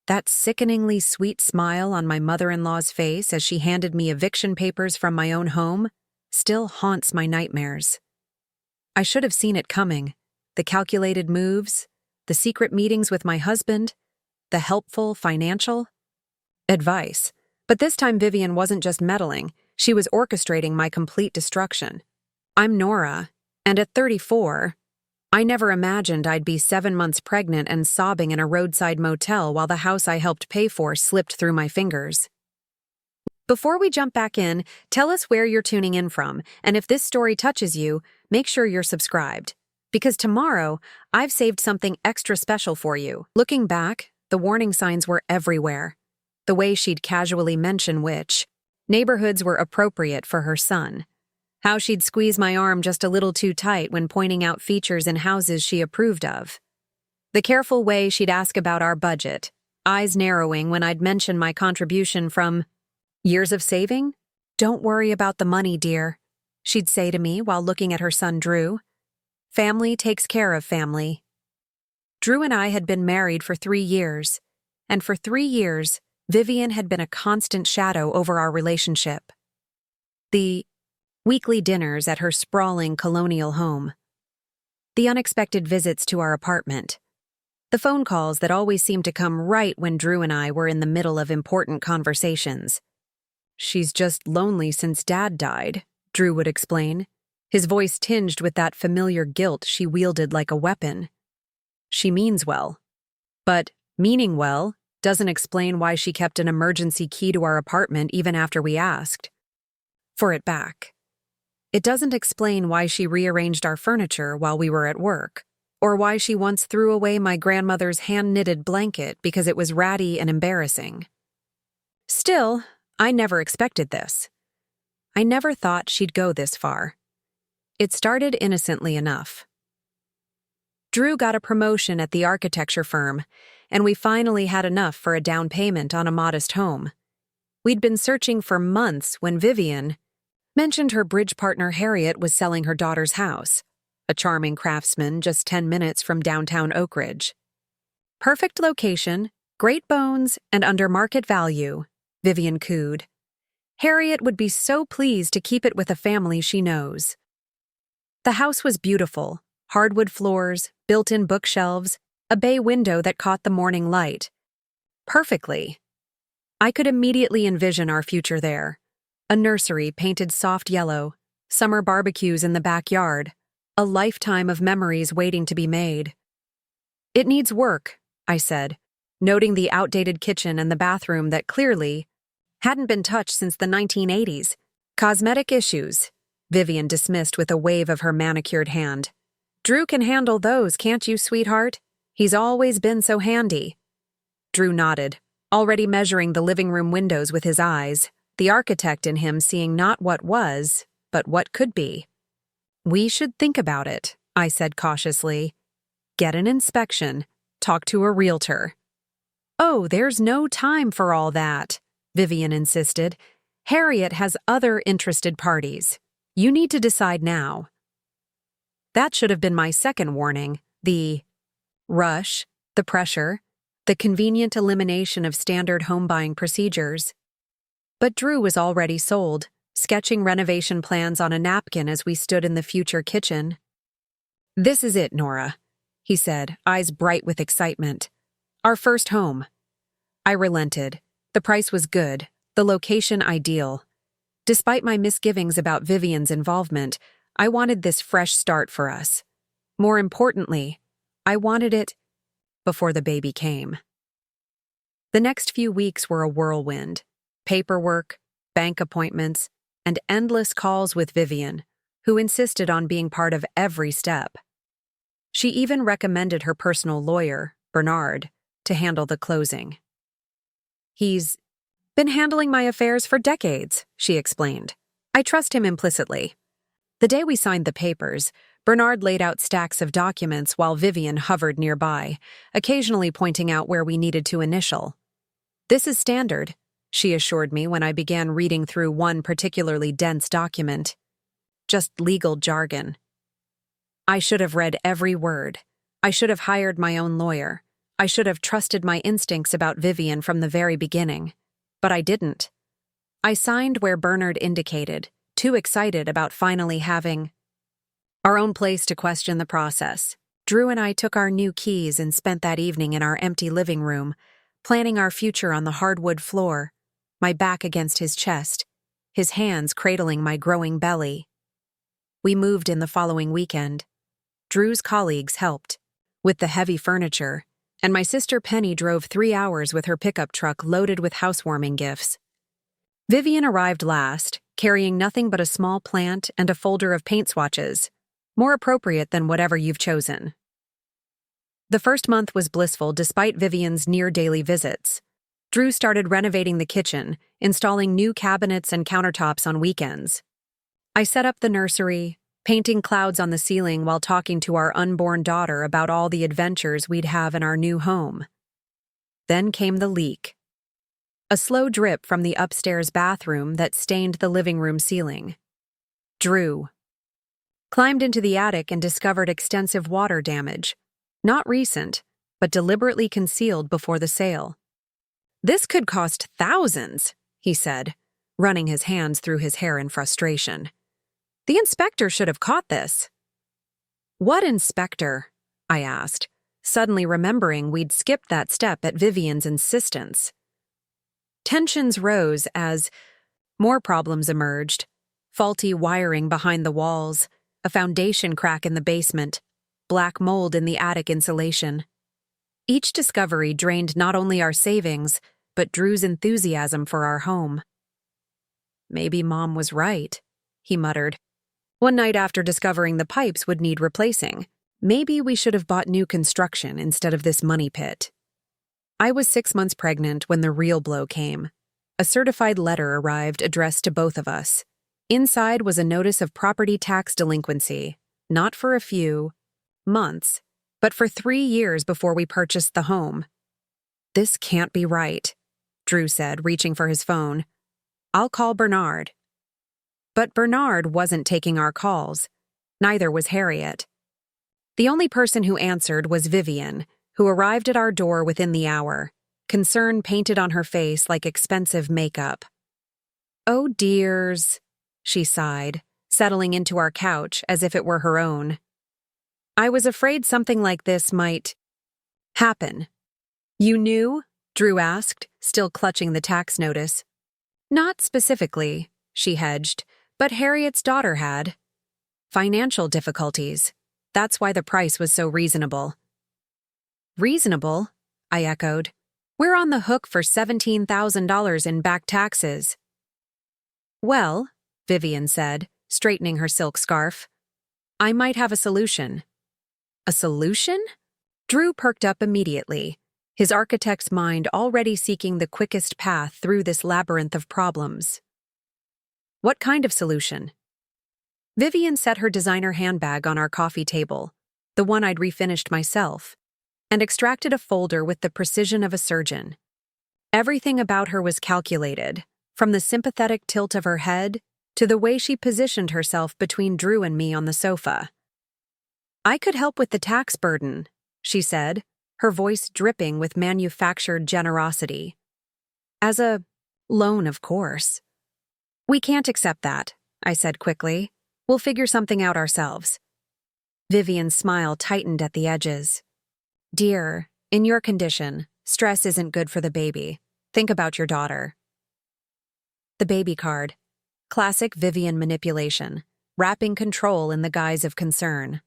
That sickeningly sweet smile on my mother-in-law's face as she handed me eviction papers from my own home still haunts my nightmares. I should have seen it coming. The calculated moves, the secret meetings with my husband, the helpful financial advice. But this time Vivian wasn't just meddling, she was orchestrating my complete destruction. I'm Nora, and at 34, I never imagined I'd be 7 months pregnant and sobbing in a roadside motel while the house I helped pay for slipped through my fingers. Before we jump back in, tell us where you're tuning in from, and if this story touches you, make sure you're subscribed. Because tomorrow, I've saved something extra special for you. Looking back, the warning signs were everywhere. The way she'd casually mention which neighborhoods were appropriate for her son. How she'd squeeze my arm just a little too tight when pointing out features in houses she approved of. The careful way she'd ask about our budget, eyes narrowing when I'd mention my contribution from years of saving. "Don't worry about the money, dear," she'd say to me while looking at her son Drew. "Family takes care of family." Drew and I had been married for 3 years, and for 3 years, Vivian had been a constant shadow over our relationship. The weekly dinners at her sprawling colonial home. The unexpected visits to our apartment. The phone calls that always seemed to come right when Drew and I were in the middle of important conversations. "She's just lonely since Dad died," Drew would explain, his voice tinged with that familiar guilt she wielded like a weapon. "She means well." But meaning well doesn't explain why she kept an emergency key to our apartment even after we asked for it back. It doesn't explain why she rearranged our furniture while we were at work, or why she once threw away my grandmother's hand-knitted blanket because it was ratty and embarrassing. Still, I never expected this. I never thought she'd go this far. It started innocently enough. Drew got a promotion at the architecture firm, and we finally had enough for a down payment on a modest home. We'd been searching for months when Vivian mentioned her bridge partner Harriet was selling her daughter's house, a charming craftsman just 10 minutes from downtown Oak Ridge. "Perfect location, great bones, and under market value," Vivian cooed. "Harriet would be so pleased to keep it with a family she knows." The house was beautiful, hardwood floors, built-in bookshelves, a bay window that caught the morning light. Perfectly. I could immediately envision our future there. A nursery painted soft yellow, summer barbecues in the backyard, a lifetime of memories waiting to be made. "It needs work," I said, noting the outdated kitchen and the bathroom that clearly hadn't been touched since the 1980s. "Cosmetic issues," Vivian dismissed with a wave of her manicured hand. "Drew can handle those, can't you, sweetheart? He's always been so handy." Drew nodded, already measuring the living room windows with his eyes, the architect in him seeing not what was, but what could be. "We should think about it," I said cautiously. "Get an inspection, talk to a realtor." "Oh, there's no time for all that," Vivian insisted. "Harriet has other interested parties. You need to decide now." That should have been my second warning, the rush, the pressure, the convenient elimination of standard home buying procedures. But Drew was already sold, sketching renovation plans on a napkin as we stood in the future kitchen. "This is it, Nora," he said, eyes bright with excitement. "Our first home." I relented. The price was good, the location ideal. Despite my misgivings about Vivian's involvement, I wanted this fresh start for us. More importantly, I wanted it before the baby came. The next few weeks were a whirlwind. Paperwork, bank appointments, and endless calls with Vivian, who insisted on being part of every step. She even recommended her personal lawyer, Bernard, to handle the closing. "He's been handling my affairs for decades," she explained. "I trust him implicitly." The day we signed the papers, Bernard laid out stacks of documents while Vivian hovered nearby, occasionally pointing out where we needed to initial. "This is standard," she assured me when I began reading through one particularly dense document. Just legal jargon. I should have read every word. I should have hired my own lawyer. I should have trusted my instincts about Vivian from the very beginning. But I didn't. I signed where Bernard indicated, too excited about finally having our own place to question the process. Drew and I took our new keys and spent that evening in our empty living room, planning our future on the hardwood floor, my back against his chest, his hands cradling my growing belly. We moved in the following weekend. Drew's colleagues helped with the heavy furniture, and my sister Penny drove 3 hours with her pickup truck loaded with housewarming gifts. Vivian arrived last, carrying nothing but a small plant and a folder of paint swatches, more appropriate than whatever you've chosen. The first month was blissful despite Vivian's near-daily visits. Drew started renovating the kitchen, installing new cabinets and countertops on weekends. I set up the nursery, painting clouds on the ceiling while talking to our unborn daughter about all the adventures we'd have in our new home. Then came the leak. A slow drip from the upstairs bathroom that stained the living room ceiling. Drew climbed into the attic and discovered extensive water damage, not recent, but deliberately concealed before the sale. "This could cost thousands," he said, running his hands through his hair in frustration. "The inspector should have caught this." "What inspector?" I asked, suddenly remembering we'd skipped that step at Vivian's insistence. Tensions rose as more problems emerged: faulty wiring behind the walls, a foundation crack in the basement, black mold in the attic insulation. Each discovery drained not only our savings, but Drew's enthusiasm for our home. "Maybe Mom was right," he muttered. One night after discovering the pipes would need replacing, "Maybe we should have bought new construction instead of this money pit." I was 6 months pregnant when the real blow came. A certified letter arrived addressed to both of us. Inside was a notice of property tax delinquency, not for a few months, but for 3 years before we purchased the home. "This can't be right," Drew said, reaching for his phone. "I'll call Bernard." But Bernard wasn't taking our calls. Neither was Harriet. The only person who answered was Vivian, who arrived at our door within the hour, concern painted on her face like expensive makeup. "Oh dears," she sighed, settling into our couch as if it were her own. "I was afraid something like this might happen." "You knew?" Drew asked, still clutching the tax notice. "Not specifically," she hedged, "but Harriet's daughter had. Financial difficulties. That's why the price was so reasonable." "Reasonable?" I echoed. "We're on the hook for $17,000 in back taxes." "Well," Vivian said, straightening her silk scarf, "I might have a solution." "A solution?" Drew perked up immediately, his architect's mind already seeking the quickest path through this labyrinth of problems. "What kind of solution?" Vivian set her designer handbag on our coffee table, the one I'd refinished myself, and extracted a folder with the precision of a surgeon. Everything about her was calculated, from the sympathetic tilt of her head to the way she positioned herself between Drew and me on the sofa. "I could help with the tax burden," she said, her voice dripping with manufactured generosity. "As a loan, of course." "We can't accept that," I said quickly. "We'll figure something out ourselves." Vivian's smile tightened at the edges. "Dear, in your condition, stress isn't good for the baby. Think about your daughter." The baby card. Classic Vivian manipulation, wrapping control in the guise of concern.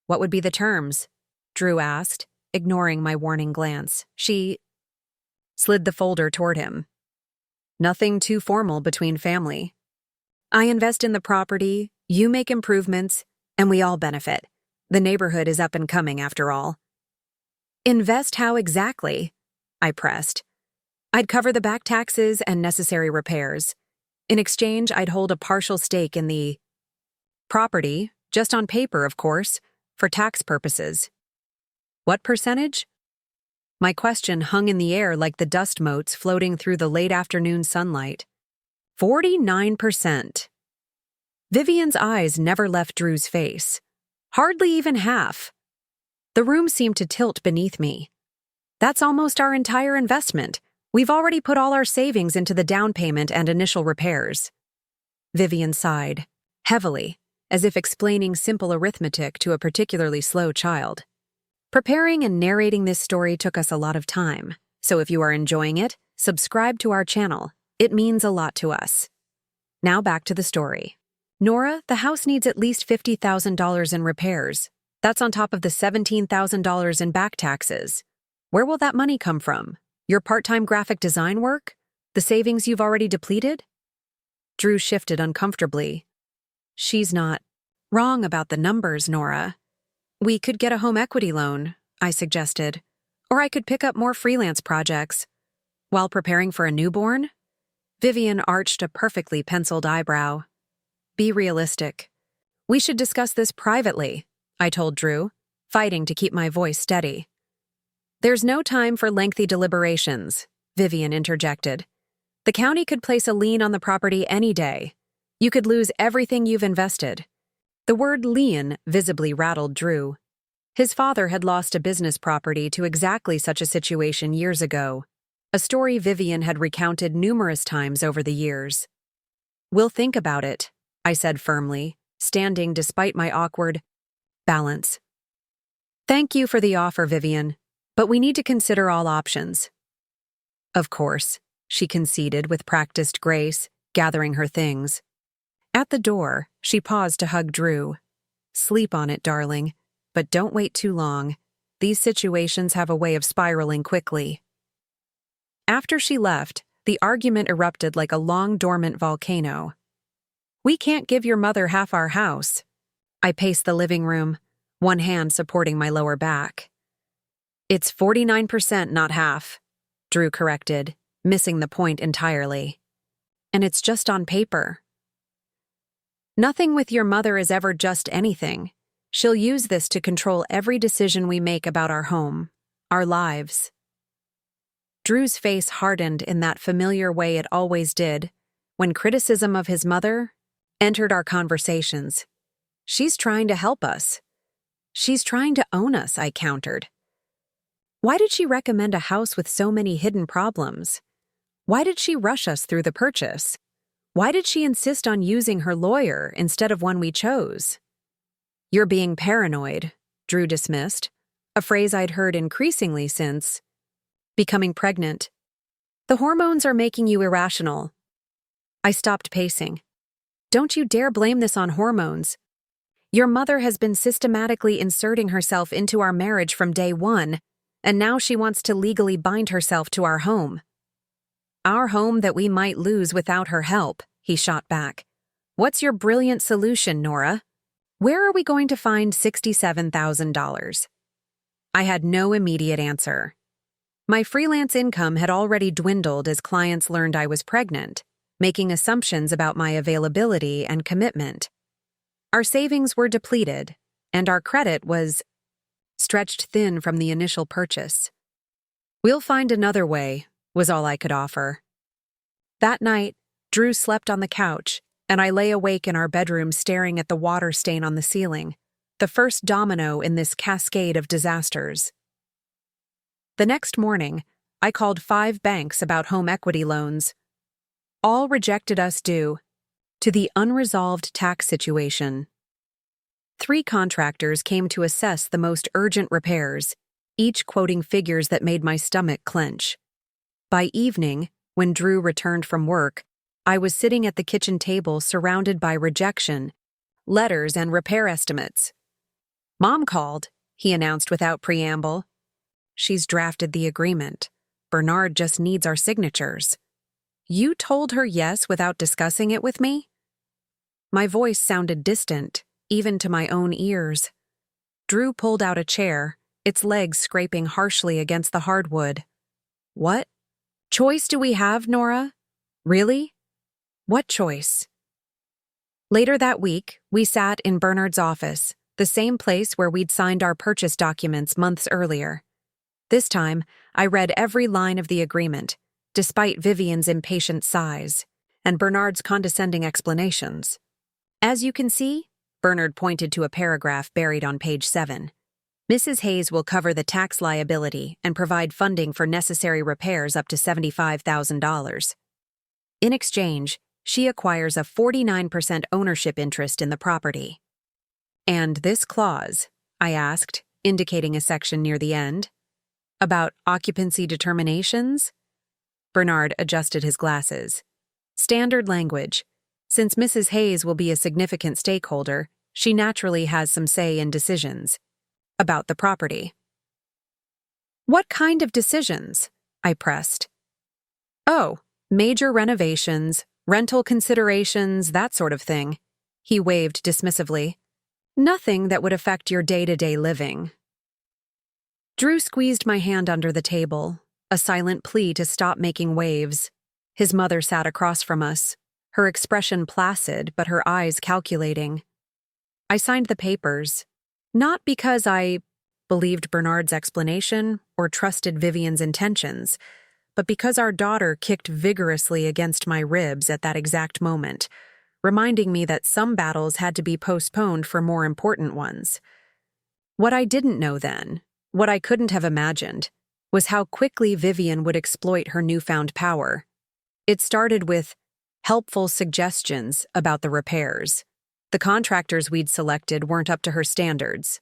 "What would be the terms?" Drew asked, ignoring my warning glance. She slid the folder toward him. "Nothing too formal between family. I invest in the property, you make improvements, and we all benefit. The neighborhood is up and coming, after all." "Invest how exactly?" I pressed. "I'd cover the back taxes and necessary repairs. In exchange, I'd hold a partial stake in the property, just on paper, of course, for tax purposes." "What percentage?" My question hung in the air like the dust motes floating through the late afternoon sunlight. 49%. Vivian's eyes never left Drew's face. "Hardly even half." The room seemed to tilt beneath me. That's almost our entire investment. We've already put all our savings into the down payment and initial repairs. Vivian sighed, heavily, as if explaining simple arithmetic to a particularly slow child. Preparing and narrating this story took us a lot of time, so if you are enjoying it, subscribe to our channel. It means a lot to us. Now back to the story. Nora, the house needs at least $50,000 in repairs. That's on top of the $17,000 in back taxes. Where will that money come from? Your part-time graphic design work? The savings you've already depleted? Drew shifted uncomfortably. She's not wrong about the numbers, Nora. We could get a home equity loan, I suggested. Or I could pick up more freelance projects. While preparing for a newborn? Vivian arched a perfectly penciled eyebrow. Be realistic. We should discuss this privately, I told Drew, fighting to keep my voice steady. There's no time for lengthy deliberations, Vivian interjected. The county could place a lien on the property any day. You could lose everything you've invested. The word lien visibly rattled Drew. His father had lost a business property to exactly such a situation years ago, a story Vivian had recounted numerous times over the years. We'll think about it, I said firmly, standing despite my awkward balance. Thank you for the offer, Vivian, but we need to consider all options. Of course, she conceded with practiced grace, gathering her things. At the door, she paused to hug Drew. Sleep on it, darling, but don't wait too long. These situations have a way of spiraling quickly. After she left, the argument erupted like a long dormant volcano. We can't give your mother half our house. I paced the living room, one hand supporting my lower back. It's 49%, not half, Drew corrected, missing the point entirely. And it's just on paper. Nothing with your mother is ever just anything. She'll use this to control every decision we make about our home, our lives. Drew's face hardened in that familiar way it always did, when criticism of his mother entered our conversations. She's trying to help us. She's trying to own us, I countered. Why did she recommend a house with so many hidden problems? Why did she rush us through the purchase? Why did she insist on using her lawyer instead of one we chose? You're being paranoid, Drew dismissed, a phrase I'd heard increasingly since becoming pregnant. The hormones are making you irrational. I stopped pacing. Don't you dare blame this on hormones. Your mother has been systematically inserting herself into our marriage from day one, and now she wants to legally bind herself to our home. Our home that we might lose without her help, he shot back. What's your brilliant solution, Nora? Where are we going to find $67,000? I had no immediate answer. My freelance income had already dwindled as clients learned I was pregnant, making assumptions about my availability and commitment. Our savings were depleted, and our credit was stretched thin from the initial purchase. We'll find another way, was all I could offer. That night, Drew slept on the couch, and I lay awake in our bedroom staring at the water stain on the ceiling, the first domino in this cascade of disasters. The next morning, I called 5 banks about home equity loans. All rejected us due to the unresolved tax situation. 3 contractors came to assess the most urgent repairs, each quoting figures that made my stomach clench. By evening, when Drew returned from work, I was sitting at the kitchen table surrounded by rejection, letters, and repair estimates. Mom called, he announced without preamble. She's drafted the agreement. Bernard just needs our signatures. You told her yes without discussing it with me? My voice sounded distant, even to my own ears. Drew pulled out a chair, its legs scraping harshly against the hardwood. What choice do we have, Nora? Really? What choice? Later that week, we sat in Bernard's office, the same place where we'd signed our purchase documents months earlier. This time, I read every line of the agreement, despite Vivian's impatient sighs and Bernard's condescending explanations. As you can see, Bernard pointed to a paragraph buried on page 7. Mrs. Hayes will cover the tax liability and provide funding for necessary repairs up to $75,000. In exchange, she acquires a 49% ownership interest in the property. And this clause, I asked, indicating a section near the end, about occupancy determinations? Bernard adjusted his glasses. Standard language. Since Mrs. Hayes will be a significant stakeholder, she naturally has some say in decisions about the property. What kind of decisions? I pressed. Oh, major renovations, rental considerations, that sort of thing. He waved dismissively. Nothing that would affect your day-to-day living. Drew squeezed my hand under the table, a silent plea to stop making waves. His mother sat across from us, her expression placid but her eyes calculating. I signed the papers, not because I believed Bernard's explanation or trusted Vivian's intentions, but because our daughter kicked vigorously against my ribs at that exact moment, reminding me that some battles had to be postponed for more important ones. What I didn't know then, what I couldn't have imagined, was how quickly Vivian would exploit her newfound power. It started with helpful suggestions about the repairs. The contractors we'd selected weren't up to her standards.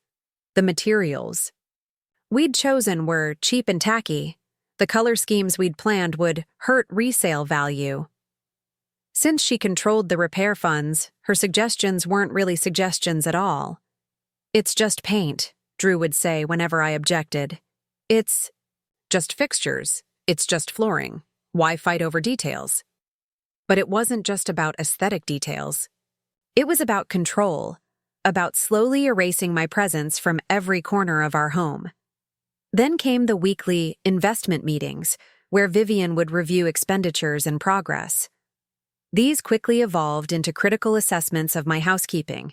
The materials we'd chosen were cheap and tacky. The color schemes we'd planned would hurt resale value. Since she controlled the repair funds, her suggestions weren't really suggestions at all. It's just paint, Drew would say whenever I objected. It's just fixtures. It's just flooring. Why fight over details? But it wasn't just about aesthetic details. It was about control, about slowly erasing my presence from every corner of our home. Then came the weekly investment meetings, where Vivian would review expenditures and progress. These quickly evolved into critical assessments of my housekeeping,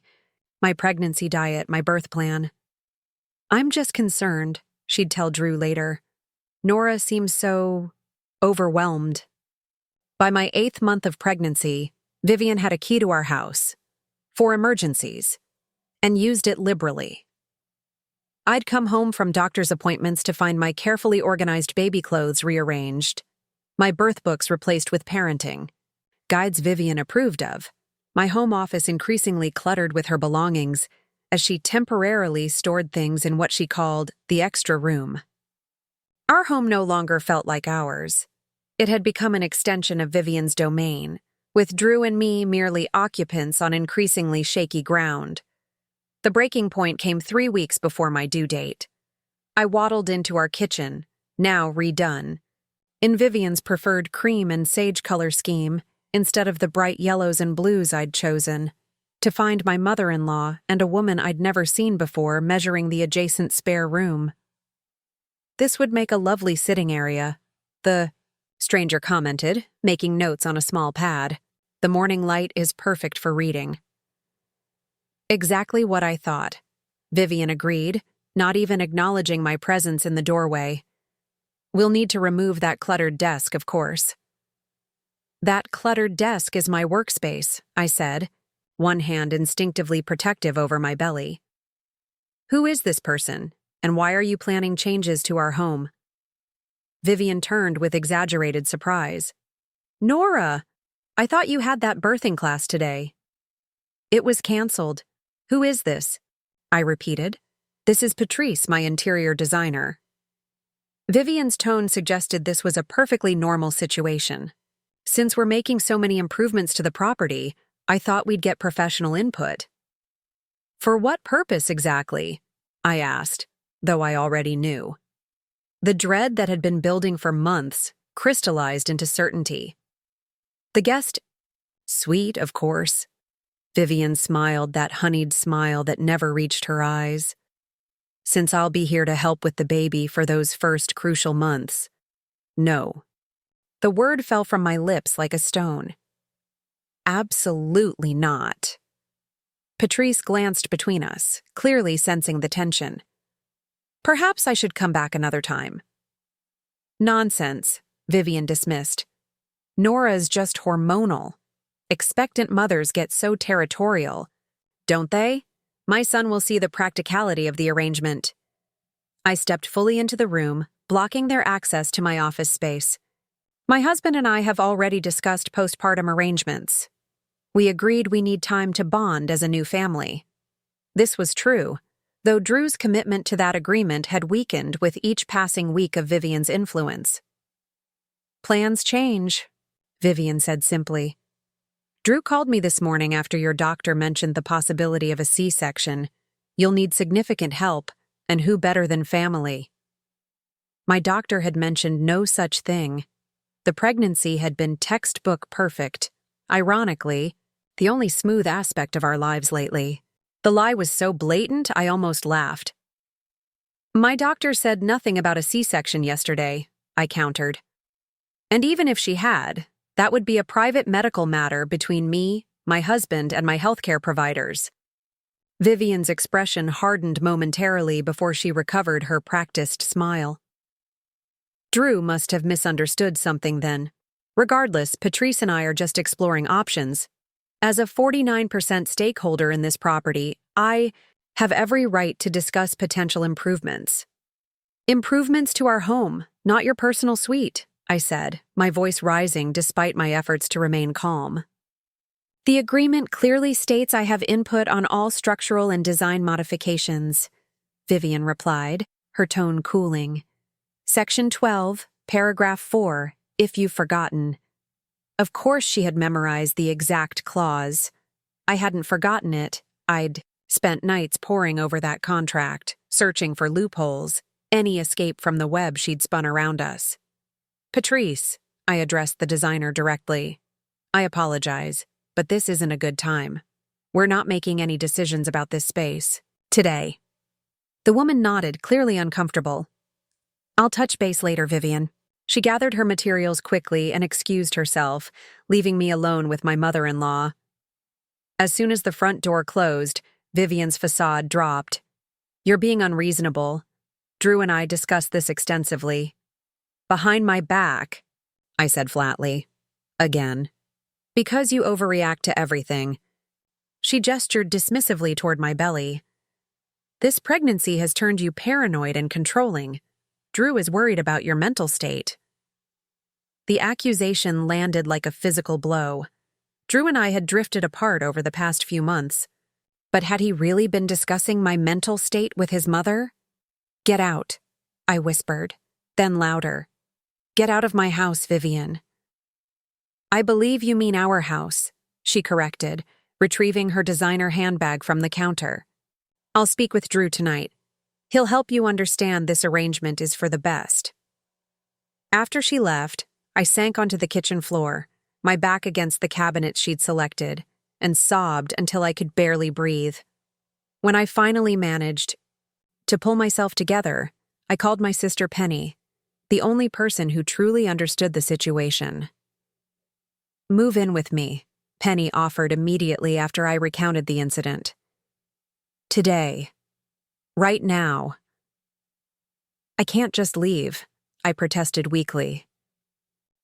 my pregnancy diet, my birth plan. I'm just concerned, she'd tell Drew later. Nora seems so overwhelmed. By my 8th month of pregnancy, Vivian had a key to our house, for emergencies, and used it liberally. I'd come home from doctor's appointments to find my carefully organized baby clothes rearranged, my birth books replaced with parenting, guides Vivian approved of, my home office increasingly cluttered with her belongings as she temporarily stored things in what she called the extra room. Our home no longer felt like ours. It had become an extension of Vivian's domain, with Drew and me merely occupants on increasingly shaky ground. The breaking point came 3 weeks before my due date. I waddled into our kitchen, now redone, in Vivian's preferred cream and sage color scheme instead of the bright yellows and blues I'd chosen, to find my mother-in-law and a woman I'd never seen before measuring the adjacent spare room. This would make a lovely sitting area, the stranger commented, making notes on a small pad. The morning light is perfect for reading. Exactly what I thought, Vivian agreed, not even acknowledging my presence in the doorway. We'll need to remove that cluttered desk, of course. That cluttered desk is my workspace, I said, one hand instinctively protective over my belly. Who is this person, and why are you planning changes to our home? Vivian turned with exaggerated surprise. Nora! I thought you had that birthing class today. It was canceled. Who is this? I repeated. This is Patrice, my interior designer. Vivian's tone suggested this was a perfectly normal situation. Since we're making so many improvements to the property, I thought we'd get professional input. For what purpose exactly? I asked, though I already knew. The dread that had been building for months crystallized into certainty. The guest, sweet, of course. Vivian smiled that honeyed smile that never reached her eyes. Since I'll be here to help with the baby for those first crucial months. No. The word fell from my lips like a stone. Absolutely not. Patrice glanced between us, clearly sensing the tension. Perhaps I should come back another time. Nonsense, Vivian dismissed. Nora's just hormonal. Expectant mothers get so territorial, don't they? My son will see the practicality of the arrangement. I stepped fully into the room, blocking their access to my office space. My husband and I have already discussed postpartum arrangements. We agreed we need time to bond as a new family. This was true, though Drew's commitment to that agreement had weakened with each passing week of Vivian's influence. "Plans change," Vivian said simply. "Drew called me this morning after your doctor mentioned the possibility of a C-section. You'll need significant help, and who better than family?" My doctor had mentioned no such thing. The pregnancy had been textbook perfect. Ironically, the only smooth aspect of our lives lately. The lie was so blatant, I almost laughed. "My doctor said nothing about a C-section yesterday," I countered. "And even if she had, that would be a private medical matter between me, my husband, and my healthcare providers." Vivian's expression hardened momentarily before she recovered her practiced smile. Drew must have misunderstood something then. Regardless, Patrice and I are just exploring options. As a 49% stakeholder in this property, I have every right to discuss potential improvements. "Improvements to our home, not your personal suite," I said, my voice rising despite my efforts to remain calm. "The agreement clearly states I have input on all structural and design modifications," Vivian replied, her tone cooling. "Section 12, paragraph 4, if you've forgotten." Of course she had memorized the exact clause. I hadn't forgotten it. I'd spent nights poring over that contract, searching for loopholes, any escape from the web she'd spun around us. "Patrice," I addressed the designer directly. "I apologize, but this isn't a good time. We're not making any decisions about this space today." The woman nodded, clearly uncomfortable. "I'll touch base later, Vivian." She gathered her materials quickly and excused herself, leaving me alone with my mother-in-law. As soon as the front door closed, Vivian's facade dropped. "You're being unreasonable. Drew and I discussed this extensively." "Behind my back," I said flatly. Again. "Because you overreact to everything." She gestured dismissively toward my belly. "This pregnancy has turned you paranoid and controlling. Drew is worried about your mental state." The accusation landed like a physical blow. Drew and I had drifted apart over the past few months. But had he really been discussing my mental state with his mother? "Get out," I whispered, then louder. "Get out of my house, Vivian." "I believe you mean our house," she corrected, retrieving her designer handbag from the counter. "I'll speak with Drew tonight. He'll help you understand this arrangement is for the best." After she left, I sank onto the kitchen floor, my back against the cabinets she'd selected, and sobbed until I could barely breathe. When I finally managed to pull myself together, I called my sister Penny, the only person who truly understood the situation. "Move in with me," Penny offered immediately after I recounted the incident. "Today. Right now." "I can't just leave," I protested weakly.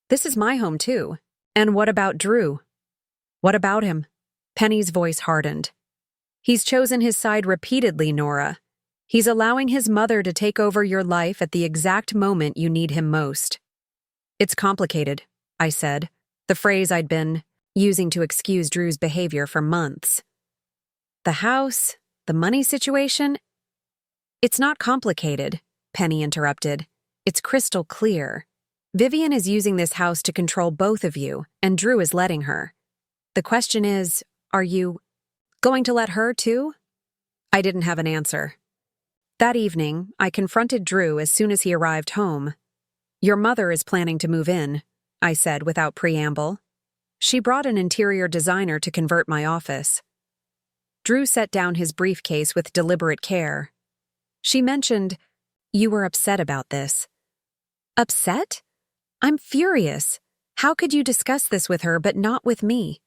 "This is my home too. And what about Drew?" "What about him?" Penny's voice hardened. "He's chosen his side repeatedly, Nora. He's allowing his mother to take over your life at the exact moment you need him most." "It's complicated," I said, the phrase I'd been using to excuse Drew's behavior for months. "The house, the money situation—" "It's not complicated," Penny interrupted. "It's crystal clear. Vivian is using this house to control both of you, and Drew is letting her. The question is, are you going to let her too?" I didn't have an answer. That evening, I confronted Drew as soon as he arrived home. "Your mother is planning to move in," I said without preamble. "She brought an interior designer to convert my office." Drew set down his briefcase with deliberate care. "She mentioned, you were upset about this." "Upset? I'm furious. How could you discuss this with her but not with me?"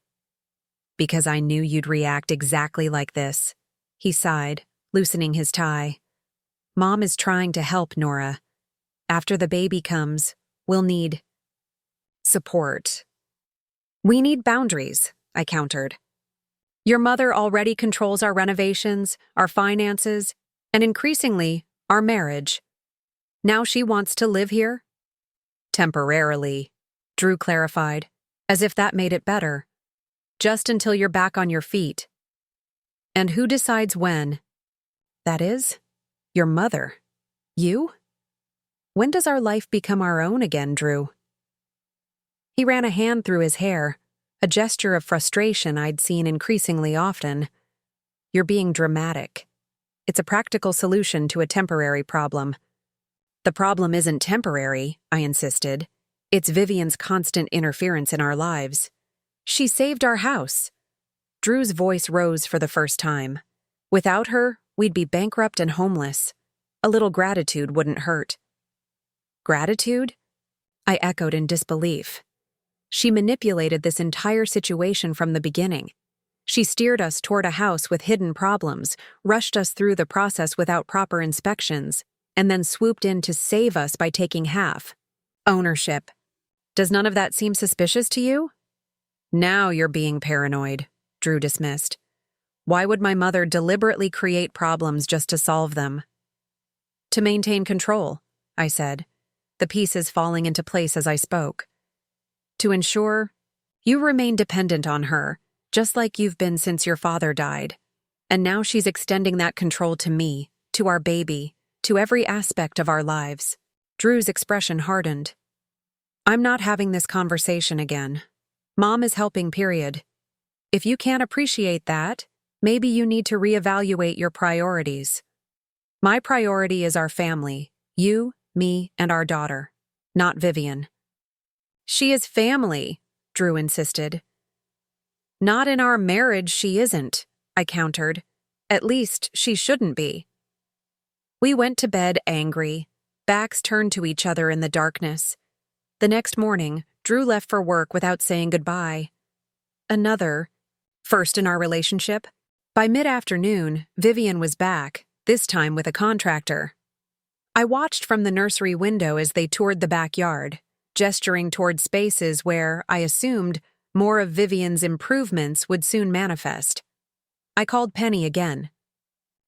"Because I knew you'd react exactly like this," he sighed, loosening his tie. "Mom is trying to help, Nora. After the baby comes, we'll need support." "We need boundaries," I countered. "Your mother already controls our renovations, our finances, and increasingly, our marriage. Now she wants to live here? Temporarily, Drew clarified, as if that made it better. Just until you're back on your feet. And who decides when? That is, your mother. You? When does our life become our own again, Drew? He ran a hand through his hair, a gesture of frustration I'd seen increasingly often. You're being dramatic. It's a practical solution to a temporary problem. The problem isn't temporary, I insisted. It's Vivian's constant interference in our lives. She saved our house. Drew's voice rose for the first time. Without her, we'd be bankrupt and homeless. A little gratitude wouldn't hurt. Gratitude? I echoed in disbelief. She manipulated this entire situation from the beginning. She steered us toward a house with hidden problems, rushed us through the process without proper inspections, and then swooped in to save us by taking half. Ownership. Does none of that seem suspicious to you? Now you're being paranoid, Drew dismissed. Why would my mother deliberately create problems just to solve them? To maintain control, I said, the pieces falling into place as I spoke. To ensure you remain dependent on her, just like you've been since your father died. And now she's extending that control to me, to our baby, to every aspect of our lives. Drew's expression hardened. I'm not having this conversation again. Mom is helping, period. If you can't appreciate that, maybe you need to reevaluate your priorities. My priority is our family, you, me, and our daughter, not Vivian. She is family, Drew insisted. Not in our marriage she isn't, I countered. At least she shouldn't be. We went to bed angry, backs turned to each other in the darkness. The next morning, Drew left for work without saying goodbye. Another first in our relationship. By mid-afternoon, Vivian was back, this time with a contractor. I watched from the nursery window as they toured the backyard, gesturing toward spaces where, I assumed, more of Vivian's improvements would soon manifest. I called Penny again.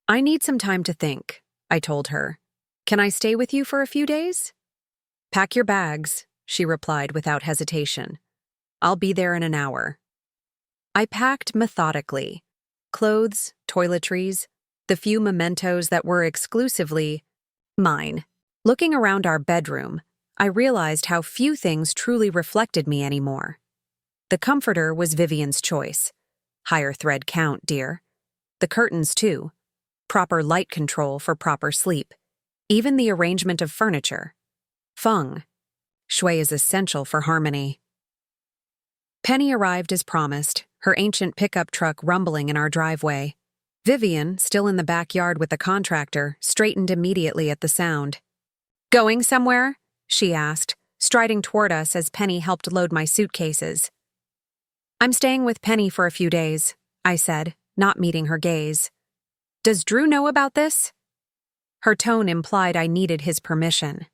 I need some time to think, I told her. Can I stay with you for a few days? Pack your bags, she replied without hesitation. I'll be there in an hour. I packed methodically. Clothes, toiletries, the few mementos that were exclusively mine. Looking around our bedroom, I realized how few things truly reflected me anymore. The comforter was Vivian's choice. Higher thread count, dear. The curtains, too. Proper light control for proper sleep. Even the arrangement of furniture. Feng. Shui is essential for harmony. Penny arrived as promised, her ancient pickup truck rumbling in our driveway. Vivian, still in the backyard with the contractor, straightened immediately at the sound. Going somewhere? She asked, striding toward us as Penny helped load my suitcases. I'm staying with Penny for a few days, I said, not meeting her gaze. Does Drew know about this? Her tone implied I needed his permission.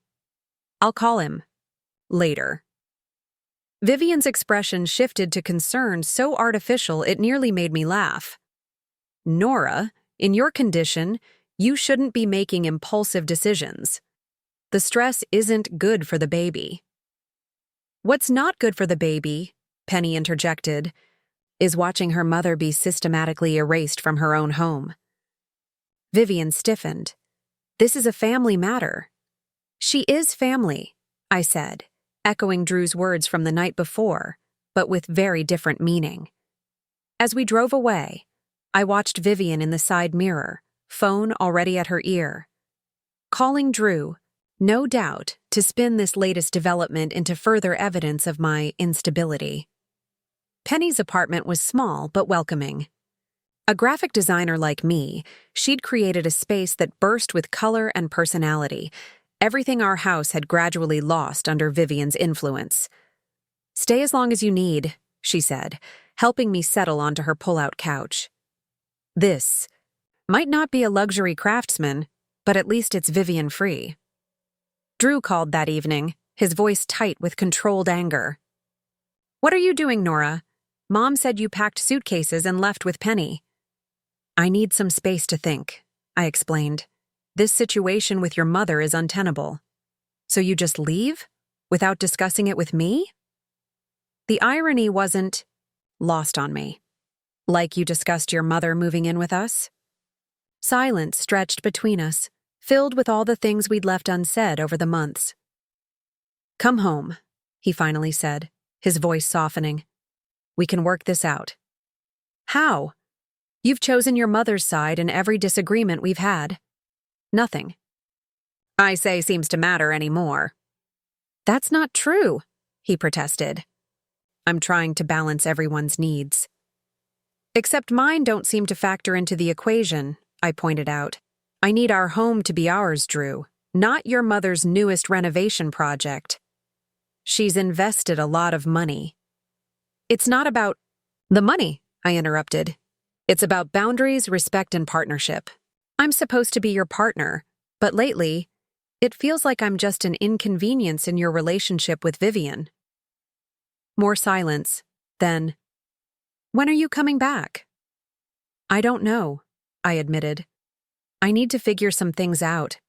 I'll call him. Later. Vivian's expression shifted to concern so artificial it nearly made me laugh. Nora, in your condition, you shouldn't be making impulsive decisions. The stress isn't good for the baby. What's not good for the baby, Penny interjected, is watching her mother be systematically erased from her own home. Vivian stiffened. This is a family matter. She is family, I said, echoing Drew's words from the night before, but with very different meaning. As we drove away, I watched Vivian in the side mirror, phone already at her ear. Calling Drew, no doubt, to spin this latest development into further evidence of my instability. Penny's apartment was small but welcoming. A graphic designer like me, she'd created a space that burst with color and personality, everything our house had gradually lost under Vivian's influence. Stay as long as you need, she said, helping me settle onto her pull-out couch. This might not be a luxury craftsman, but at least it's Vivian-free. Drew called that evening, his voice tight with controlled anger. What are you doing, Nora? Mom said you packed suitcases and left with Penny. I need some space to think, I explained. This situation with your mother is untenable. So you just leave? Without discussing it with me? The irony wasn't lost on me. Like you discussed your mother moving in with us? Silence stretched between us, filled with all the things we'd left unsaid over the months. Come home, he finally said, his voice softening. We can work this out. How? You've chosen your mother's side in every disagreement we've had. Nothing. I say seems to matter anymore. That's not true, he protested. I'm trying to balance everyone's needs. Except mine don't seem to factor into the equation, I pointed out. I need our home to be ours, Drew, not your mother's newest renovation project. She's invested a lot of money. It's not about the money, I interrupted. It's about boundaries, respect, and partnership. I'm supposed to be your partner, but lately, it feels like I'm just an inconvenience in your relationship with Vivian. More silence, then, when are you coming back? I don't know, I admitted. I need to figure some things out.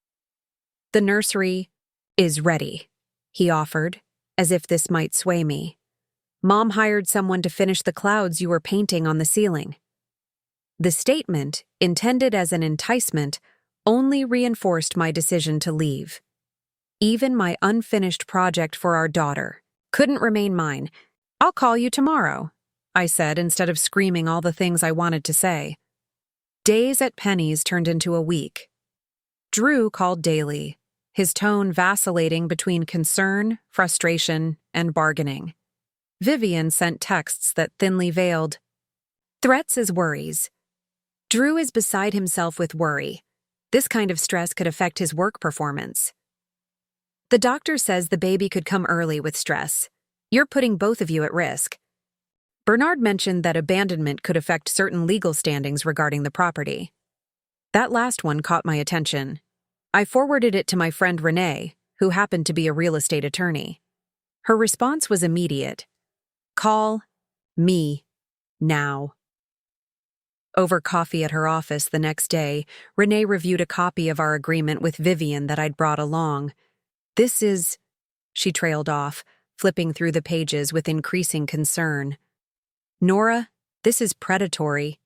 The nursery is ready, he offered, as if this might sway me. Mom hired someone to finish the clouds you were painting on the ceiling. The statement, intended as an enticement, only reinforced my decision to leave. Even my unfinished project for our daughter couldn't remain mine. I'll call you tomorrow, I said instead of screaming all the things I wanted to say. Days at Penny's turned into a week. Drew called daily, his tone vacillating between concern, frustration, and bargaining. Vivian sent texts that thinly veiled threats as worries. Drew is beside himself with worry. This kind of stress could affect his work performance. The doctor says the baby could come early with stress. You're putting both of you at risk. Bernard mentioned that abandonment could affect certain legal standings regarding the property. That last one caught my attention. I forwarded it to my friend Renee, who happened to be a real estate attorney. Her response was immediate. Call me now. Over coffee at her office the next day, Renee reviewed a copy of our agreement with Vivian that I'd brought along. This is... She trailed off, flipping through the pages with increasing concern. Nora, this is predatory.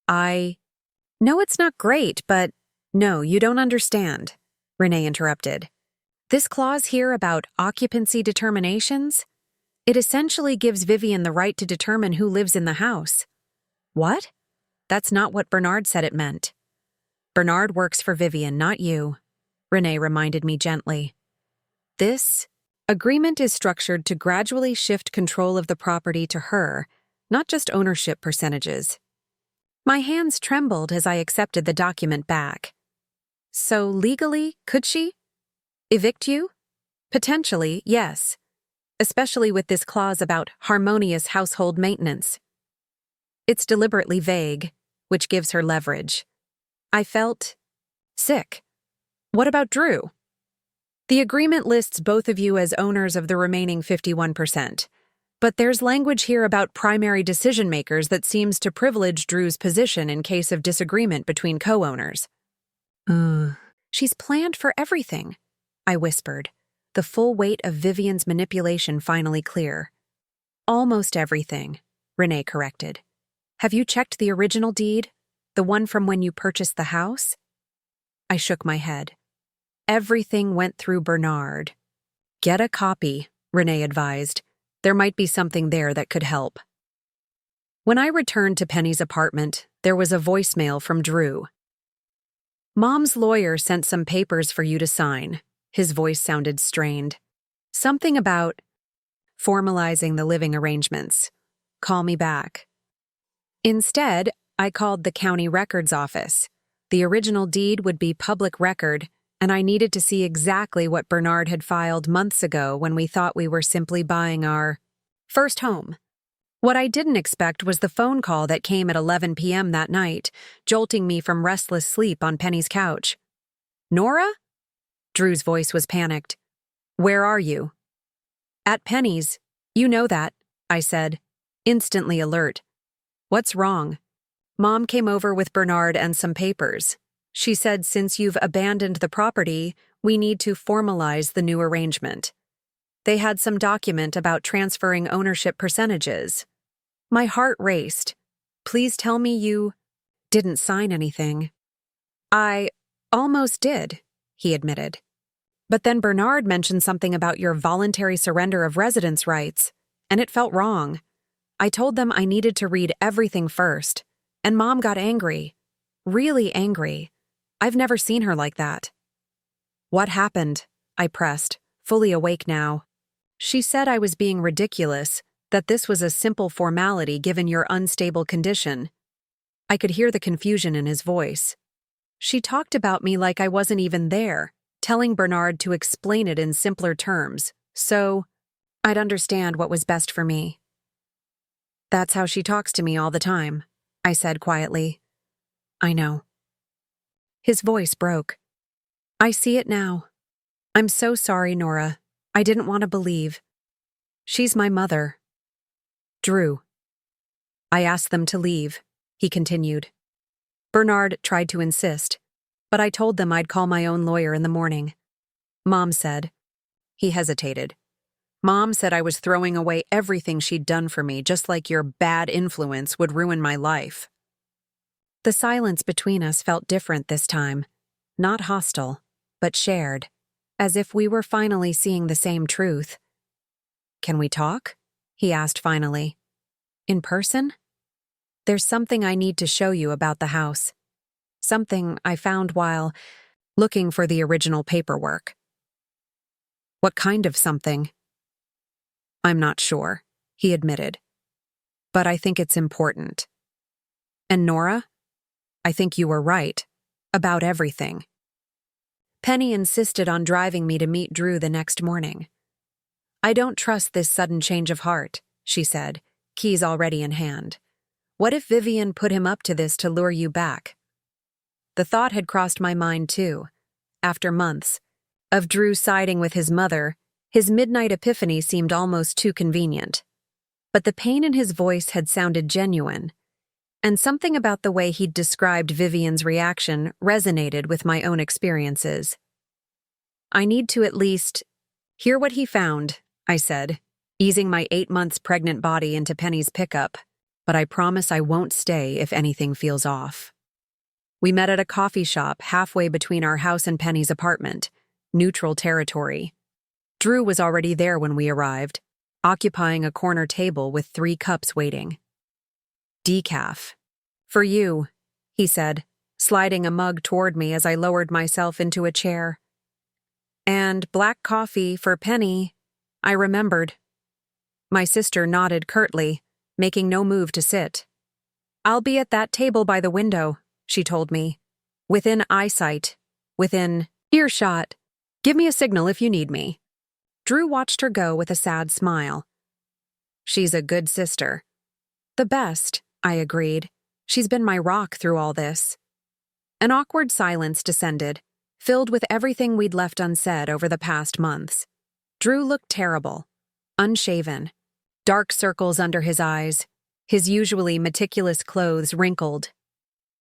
No, it's not great, but... No, you don't understand, Renee interrupted. This clause here about occupancy determinations? It essentially gives Vivian the right to determine who lives in the house. What? That's not what Bernard said it meant. Bernard works for Vivian, not you, Renee reminded me gently. This agreement is structured to gradually shift control of the property to her, not just ownership percentages. My hands trembled as I accepted the document back. So legally, could she evict you? Potentially, yes. Especially with this clause about harmonious household maintenance. It's deliberately vague, which gives her leverage. I felt sick. What about Drew? The agreement lists both of you as owners of the remaining 51%, but there's language here about primary decision-makers that seems to privilege Drew's position in case of disagreement between co-owners. She's planned for everything, I whispered, the full weight of Vivian's manipulation finally clear. Almost everything, Renee corrected. Have you checked the original deed? The one from when you purchased the house? I shook my head. Everything went through Bernard. Get a copy, Renee advised. There might be something there that could help. When I returned to Penny's apartment, there was a voicemail from Drew. Mom's lawyer sent some papers for you to sign. His voice sounded strained. Something about formalizing the living arrangements. Call me back. Instead, I called the county records office. The original deed would be public record, and I needed to see exactly what Bernard had filed months ago when we thought we were simply buying our first home. What I didn't expect was the phone call that came at 11 p.m. that night, jolting me from restless sleep on Penny's couch. Nora? Drew's voice was panicked. Where are you? At Penny's. You know that, I said, instantly alert. What's wrong? Mom came over with Bernard and some papers. She said since you've abandoned the property, we need to formalize the new arrangement. They had some document about transferring ownership percentages. My heart raced. Please tell me you didn't sign anything. I almost did, he admitted. But then Bernard mentioned something about your voluntary surrender of residence rights, and it felt wrong. I told them I needed to read everything first, and Mom got angry. Really angry. I've never seen her like that. What happened? I pressed, fully awake now. She said I was being ridiculous, that this was a simple formality given your unstable condition. I could hear the confusion in his voice. She talked about me like I wasn't even there, telling Bernard to explain it in simpler terms, so I'd understand what was best for me. That's how she talks to me all the time, I said quietly. I know. His voice broke. I see it now. I'm so sorry, Nora. I didn't want to believe. She's my mother. Drew. I asked them to leave, he continued. Bernard tried to insist, but I told them I'd call my own lawyer in the morning. Mom said. He hesitated. Mom said I was throwing away everything she'd done for me, just like your bad influence would ruin my life. The silence between us felt different this time, not hostile, but shared, as if we were finally seeing the same truth. Can we talk? He asked finally. In person? There's something I need to show you about the house. Something I found while looking for the original paperwork. What kind of something? I'm not sure, he admitted. But I think it's important. And Nora? I think you were right. About everything. Penny insisted on driving me to meet Drew the next morning. I don't trust this sudden change of heart, she said, keys already in hand. What if Vivian put him up to this to lure you back? The thought had crossed my mind too. After months of Drew siding with his mother, his midnight epiphany seemed almost too convenient. But the pain in his voice had sounded genuine, and something about the way he'd described Vivian's reaction resonated with my own experiences. I need to at least hear what he found, I said, easing my 8 months pregnant body into Penny's pickup, but I promise I won't stay if anything feels off. We met at a coffee shop halfway between our house and Penny's apartment, neutral territory. Drew was already there when we arrived, occupying a corner table with 3 cups waiting. Decaf. For you, he said, sliding a mug toward me as I lowered myself into a chair. And black coffee for Penny, I remembered. My sister nodded curtly, making no move to sit. I'll be at that table by the window, she told me. Within eyesight, within earshot. Give me a signal if you need me. Drew watched her go with a sad smile. She's a good sister. The best, I agreed. She's been my rock through all this. An awkward silence descended, filled with everything we'd left unsaid over the past months. Drew looked terrible, unshaven, dark circles under his eyes, his usually meticulous clothes wrinkled.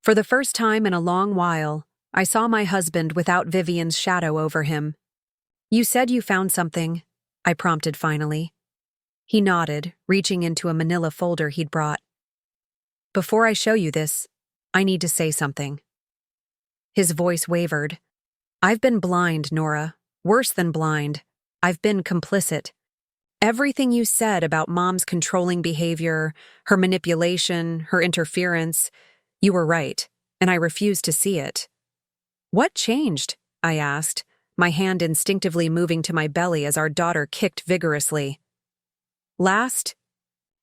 For the first time in a long while, I saw my husband without Vivian's shadow over him. You said you found something, I prompted finally. He nodded, reaching into a manila folder he'd brought. Before I show you this, I need to say something. His voice wavered. I've been blind, Nora. Worse than blind. I've been complicit. Everything you said about Mom's controlling behavior, her manipulation, her interference, you were right, and I refused to see it. What changed? I asked, my hand instinctively moving to my belly as our daughter kicked vigorously. Last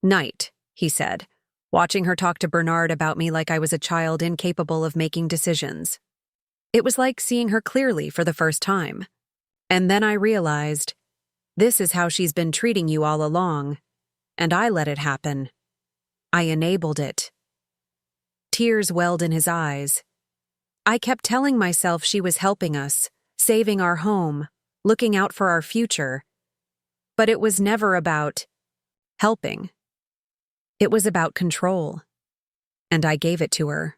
night, he said, watching her talk to Bernard about me like I was a child incapable of making decisions. It was like seeing her clearly for the first time. And then I realized, this is how she's been treating you all along, and I let it happen. I enabled it. Tears welled in his eyes. I kept telling myself she was helping us, saving our home, looking out for our future. But it was never about helping. It was about control, and I gave it to her.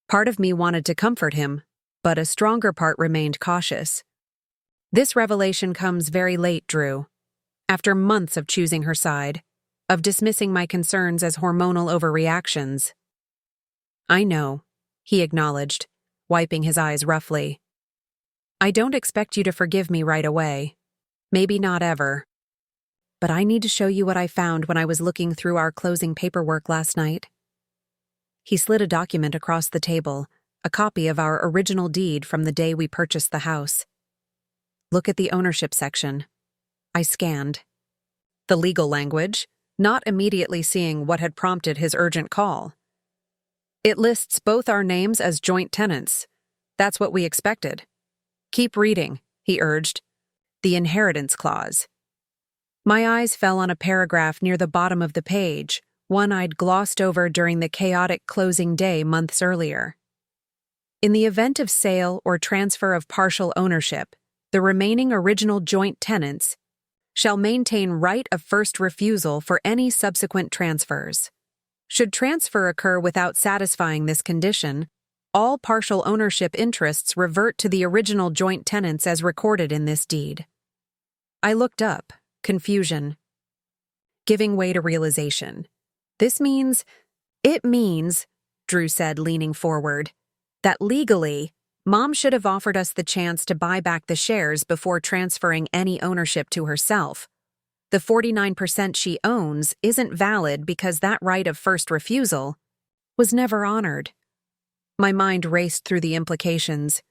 Part of me wanted to comfort him, but a stronger part remained cautious. This revelation comes very late, Drew. After months of choosing her side, of dismissing my concerns as hormonal overreactions. I know, he acknowledged, wiping his eyes roughly. I don't expect you to forgive me right away. Maybe not ever. But I need to show you what I found when I was looking through our closing paperwork last night. He slid a document across the table, a copy of our original deed from the day we purchased the house. Look at the ownership section. I scanned. The legal language, not immediately seeing what had prompted his urgent call. It lists both our names as joint tenants. That's what we expected. Keep reading, he urged. The inheritance clause. My eyes fell on a paragraph near the bottom of the page, one I'd glossed over during the chaotic closing day months earlier. In the event of sale or transfer of partial ownership, the remaining original joint tenants shall maintain right of first refusal for any subsequent transfers. Should transfer occur without satisfying this condition, all partial ownership interests revert to the original joint tenants as recorded in this deed. I looked up, confusion, giving way to realization. It means, Drew said, leaning forward, that legally, Mom should have offered us the chance to buy back the shares before transferring any ownership to herself. The 49% she owns isn't valid because that right of first refusal was never honored. My mind raced through the implications.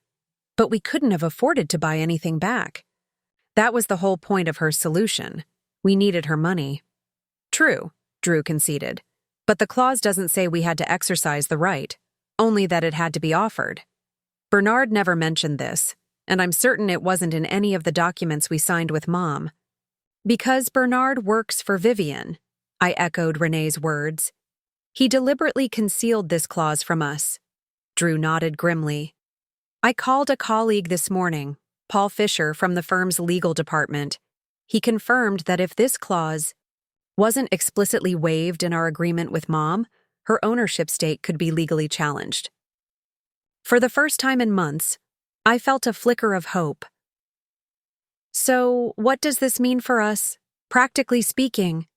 But we couldn't have afforded to buy anything back. That was the whole point of her solution. We needed her money. True, Drew conceded. But the clause doesn't say we had to exercise the right, only that it had to be offered. Bernard never mentioned this, and I'm certain it wasn't in any of the documents we signed with Mom. Because Bernard works for Vivian, I echoed Renee's words. He deliberately concealed this clause from us. Drew nodded grimly. I called a colleague this morning, Paul Fisher from the firm's legal department. He confirmed that if this clause wasn't explicitly waived in our agreement with Mom, her ownership stake could be legally challenged. For the first time in months, I felt a flicker of hope. So, what does this mean for us, practically speaking?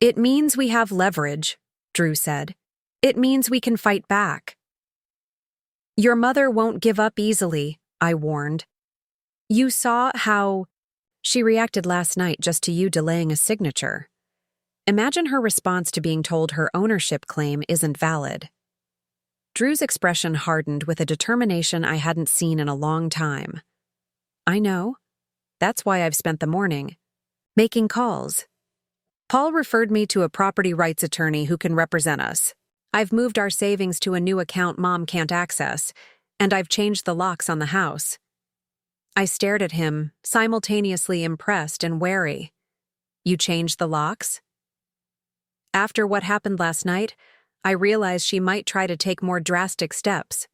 It means we have leverage, Drew said. It means we can fight back. Your mother won't give up easily, I warned. You saw how she reacted last night just to you delaying a signature. Imagine her response to being told her ownership claim isn't valid. Drew's expression hardened with a determination I hadn't seen in a long time. I know. That's why I've spent the morning making calls. Paul referred me to a property rights attorney who can represent us. I've moved our savings to a new account Mom can't access, and I've changed the locks on the house. I stared at him, simultaneously impressed and wary. You changed the locks? After what happened last night, I realized she might try to take more drastic steps.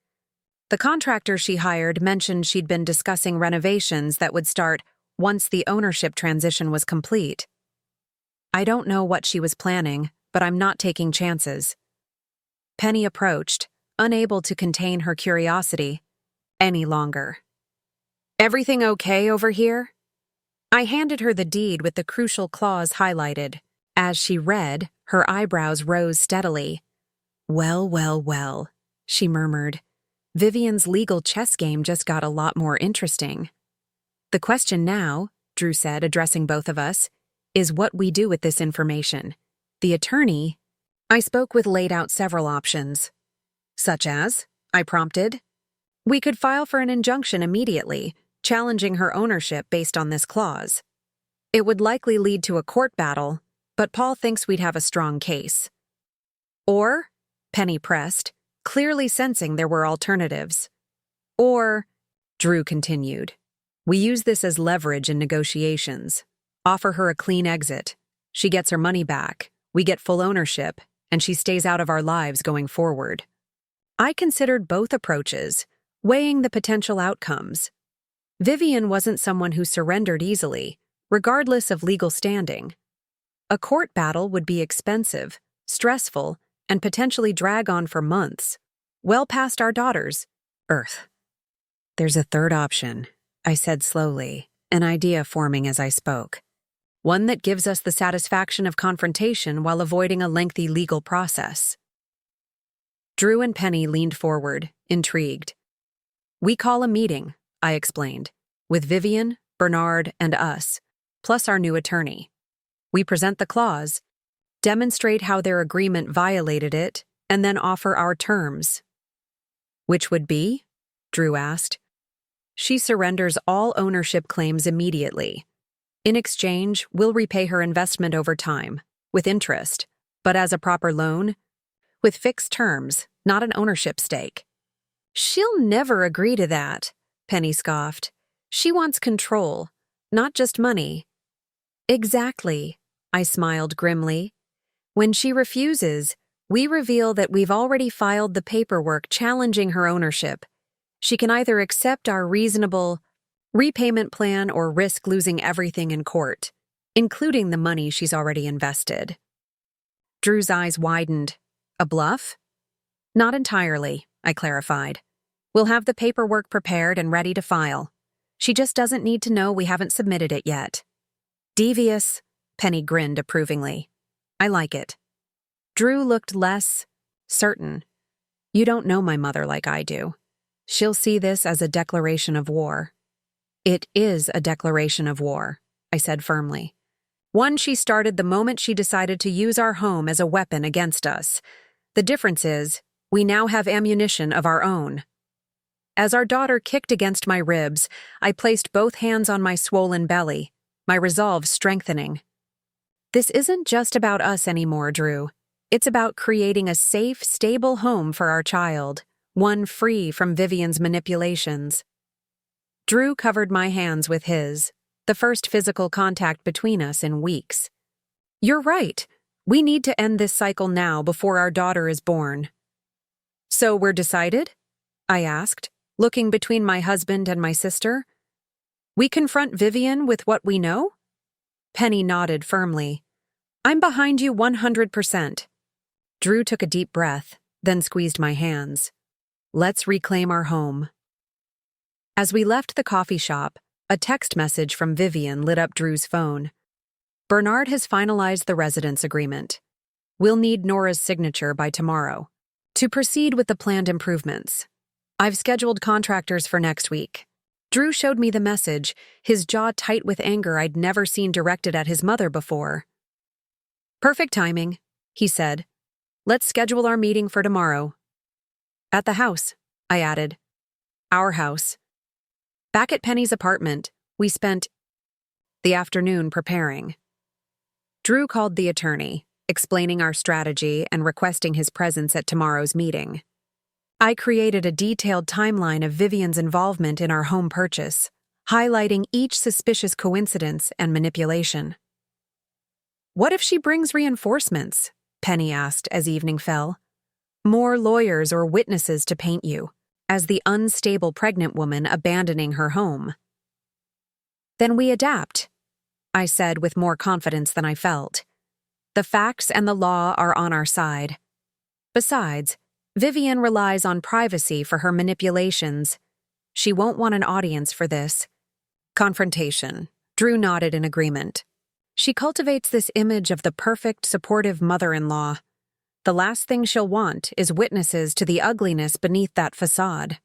The contractor she hired mentioned she'd been discussing renovations that would start once the ownership transition was complete. I don't know what she was planning, but I'm not taking chances. Penny approached, unable to contain her curiosity any longer. Everything okay over here? I handed her the deed with the crucial clause highlighted. As she read, her eyebrows rose steadily. Well, she murmured. Vivian's legal chess game just got a lot more interesting. The question now, Drew said, addressing both of us, is what we do with this information. The attorney, I spoke with, laid out several options. Such as, I prompted. We could file for an injunction immediately, challenging her ownership based on this clause. It would likely lead to a court battle, but Paul thinks we'd have a strong case. Or, Penny pressed, clearly sensing there were alternatives. Or, Drew continued, we use this as leverage in negotiations. Offer her a clean exit. She gets her money back, we get full ownership, and she stays out of our lives going forward. I considered both approaches, weighing the potential outcomes. Vivian wasn't someone who surrendered easily, regardless of legal standing. A court battle would be expensive, stressful, and potentially drag on for months, well past our daughter's Earth. There's a third option, I said slowly, an idea forming as I spoke. One that gives us the satisfaction of confrontation while avoiding a lengthy legal process. Drew and Penny leaned forward, intrigued. We call a meeting, I explained, with Vivian, Bernard, and us, plus our new attorney. We present the clause, demonstrate how their agreement violated it, and then offer our terms. Which would be? Drew asked. She surrenders all ownership claims immediately. In exchange, we'll repay her investment over time, with interest, but as a proper loan, with fixed terms, not an ownership stake. She'll never agree to that, Penny scoffed. She wants control, not just money. Exactly, I smiled grimly. When she refuses, we reveal that we've already filed the paperwork challenging her ownership. She can either accept our reasonable repayment plan or risk losing everything in court, including the money she's already invested. Drew's eyes widened. A bluff? Not entirely, I clarified. We'll have the paperwork prepared and ready to file. She just doesn't need to know we haven't submitted it yet. Devious, Penny grinned approvingly. I like it. Drew looked less certain. You don't know my mother like I do. She'll see this as a declaration of war. It is a declaration of war, I said firmly. One she started the moment she decided to use our home as a weapon against us. The difference is, we now have ammunition of our own. As our daughter kicked against my ribs, I placed both hands on my swollen belly, my resolve strengthening. This isn't just about us anymore, Drew. It's about creating a safe, stable home for our child, one free from Vivian's manipulations. Drew covered my hands with his, the first physical contact between us in weeks. You're right. We need to end this cycle now before our daughter is born. So we're decided? I asked, looking between my husband and my sister. We confront Vivian with what we know? Penny nodded firmly. I'm behind you 100%. Drew took a deep breath, then squeezed my hands. Let's reclaim our home. As we left the coffee shop, a text message from Vivian lit up Drew's phone. Bernard has finalized the residence agreement. We'll need Nora's signature by tomorrow to proceed with the planned improvements. I've scheduled contractors for next week. Drew showed me the message, his jaw tight with anger I'd never seen directed at his mother before. Perfect timing, he said. Let's schedule our meeting for tomorrow. At the house, I added. Our house. Back at Penny's apartment, we spent the afternoon preparing. Drew called the attorney, explaining our strategy and requesting his presence at tomorrow's meeting. I created a detailed timeline of Vivian's involvement in our home purchase, highlighting each suspicious coincidence and manipulation. What if she brings reinforcements? Penny asked as evening fell. More lawyers or witnesses to paint you as the unstable pregnant woman abandoning her home. Then we adapt, I said with more confidence than I felt. The facts and the law are on our side. Besides, Vivian relies on privacy for her manipulations. She won't want an audience for this. Confrontation. Drew nodded in agreement. She cultivates this image of the perfect, supportive mother-in-law. The last thing she'll want is witnesses to the ugliness beneath that facade.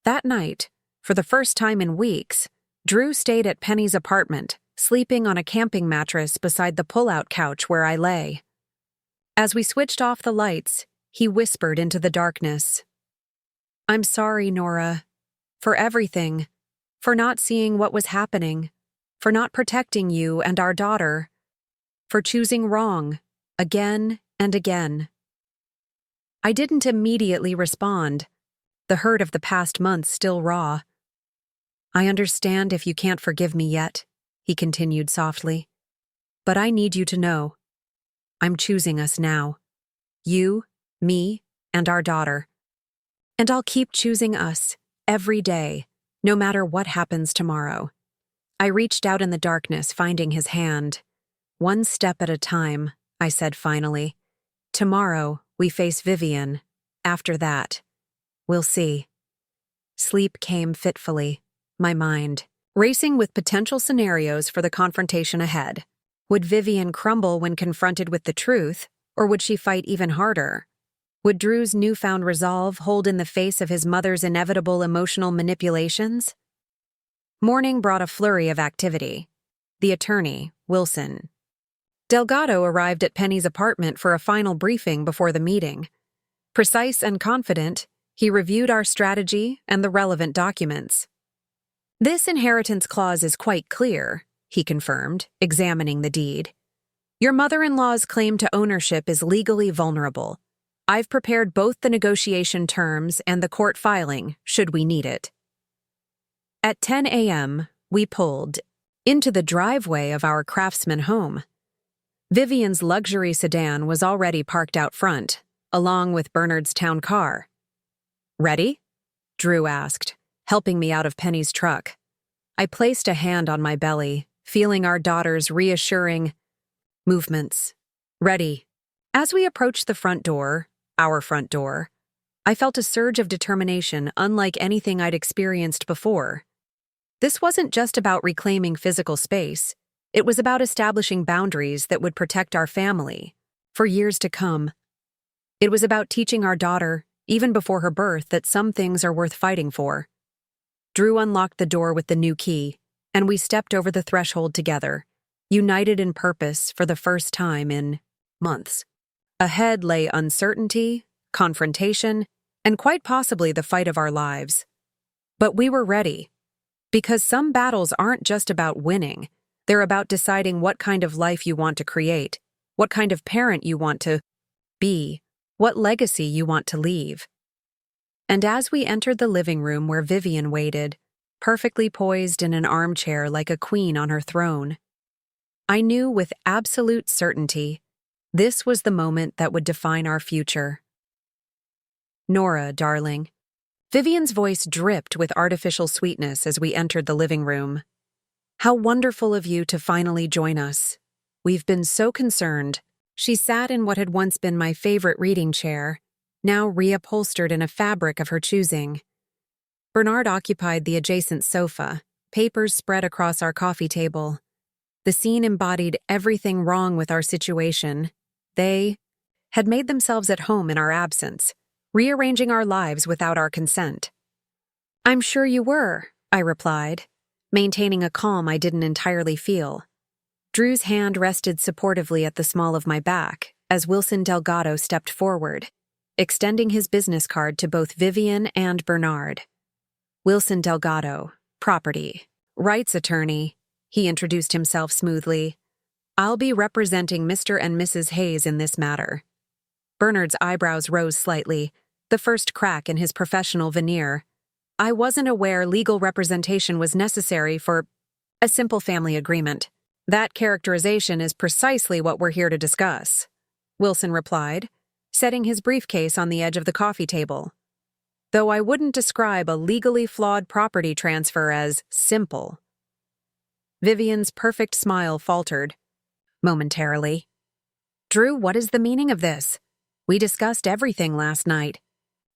That night, for the first time in weeks, Drew stayed at Penny's apartment, sleeping on a camping mattress beside the pull-out couch where I lay. As we switched off the lights, he whispered into the darkness. I'm sorry, Nora. For everything. For not seeing what was happening. For not protecting you and our daughter. For choosing wrong, again and again. I didn't immediately respond, the hurt of the past months still raw. I understand if you can't forgive me yet, he continued softly. But I need you to know. I'm choosing us now. You, me, and our daughter. And I'll keep choosing us, every day, no matter what happens tomorrow. I reached out in the darkness, finding his hand. One step at a time, I said finally. Tomorrow, we face Vivian. After that, we'll see. Sleep came fitfully, my mind racing with potential scenarios for the confrontation ahead. Would Vivian crumble when confronted with the truth, or would she fight even harder? Would Drew's newfound resolve hold in the face of his mother's inevitable emotional manipulations? Morning brought a flurry of activity. The attorney, Wilson Delgado, arrived at Penny's apartment for a final briefing before the meeting. Precise and confident, he reviewed our strategy and the relevant documents. "This inheritance clause is quite clear," he confirmed, examining the deed. "Your mother-in-law's claim to ownership is legally vulnerable. I've prepared both the negotiation terms and the court filing, should we need it." At 10 a.m., we pulled into the driveway of our craftsman home. Vivian's luxury sedan was already parked out front, along with Bernard's town car. "Ready?" Drew asked, helping me out of Penny's truck. I placed a hand on my belly, feeling our daughter's reassuring movements. "Ready." As we approached the front door, our front door, I felt a surge of determination unlike anything I'd experienced before. This wasn't just about reclaiming physical space. It was about establishing boundaries that would protect our family for years to come. It was about teaching our daughter, even before her birth, that some things are worth fighting for. Drew unlocked the door with the new key, and we stepped over the threshold together, united in purpose for the first time in months. Ahead lay uncertainty, confrontation, and quite possibly the fight of our lives. But we were ready. Because some battles aren't just about winning, they're about deciding what kind of life you want to create, what kind of parent you want to be, what legacy you want to leave. And as we entered the living room where Vivian waited, perfectly poised in an armchair like a queen on her throne, I knew with absolute certainty this was the moment that would define our future. "Nora, darling." Vivian's voice dripped with artificial sweetness as we entered the living room. "How wonderful of you to finally join us. We've been so concerned." She sat in what had once been my favorite reading chair, now reupholstered in a fabric of her choosing. Bernard occupied the adjacent sofa, papers spread across our coffee table. The scene embodied everything wrong with our situation. They had made themselves at home in our absence, rearranging our lives without our consent. "I'm sure you were," I replied, maintaining a calm I didn't entirely feel. Drew's hand rested supportively at the small of my back as Wilson Delgado stepped forward, extending his business card to both Vivian and Bernard. "Wilson Delgado, property rights attorney," he introduced himself smoothly. "I'll be representing Mr. and Mrs. Hayes in this matter." Bernard's eyebrows rose slightly, the first crack in his professional veneer. "I wasn't aware legal representation was necessary for a simple family agreement." "That characterization is precisely what we're here to discuss," Wilson replied, setting his briefcase on the edge of the coffee table. "Though I wouldn't describe a legally flawed property transfer as simple." Vivian's perfect smile faltered momentarily. "Drew, what is the meaning of this? We discussed everything last night."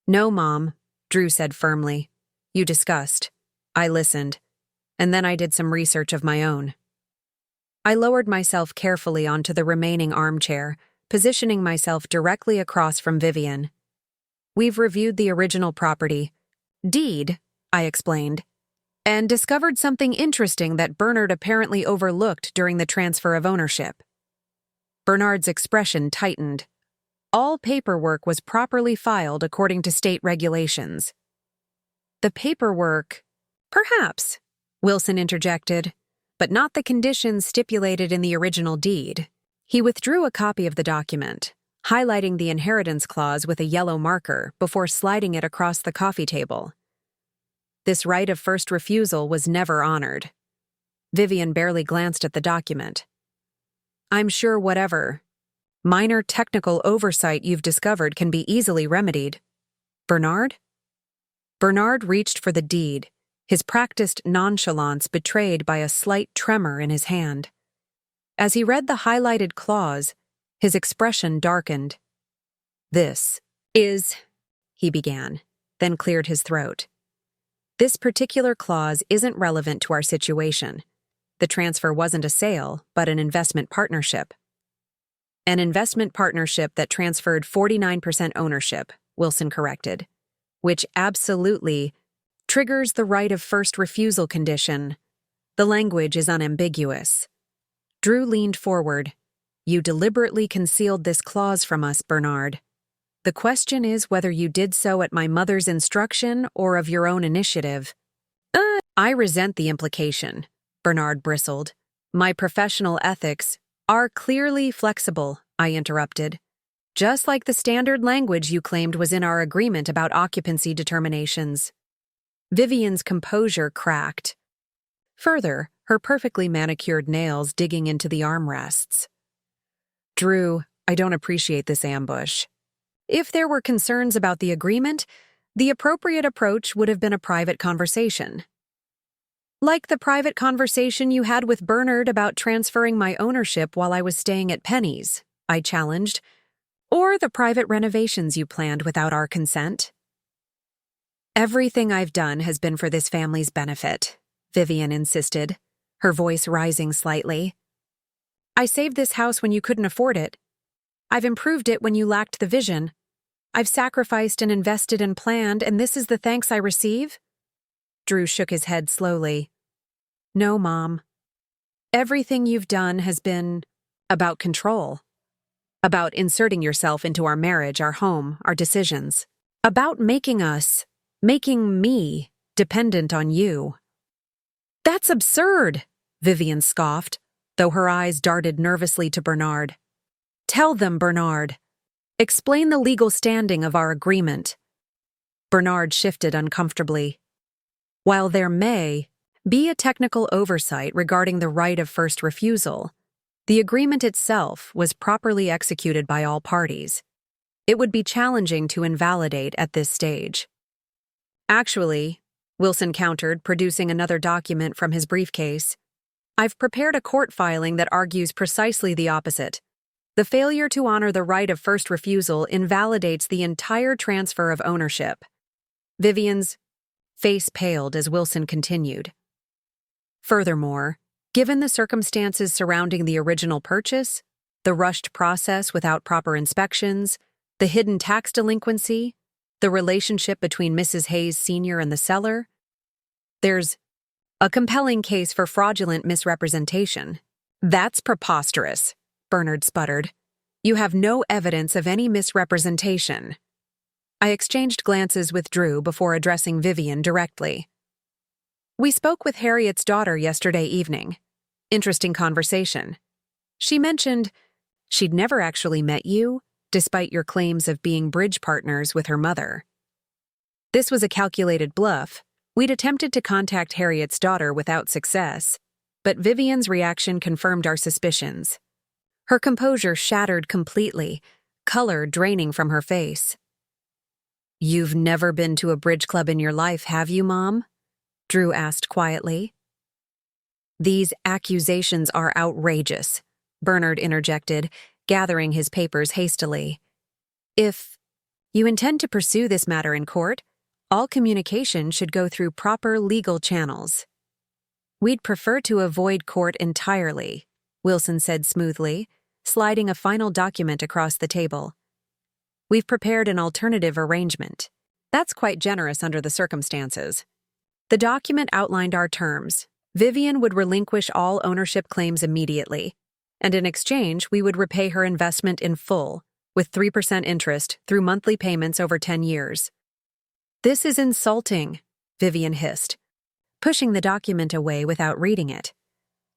"No, Mom," Drew said firmly. "You discussed. I listened. And then I did some research of my own." I lowered myself carefully onto the remaining armchair, positioning myself directly across from Vivian. "We've reviewed the original property deed," I explained, "and discovered something interesting that Bernard apparently overlooked during the transfer of ownership." Bernard's expression tightened. All paperwork was properly filed according to state regulations. "The paperwork?" "Perhaps," Wilson interjected, "but not the conditions stipulated in the original deed." He withdrew a copy of the document, highlighting the inheritance clause with a yellow marker before sliding it across the coffee table. This right of first refusal was never honored. Vivian barely glanced at the document. "I'm sure whatever minor technical oversight you've discovered can be easily remedied." "Bernard?" Bernard reached for the deed, his practiced nonchalance betrayed by a slight tremor in his hand. As he read the highlighted clause, his expression darkened. "This is," he began, then cleared his throat. This particular clause isn't relevant to our situation. The transfer wasn't a sale, but an investment partnership. An investment partnership that transferred 49% ownership, Wilson corrected, which absolutely triggers the right of first refusal condition. The language is unambiguous. Drew leaned forward. You deliberately concealed this clause from us, Bernard. The question is whether you did so at my mother's instruction or of your own initiative. I resent the implication, Bernard bristled. My professional ethics are clearly flexible, I interrupted. Just like the standard language you claimed was in our agreement about occupancy determinations. Vivian's composure cracked. Further, her perfectly manicured nails digging into the armrests. Drew, I don't appreciate this ambush. If there were concerns about the agreement, the appropriate approach would have been a private conversation. Like the private conversation you had with Bernard about transferring my ownership while I was staying at Penny's, I challenged, or the private renovations you planned without our consent. Everything I've done has been for this family's benefit, Vivian insisted, her voice rising slightly. I saved this house when you couldn't afford it. I've improved it when you lacked the vision. I've sacrificed and invested and planned, and this is the thanks I receive? Drew shook his head slowly. No, Mom. Everything you've done has been about control. About inserting yourself into our marriage, our home, our decisions. About making me, dependent on you. That's absurd, Vivian scoffed, though her eyes darted nervously to Bernard. Tell them, Bernard. Explain the legal standing of our agreement. Bernard shifted uncomfortably. While there may be a technical oversight regarding the right of first refusal, the agreement itself was properly executed by all parties. It would be challenging to invalidate at this stage. Actually, Wilson countered, producing another document from his briefcase, I've prepared a court filing that argues precisely the opposite. The failure to honor the right of first refusal invalidates the entire transfer of ownership. Vivian's face paled as Wilson continued. Furthermore, given the circumstances surrounding the original purchase, the rushed process without proper inspections, the hidden tax delinquency, the relationship between Mrs. Hayes Sr. and the seller, there's a compelling case for fraudulent misrepresentation. That's preposterous, Bernard sputtered. You have no evidence of any misrepresentation. I exchanged glances with Drew before addressing Vivian directly. We spoke with Harriet's daughter yesterday evening. Interesting conversation. She mentioned she'd never actually met you, despite your claims of being bridge partners with her mother. This was a calculated bluff. We'd attempted to contact Harriet's daughter without success, but Vivian's reaction confirmed our suspicions. Her composure shattered completely, color draining from her face. You've never been to a bridge club in your life, have you, Mom? Drew asked quietly. These accusations are outrageous, Bernard interjected, gathering his papers hastily. If you intend to pursue this matter in court, all communication should go through proper legal channels. We'd prefer to avoid court entirely, Wilson said smoothly, sliding a final document across the table. We've prepared an alternative arrangement. That's quite generous under the circumstances. The document outlined our terms. Vivian would relinquish all ownership claims immediately, and in exchange we would repay her investment in full, with 3% interest through monthly payments over 10 years. This is insulting, Vivian hissed, pushing the document away without reading it.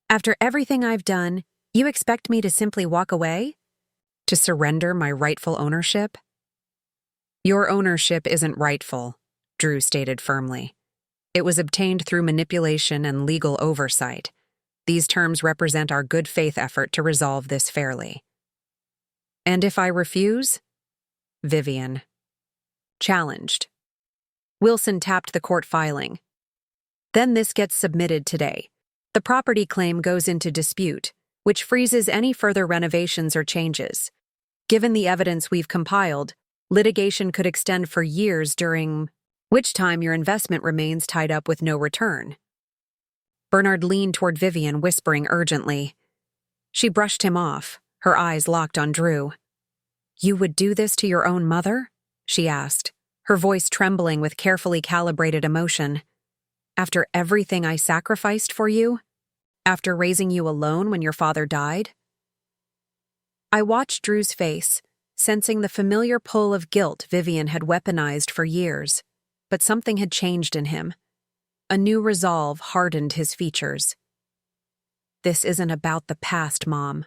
After everything I've done, you expect me to simply walk away? To surrender my rightful ownership? Your ownership isn't rightful, Drew stated firmly. It was obtained through manipulation and legal oversight. These terms represent our good faith effort to resolve this fairly. And if I refuse? Vivian challenged. Wilson tapped the court filing. Then this gets submitted today. The property claim goes into dispute, which freezes any further renovations or changes. Given the evidence we've compiled, litigation could extend for years during, which time your investment remains tied up with no return. Bernard leaned toward Vivian, whispering urgently. She brushed him off, her eyes locked on Drew. "You would do this to your own mother?" she asked, her voice trembling with carefully calibrated emotion. "After everything I sacrificed for you? After raising you alone when your father died?" I watched Drew's face, sensing the familiar pull of guilt Vivian had weaponized for years, but something had changed in him. A new resolve hardened his features. "This isn't about the past, Mom.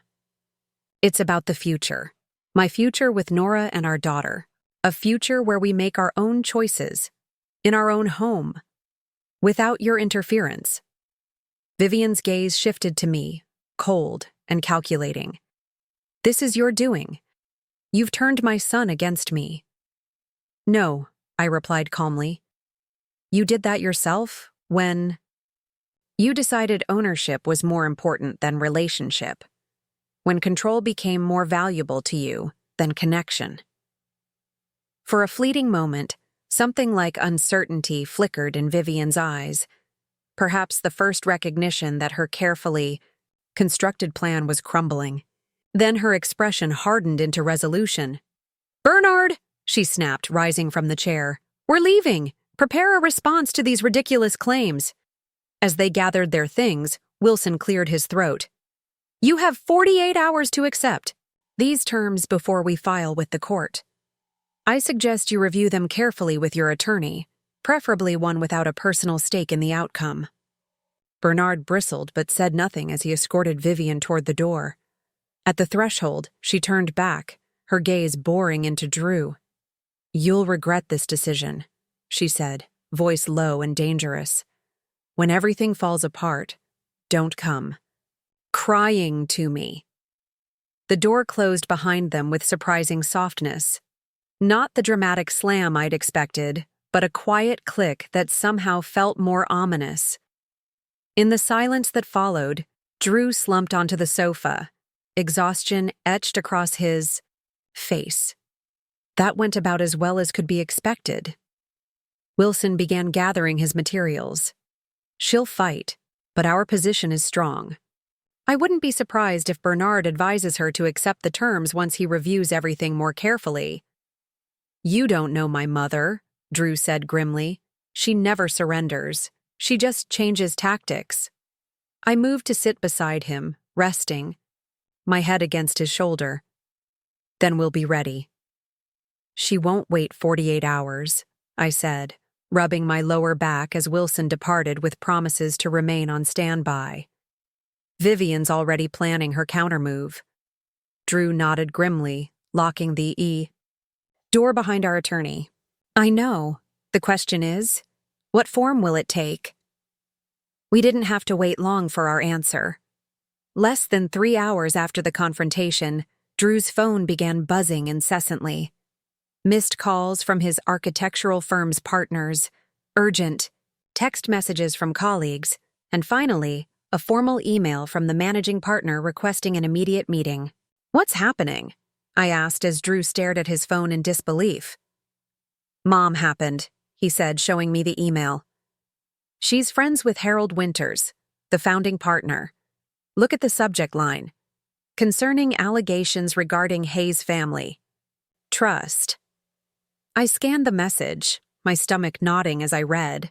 It's about the future. My future with Nora and our daughter. A future where we make our own choices, in our own home, without your interference." Vivian's gaze shifted to me, cold and calculating. "This is your doing. You've turned my son against me." "No," I replied calmly. "You did that yourself when you decided ownership was more important than relationship, when control became more valuable to you than connection." For a fleeting moment, something like uncertainty flickered in Vivian's eyes, perhaps the first recognition that her carefully constructed plan was crumbling. Then her expression hardened into resolution. "Bernard!" she snapped, rising from the chair. "We're leaving! Prepare a response to these ridiculous claims." As they gathered their things, Wilson cleared his throat. "You have 48 hours to accept these terms before we file with the court. I suggest you review them carefully with your attorney, preferably one without a personal stake in the outcome." Bernard bristled but said nothing as he escorted Vivian toward the door. At the threshold, she turned back, her gaze boring into Drew. "You'll regret this decision," she said, voice low and dangerous. "When everything falls apart, don't come crying to me." The door closed behind them with surprising softness. Not the dramatic slam I'd expected, but a quiet click that somehow felt more ominous. In the silence that followed, Drew slumped onto the sofa, exhaustion etched across his face. That went about as well as could be expected. Wilson began gathering his materials. "She'll fight, but our position is strong. I wouldn't be surprised if Bernard advises her to accept the terms once he reviews everything more carefully." "You don't know my mother," Drew said grimly. "She never surrenders. She just changes tactics." I moved to sit beside him, resting, my head against his shoulder. "Then we'll be ready." "She won't wait 48 hours, I said, rubbing my lower back as Wilson departed with promises to remain on standby. "Vivian's already planning her countermove." Drew nodded grimly, locking the door behind our attorney. "I know. The question is, what form will it take?" We didn't have to wait long for our answer. Less than 3 hours after the confrontation, Drew's phone began buzzing incessantly. Missed calls from his architectural firm's partners, urgent text messages from colleagues, and finally, a formal email from the managing partner requesting an immediate meeting. "What's happening?" I asked as Drew stared at his phone in disbelief. "Mom happened," he said, showing me the email. "She's friends with Harold Winters, the founding partner. Look at the subject line. Concerning allegations regarding Hayes' family. Trust." I scanned the message, my stomach nodding as I read.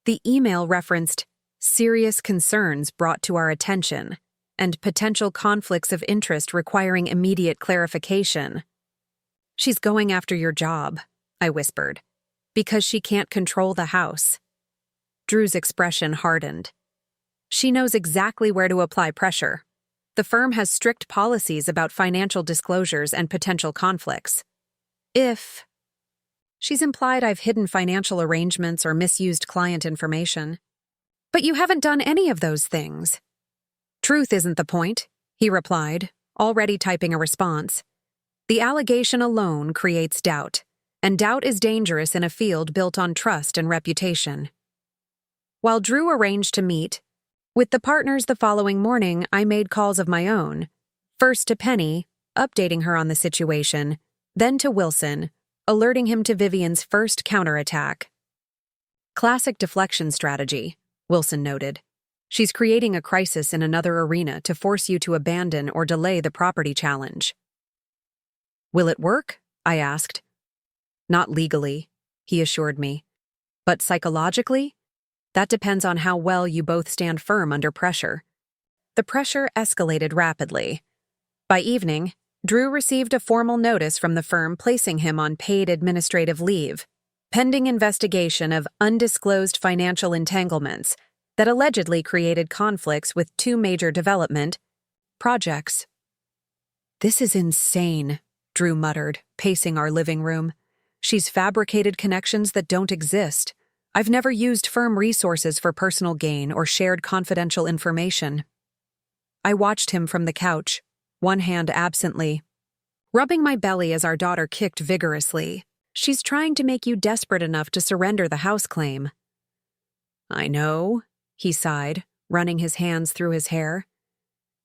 The email referenced serious concerns brought to our attention and potential conflicts of interest requiring immediate clarification. "She's going after your job," I whispered, "because she can't control the house." Drew's expression hardened. "She knows exactly where to apply pressure. The firm has strict policies about financial disclosures and potential conflicts. If she's implied I've hidden financial arrangements or misused client information. But you haven't done any of those things." "Truth isn't the point," he replied, already typing a response. "The allegation alone creates doubt, and doubt is dangerous in a field built on trust and reputation." While Drew arranged to meet with the partners the following morning, I made calls of my own. First to Penny, updating her on the situation, then to Wilson, alerting him to Vivian's first counterattack. Classic deflection strategy, Wilson noted. She's creating a crisis in another arena to force you to abandon or delay the property challenge. Will it work? I asked. Not legally, he assured me. But psychologically? That depends on how well you both stand firm under pressure. The pressure escalated rapidly. By evening, Drew received a formal notice from the firm placing him on paid administrative leave, pending investigation of undisclosed financial entanglements that allegedly created conflicts with two major development projects. This is insane, Drew muttered, pacing our living room. She's fabricated connections that don't exist. I've never used firm resources for personal gain or shared confidential information. I watched him from the couch, one hand absently, rubbing my belly as our daughter kicked vigorously. She's trying to make you desperate enough to surrender the house claim. I know, he sighed, running his hands through his hair.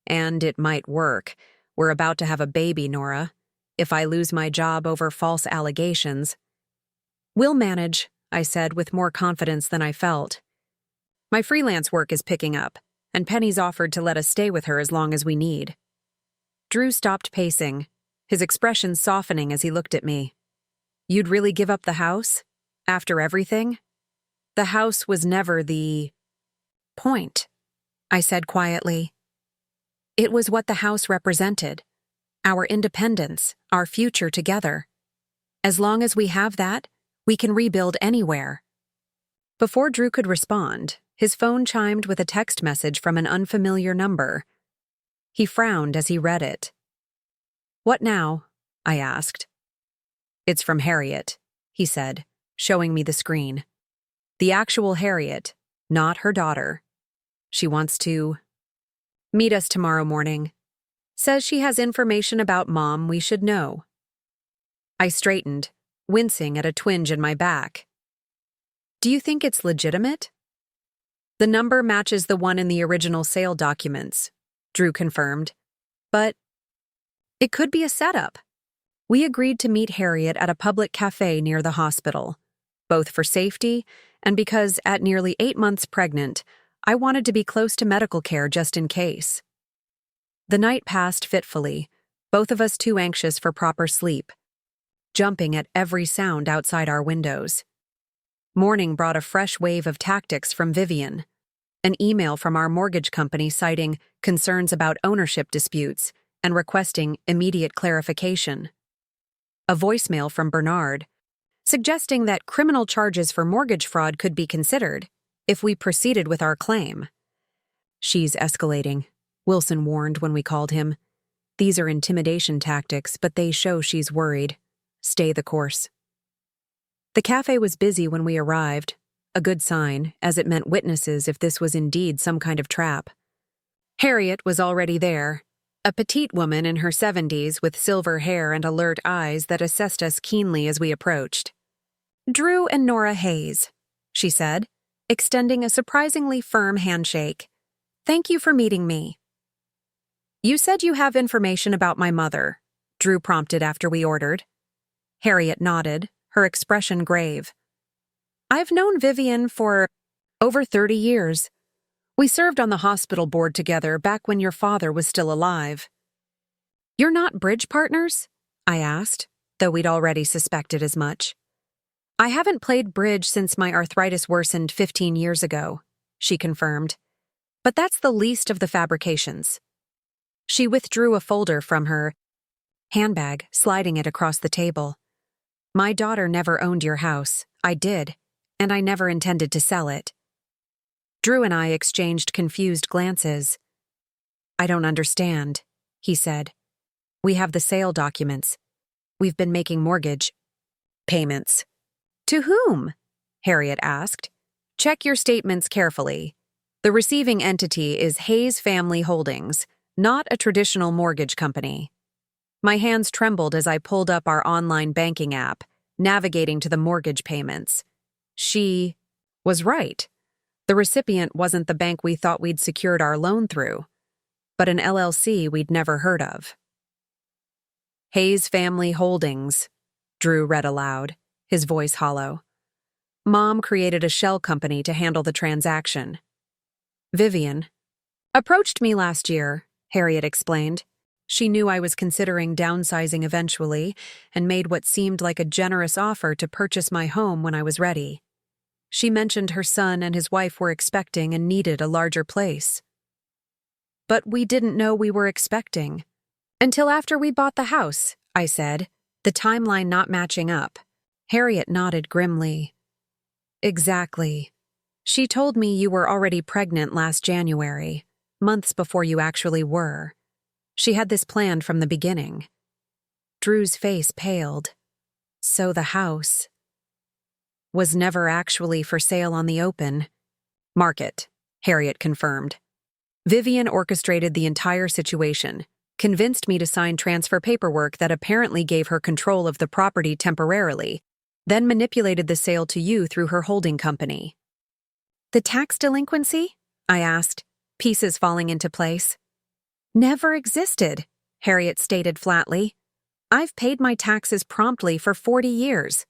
And it might work. We're about to have a baby, Nora. If I lose my job over false allegations. We'll manage, I said with more confidence than I felt. My freelance work is picking up, and Penny's offered to let us stay with her as long as we need. Drew stopped pacing, his expression softening as he looked at me. You'd really give up the house? After everything? The house was never the point, I said quietly. It was what the house represented. Our independence, our future together. As long as we have that, we can rebuild anywhere. Before Drew could respond, his phone chimed with a text message from an unfamiliar number. He frowned as he read it. What now? I asked. It's from Harriet, he said, showing me the screen. The actual Harriet, not her daughter. She wants to meet us tomorrow morning. Says she has information about Mom we should know. I straightened, wincing at a twinge in my back. Do you think it's legitimate? The number matches the one in the original sale documents, Drew confirmed. But it could be a setup. We agreed to meet Harriet at a public cafe near the hospital, both for safety and because, at nearly 8 months pregnant, I wanted to be close to medical care just in case. The night passed fitfully, both of us too anxious for proper sleep, jumping at every sound outside our windows. Morning brought a fresh wave of tactics from Vivian, an email from our mortgage company citing concerns about ownership disputes and requesting immediate clarification. A voicemail from Bernard, suggesting that criminal charges for mortgage fraud could be considered if we proceeded with our claim. She's escalating, Wilson warned when we called him. These are intimidation tactics, but they show she's worried. Stay the course. The cafe was busy when we arrived, a good sign, as it meant witnesses if this was indeed some kind of trap. Harriet was already there, a petite woman in her 70s with silver hair and alert eyes that assessed us keenly as we approached. Drew and Nora Hayes, she said, extending a surprisingly firm handshake. Thank you for meeting me. You said you have information about my mother, Drew prompted after we ordered. Harriet nodded, her expression grave. I've known Vivian for over 30 years. We served on the hospital board together back when your father was still alive. You're not bridge partners? I asked, though we'd already suspected as much. I haven't played bridge since my arthritis worsened 15 years ago, she confirmed. But that's the least of the fabrications. She withdrew a folder from her handbag, sliding it across the table. My daughter never owned your house. I did, and I never intended to sell it. Drew and I exchanged confused glances. I don't understand, he said. We have the sale documents. We've been making mortgage payments. To whom? Harriet asked. Check your statements carefully. The receiving entity is Hayes Family Holdings, not a traditional mortgage company. My hands trembled as I pulled up our online banking app, navigating to the mortgage payments. She was right. The recipient wasn't the bank we thought we'd secured our loan through, but an LLC we'd never heard of. Hayes Family Holdings, Drew read aloud, his voice hollow. Mom created a shell company to handle the transaction. Vivian approached me last year, Harriet explained. She knew I was considering downsizing eventually and made what seemed like a generous offer to purchase my home when I was ready. She mentioned her son and his wife were expecting and needed a larger place. But we didn't know we were expecting. Until after we bought the house, I said, the timeline not matching up. Harriet nodded grimly. Exactly. She told me you were already pregnant last January, months before you actually were. She had this planned from the beginning. Drew's face paled. So the house was never actually for sale on the open. Market, Harriet confirmed. Vivian orchestrated the entire situation, convinced me to sign transfer paperwork that apparently gave her control of the property temporarily, then manipulated the sale to you through her holding company. The tax delinquency? I asked, pieces falling into place. Never existed, Harriet stated flatly. I've paid my taxes promptly for 40 years.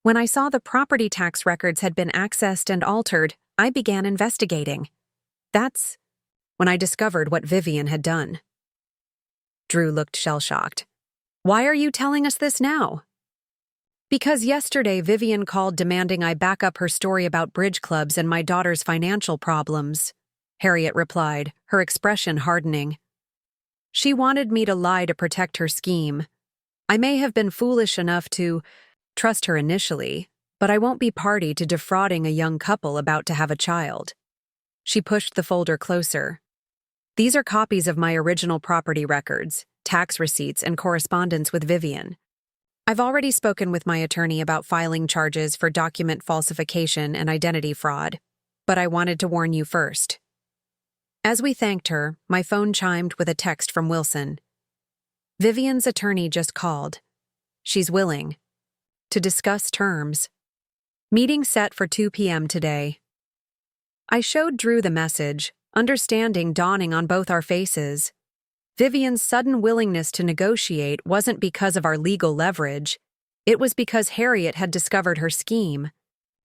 When I saw the property tax records had been accessed and altered, I began investigating. That's when I discovered what Vivian had done. Drew looked shell-shocked. Why are you telling us this now? Because yesterday Vivian called demanding I back up her story about bridge clubs and my daughter's financial problems, Harriet replied, her expression hardening. She wanted me to lie to protect her scheme. I may have been foolish enough to trust her initially, but I won't be party to defrauding a young couple about to have a child. She pushed the folder closer. These are copies of my original property records, tax receipts, and correspondence with Vivian. I've already spoken with my attorney about filing charges for document falsification and identity fraud, but I wanted to warn you first. As we thanked her, my phone chimed with a text from Wilson. Vivian's attorney just called. She's willing to discuss terms. Meeting set for 2 p.m. today. I showed Drew the message, understanding dawning on both our faces. Vivian's sudden willingness to negotiate wasn't because of our legal leverage. It was because Harriet had discovered her scheme,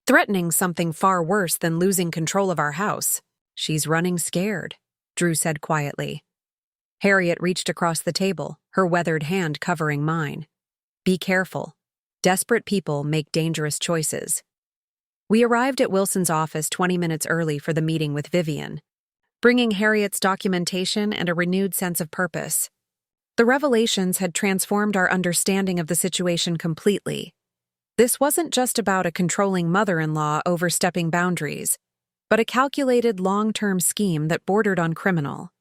threatening something far worse than losing control of our house. She's running scared, Drew said quietly. Harriet reached across the table, her weathered hand covering mine. Be careful. Desperate people make dangerous choices. We arrived at Wilson's office 20 minutes early for the meeting with Vivian, bringing Harriet's documentation and a renewed sense of purpose. The revelations had transformed our understanding of the situation completely. This wasn't just about a controlling mother-in-law overstepping boundaries, but a calculated long-term scheme that bordered on criminal.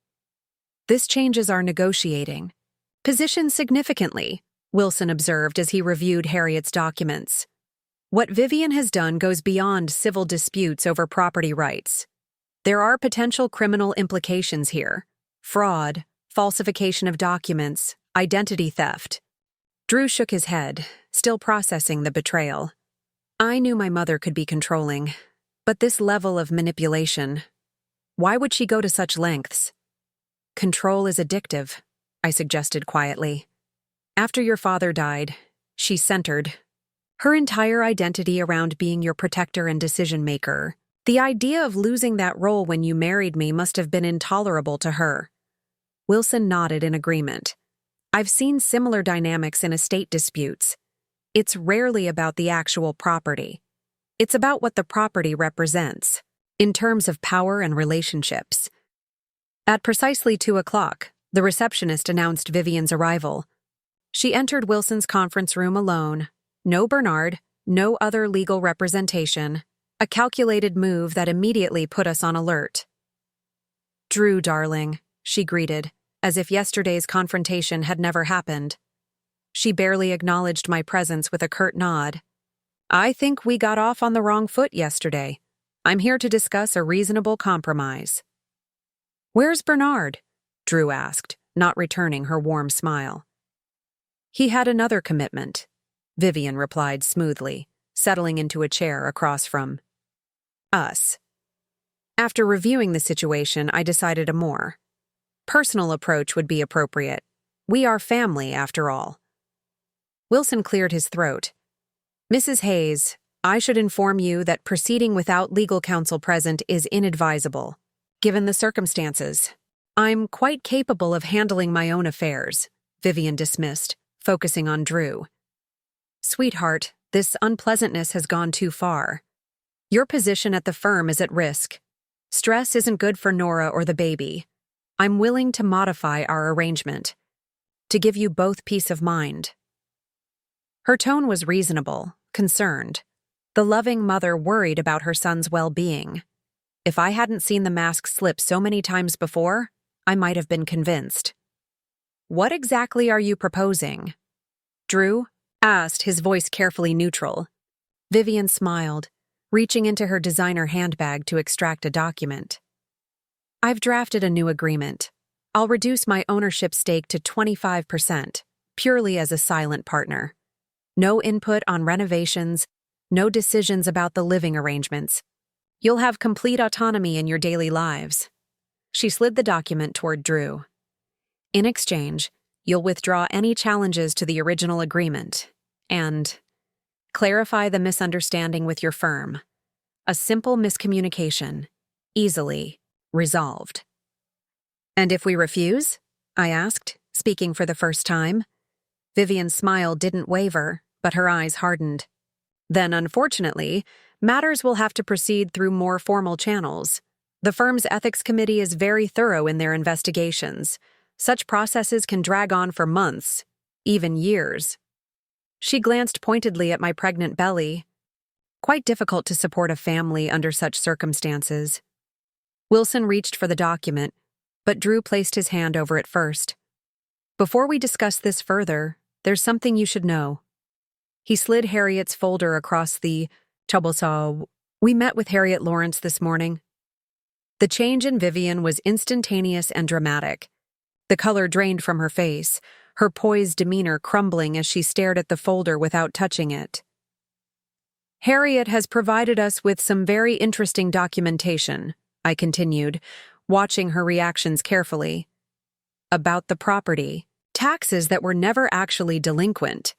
This changes our negotiating position significantly, Wilson observed as he reviewed Harriet's documents. What Vivian has done goes beyond civil disputes over property rights. There are potential criminal implications here: fraud, falsification of documents, identity theft. Drew shook his head, still processing the betrayal. I knew my mother could be controlling, but this level of manipulation, why would she go to such lengths? Control is addictive, I suggested quietly. After your father died, she centered her entire identity around being your protector and decision-maker. The idea of losing that role when you married me must have been intolerable to her. Wilson nodded in agreement. I've seen similar dynamics in estate disputes. It's rarely about the actual property. It's about what the property represents, in terms of power and relationships. At precisely 2:00, the receptionist announced Vivian's arrival. She entered Wilson's conference room alone. No Bernard, no other legal representation. A calculated move that immediately put us on alert. Drew, darling, she greeted, as if yesterday's confrontation had never happened. She barely acknowledged my presence with a curt nod. I think we got off on the wrong foot yesterday. I'm here to discuss a reasonable compromise. Where's Bernard? Drew asked, not returning her warm smile. He had another commitment, Vivian replied smoothly, settling into a chair across from us. After reviewing the situation, I decided a more personal approach would be appropriate. We are family, after all. Wilson cleared his throat. Mrs. Hayes, I should inform you that proceeding without legal counsel present is inadvisable, given the circumstances. I'm quite capable of handling my own affairs, Vivian dismissed, focusing on Drew. Sweetheart, this unpleasantness has gone too far. Your position at the firm is at risk. Stress isn't good for Nora or the baby. I'm willing to modify our arrangement to give you both peace of mind. Her tone was reasonable, concerned. The loving mother worried about her son's well-being. If I hadn't seen the mask slip so many times before, I might have been convinced. What exactly are you proposing? Drew asked, his voice carefully neutral. Vivian smiled, reaching into her designer handbag to extract a document. I've drafted a new agreement. I'll reduce my ownership stake to 25%, purely as a silent partner. No input on renovations, no decisions about the living arrangements. You'll have complete autonomy in your daily lives. She slid the document toward Drew. In exchange, you'll withdraw any challenges to the original agreement and clarify the misunderstanding with your firm. A simple miscommunication, easily resolved. And if we refuse? I asked, speaking for the first time. Vivian's smile didn't waver, but her eyes hardened. Then, unfortunately, matters will have to proceed through more formal channels. The firm's ethics committee is very thorough in their investigations. Such processes can drag on for months, even years. She glanced pointedly at my pregnant belly. Quite difficult to support a family under such circumstances. Wilson reached for the document, but Drew placed his hand over it first. Before we discuss this further, there's something you should know. He slid Harriet's folder across the table. We met with Harriet Lawrence this morning. The change in Vivian was instantaneous and dramatic. The color drained from her face, her poised demeanor crumbling as she stared at the folder without touching it. Harriet has provided us with some very interesting documentation, I continued, watching her reactions carefully. About the property, taxes that were never actually delinquent.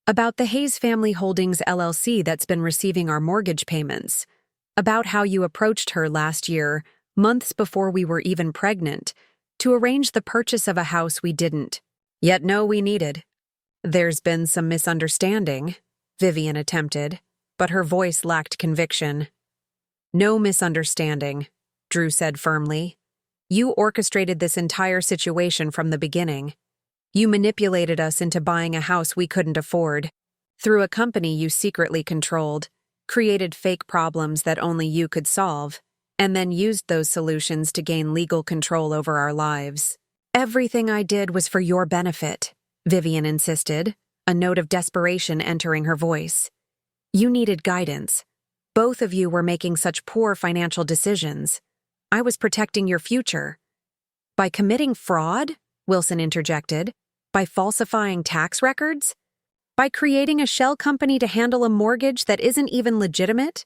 About the Hayes Family Holdings LLC that's been receiving our mortgage payments. About how you approached her last year, months before we were even pregnant, to arrange the purchase of a house we didn't, yet know we needed. There's been some misunderstanding, Vivian attempted, but her voice lacked conviction. No misunderstanding, Drew said firmly. You orchestrated this entire situation from the beginning. You manipulated us into buying a house we couldn't afford. Through a company you secretly controlled, created fake problems that only you could solve, and then used those solutions to gain legal control over our lives. Everything I did was for your benefit, Vivian insisted, a note of desperation entering her voice. You needed guidance. Both of you were making such poor financial decisions. I was protecting your future. By committing fraud? Wilson interjected. By falsifying tax records? By creating a shell company to handle a mortgage that isn't even legitimate?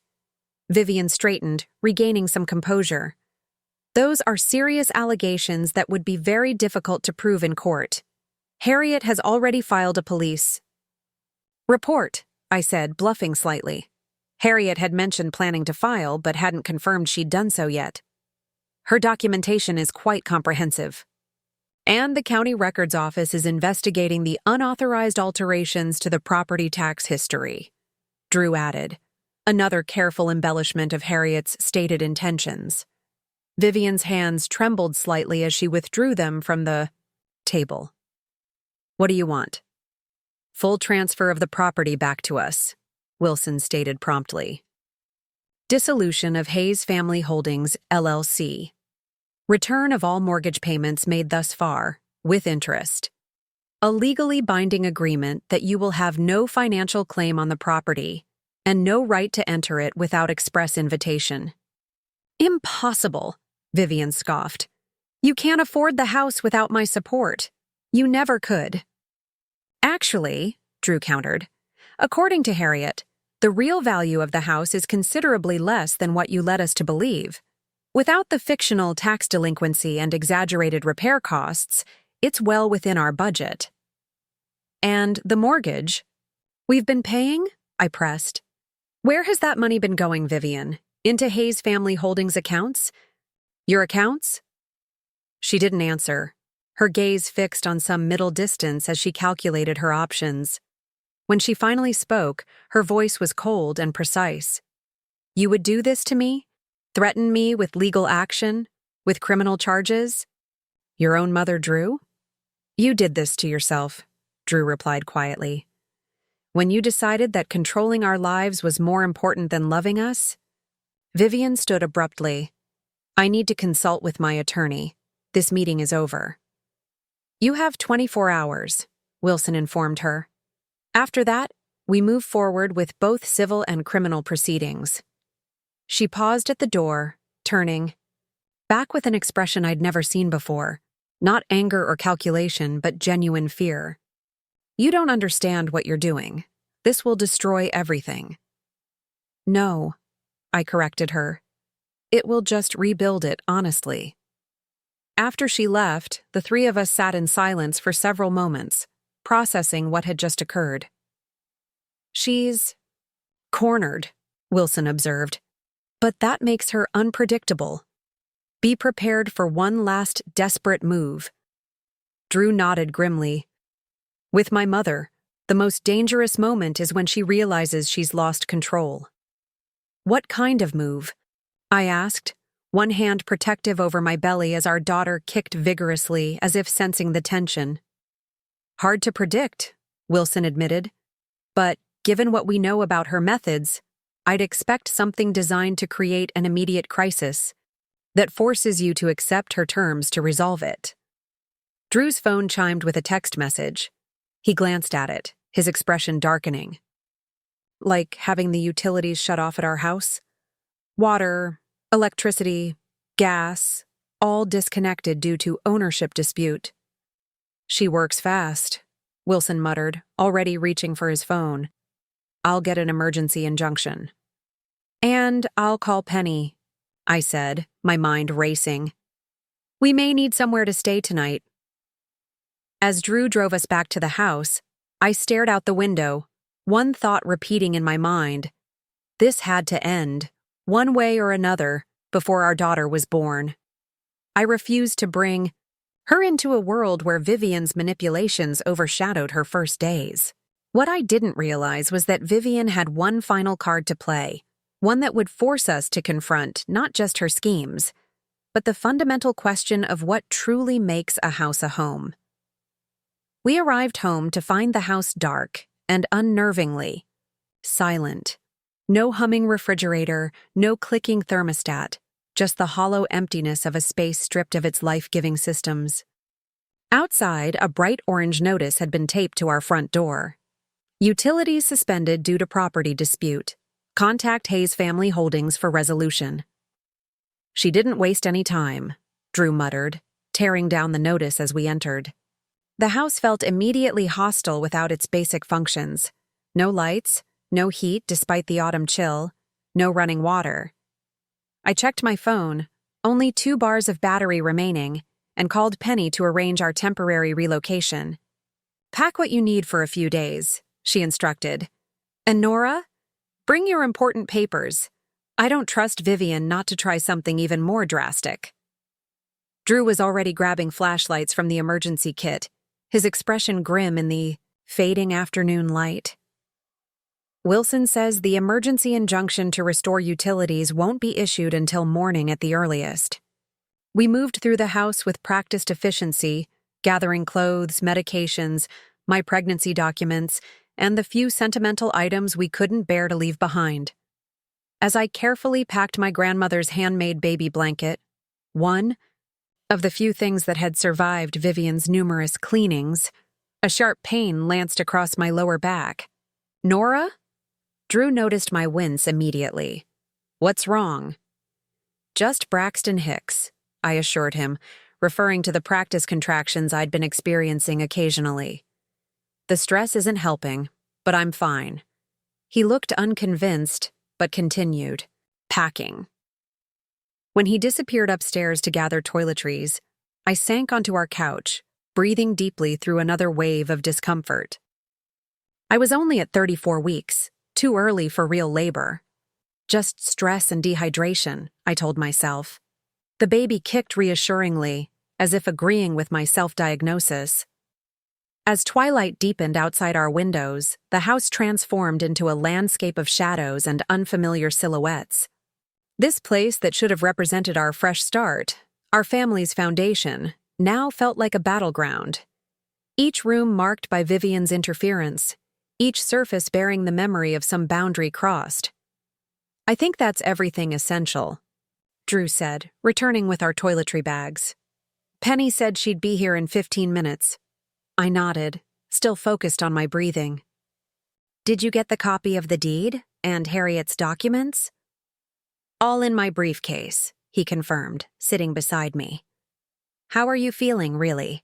Vivian straightened, regaining some composure. Those are serious allegations that would be very difficult to prove in court. Harriet has already filed a police report, I said, bluffing slightly. Harriet had mentioned planning to file, but hadn't confirmed she'd done so yet. Her documentation is quite comprehensive. And the county records office is investigating the unauthorized alterations to the property tax history, Drew added, another careful embellishment of Harriet's stated intentions. Vivian's hands trembled slightly as she withdrew them from the table. What do you want? Full transfer of the property back to us, Wilson stated promptly. Dissolution of Hayes Family Holdings, LLC. Return of all mortgage payments made thus far, with interest. A legally binding agreement that you will have no financial claim on the property and no right to enter it without express invitation. Impossible, Vivian scoffed. You can't afford the house without my support. You never could. Actually, Drew countered, according to Harriet, the real value of the house is considerably less than what you led us to believe. Without the fictional tax delinquency and exaggerated repair costs, it's well within our budget. And the mortgage? We've been paying? I pressed. Where has that money been going, Vivian? Into Hayes Family Holdings accounts? Your accounts? She didn't answer, her gaze fixed on some middle distance as she calculated her options. When she finally spoke, her voice was cold and precise. You would do this to me? Threaten me with legal action? With criminal charges? Your own mother, Drew? You did this to yourself, Drew replied quietly. When you decided that controlling our lives was more important than loving us? Vivian stood abruptly. I need to consult with my attorney. This meeting is over. You have 24 hours, Wilson informed her. After that, we move forward with both civil and criminal proceedings. She paused at the door, turning, back with an expression I'd never seen before, not anger or calculation, but genuine fear. You don't understand what you're doing. This will destroy everything. No, I corrected her. It will just rebuild it, honestly. After she left, the three of us sat in silence for several moments, processing what had just occurred. She's cornered, Wilson observed, but that makes her unpredictable. Be prepared for one last desperate move. Drew nodded grimly. With my mother, the most dangerous moment is when she realizes she's lost control. What kind of move? I asked, one hand protective over my belly as our daughter kicked vigorously, as if sensing the tension. Hard to predict, Wilson admitted. But, given what we know about her methods, I'd expect something designed to create an immediate crisis that forces you to accept her terms to resolve it. Drew's phone chimed with a text message. He glanced at it, his expression darkening. Like having the utilities shut off at our house? Water, electricity, gas, all disconnected due to ownership dispute. She works fast, Wilson muttered, already reaching for his phone. I'll get an emergency injunction. And I'll call Penny, I said, my mind racing. We may need somewhere to stay tonight. As Drew drove us back to the house, I stared out the window, one thought repeating in my mind. This had to end, one way or another, before our daughter was born. I refused to bring her into a world where Vivian's manipulations overshadowed her first days. What I didn't realize was that Vivian had one final card to play, one that would force us to confront not just her schemes, but the fundamental question of what truly makes a house a home. We arrived home to find the house dark and unnervingly silent. No humming refrigerator, no clicking thermostat, just the hollow emptiness of a space stripped of its life-giving systems. Outside, a bright orange notice had been taped to our front door. Utilities suspended due to property dispute. Contact Hayes Family Holdings for resolution. She didn't waste any time, Drew muttered, tearing down the notice as we entered. The house felt immediately hostile without its basic functions. No lights, no heat despite the autumn chill, no running water. I checked my phone, only 2 bars of battery remaining, and called Penny to arrange our temporary relocation. Pack what you need for a few days, she instructed. And Nora? Bring your important papers. I don't trust Vivian not to try something even more drastic. Drew was already grabbing flashlights from the emergency kit, his expression grim in the fading afternoon light. Wilson says the emergency injunction to restore utilities won't be issued until morning at the earliest. We moved through the house with practiced efficiency, gathering clothes, medications, my pregnancy documents, and the few sentimental items we couldn't bear to leave behind. As I carefully packed my grandmother's handmade baby blanket, one of the few things that had survived Vivian's numerous cleanings, a sharp pain lanced across my lower back. Nora? Drew noticed my wince immediately. What's wrong? Just Braxton Hicks, I assured him, referring to the practice contractions I'd been experiencing occasionally. The stress isn't helping, but I'm fine. He looked unconvinced, but continued, packing. When he disappeared upstairs to gather toiletries, I sank onto our couch, breathing deeply through another wave of discomfort. I was only at 34 weeks, too early for real labor. Just stress and dehydration, I told myself. The baby kicked reassuringly, as if agreeing with my self-diagnosis. As twilight deepened outside our windows, the house transformed into a landscape of shadows and unfamiliar silhouettes. This place that should have represented our fresh start, our family's foundation, now felt like a battleground. Each room marked by Vivian's interference, each surface bearing the memory of some boundary crossed. "I think that's everything essential," Drew said, returning with our toiletry bags. "Penny said she'd be here in 15 minutes. I nodded, still focused on my breathing. "Did you get the copy of the deed and Harriet's documents?" "All in my briefcase," he confirmed, sitting beside me. "How are you feeling, really?"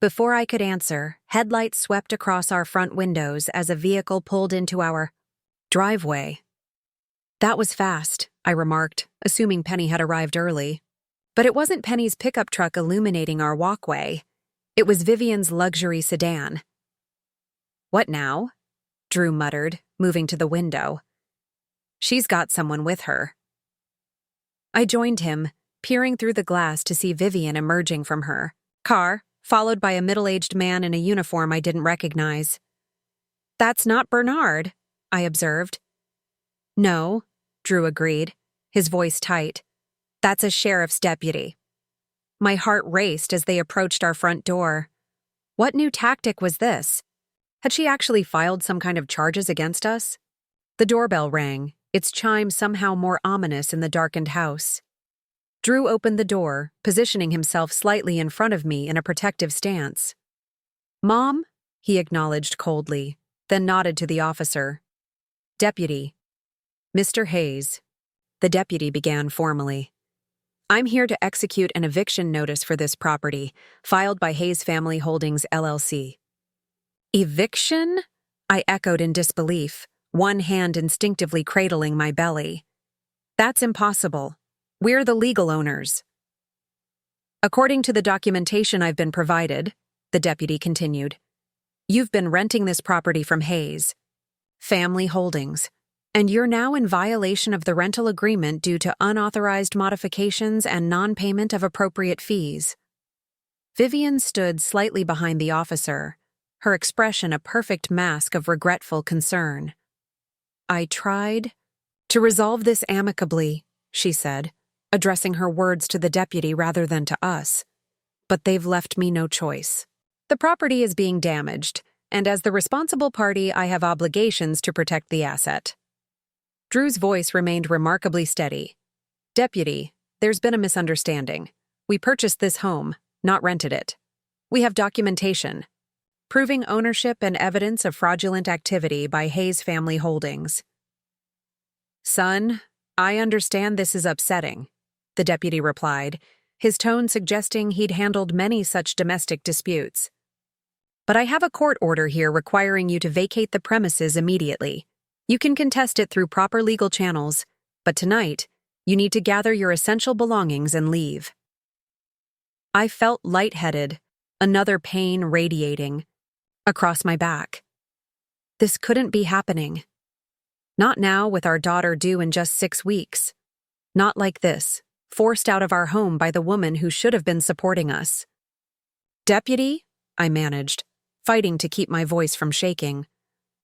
Before I could answer, headlights swept across our front windows as a vehicle pulled into our driveway. "That was fast," I remarked, assuming Penny had arrived early. But it wasn't Penny's pickup truck illuminating our walkway. It was Vivian's luxury sedan. "What now?" Drew muttered, moving to the window. "She's got someone with her." I joined him, peering through the glass to see Vivian emerging from her car, followed by a middle-aged man in a uniform I didn't recognize. "That's not Bernard," I observed. "No," Drew agreed, his voice tight. "That's a sheriff's deputy." My heart raced as they approached our front door. What new tactic was this? Had she actually filed some kind of charges against us? The doorbell rang, its chime somehow more ominous in the darkened house. Drew opened the door, positioning himself slightly in front of me in a protective stance. "Mom?" he acknowledged coldly, then nodded to the officer. "Deputy." "Mr. Hayes." The deputy began formally. "I'm here to execute an eviction notice for this property, filed by Hayes Family Holdings, LLC. "Eviction?" I echoed in disbelief, one hand instinctively cradling my belly. "That's impossible. We're the legal owners." "According to the documentation I've been provided," the deputy continued, "you've been renting this property from Hayes Family Holdings, and you're now in violation of the rental agreement due to unauthorized modifications and non-payment of appropriate fees." Vivian stood slightly behind the officer, her expression a perfect mask of regretful concern. "I tried to resolve this amicably," she said, addressing her words to the deputy rather than to us. "But they've left me no choice. The property is being damaged, and as the responsible party, I have obligations to protect the asset." Drew's voice remained remarkably steady. "Deputy, there's been a misunderstanding. We purchased this home, not rented it. We have documentation proving ownership and evidence of fraudulent activity by Hayes Family Holdings." "Son, I understand this is upsetting," the deputy replied, his tone suggesting he'd handled many such domestic disputes. "But I have a court order here requiring you to vacate the premises immediately. You can contest it through proper legal channels, but tonight, you need to gather your essential belongings and leave." I felt lightheaded, another pain radiating across my back. This couldn't be happening. Not now, with our daughter due in just 6 weeks. Not like this, forced out of our home by the woman who should have been supporting us. "Deputy," I managed, fighting to keep my voice from shaking.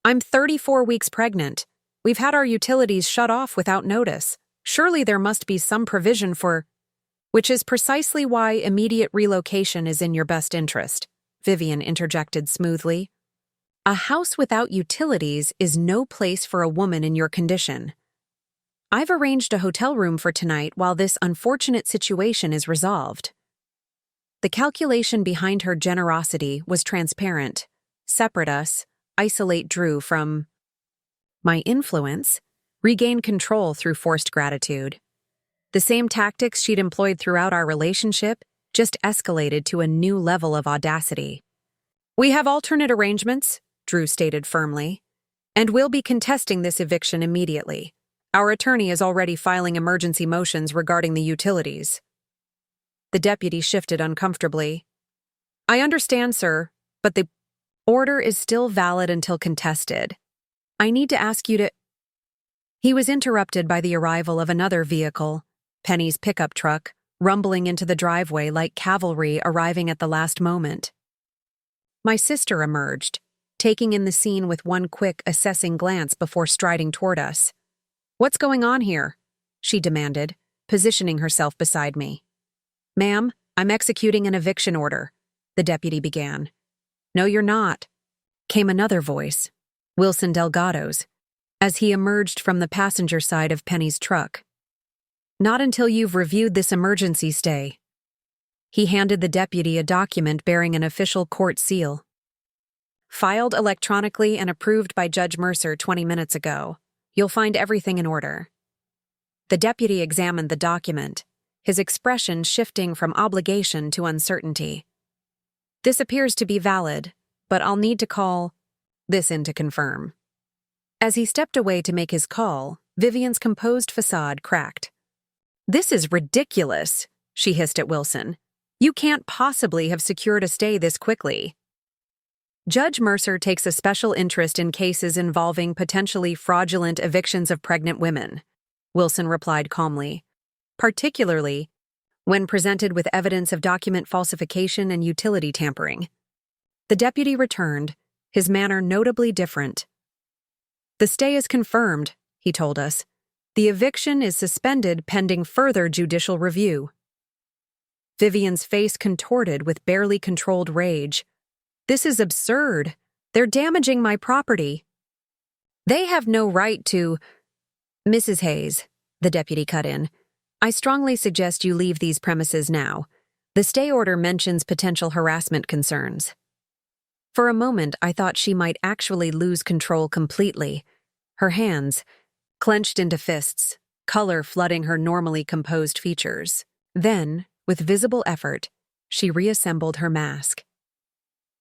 "I'm 34 weeks pregnant. We've had our utilities shut off without notice. Surely there must be some provision for—" "Which is precisely why immediate relocation is in your best interest," Vivian interjected smoothly. "A house without utilities is no place for a woman in your condition. I've arranged a hotel room for tonight while this unfortunate situation is resolved." The calculation behind her generosity was transparent. Separate us, isolate Drew from my influence, regain control through forced gratitude. The same tactics she'd employed throughout our relationship, just escalated to a new level of audacity. "We have alternate arrangements," Drew stated firmly, "and we'll be contesting this eviction immediately. Our attorney is already filing emergency motions regarding the utilities." The deputy shifted uncomfortably. "I understand, sir, but the order is still valid until contested. I need to ask you to— He was interrupted by the arrival of another vehicle, Penny's pickup truck, rumbling into the driveway like cavalry arriving at the last moment. My sister emerged, taking in the scene with one quick, assessing glance before striding toward us. "What's going on here?" she demanded, positioning herself beside me. "Ma'am, I'm executing an eviction order," the deputy began. "No, you're not," came another voice, Wilson Delgado's, as he emerged from the passenger side of Penny's truck. "Not until you've reviewed this emergency stay." He handed the deputy a document bearing an official court seal. "Filed electronically and approved by Judge Mercer 20 minutes ago. You'll find everything in order." The deputy examined the document, his expression shifting from obligation to uncertainty. "This appears to be valid, but I'll need to call this in to confirm." As he stepped away to make his call, Vivian's composed facade cracked. "This is ridiculous," she hissed at Wilson. "You can't possibly have secured a stay this quickly." "Judge Mercer takes a special interest in cases involving potentially fraudulent evictions of pregnant women," Wilson replied calmly, "particularly when presented with evidence of document falsification and utility tampering." The deputy returned, his manner notably different. "The stay is confirmed," he told us. "The eviction is suspended pending further judicial review." Vivian's face contorted with barely controlled rage. "This is absurd. They're damaging my property." "They have no right to—" "Mrs. Hayes," the deputy cut in, "I strongly suggest you leave these premises now. The stay order mentions potential harassment concerns." For a moment, I thought she might actually lose control completely. Her hands clenched into fists, color flooding her normally composed features. Then, with visible effort, she reassembled her mask.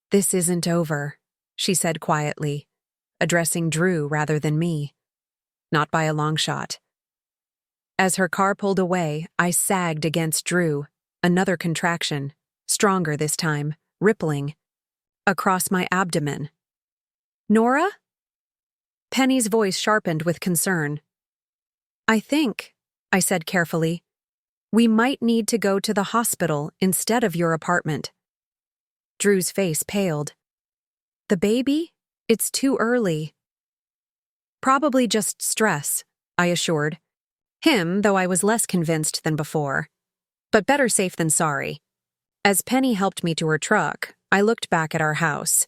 "This isn't over," she said quietly, addressing Drew rather than me. Not by a long shot. As her car pulled away, I sagged against Drew, another contraction, stronger this time, rippling across my abdomen. "Nora?" Penny's voice sharpened with concern. "I think," I said carefully, "we might need to go to the hospital instead of your apartment." Drew's face paled. "The baby? It's too early." "Probably just stress," I assured him, though I was less convinced than before. But better safe than sorry. As Penny helped me to her truck, I looked back at our house.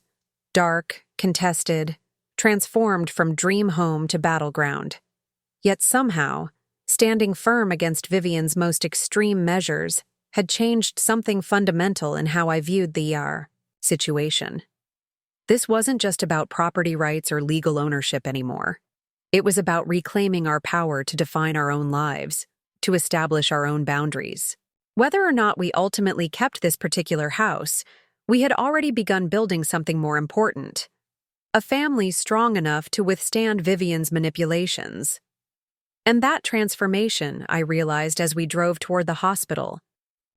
Dark, contested, transformed from dream home to battleground. Yet somehow, standing firm against Vivian's most extreme measures had changed something fundamental in how I viewed the situation. This wasn't just about property rights or legal ownership anymore. It was about reclaiming our power to define our own lives, to establish our own boundaries. Whether or not we ultimately kept this particular house, we had already begun building something more important. A family strong enough to withstand Vivian's manipulations. And that transformation, I realized as we drove toward the hospital,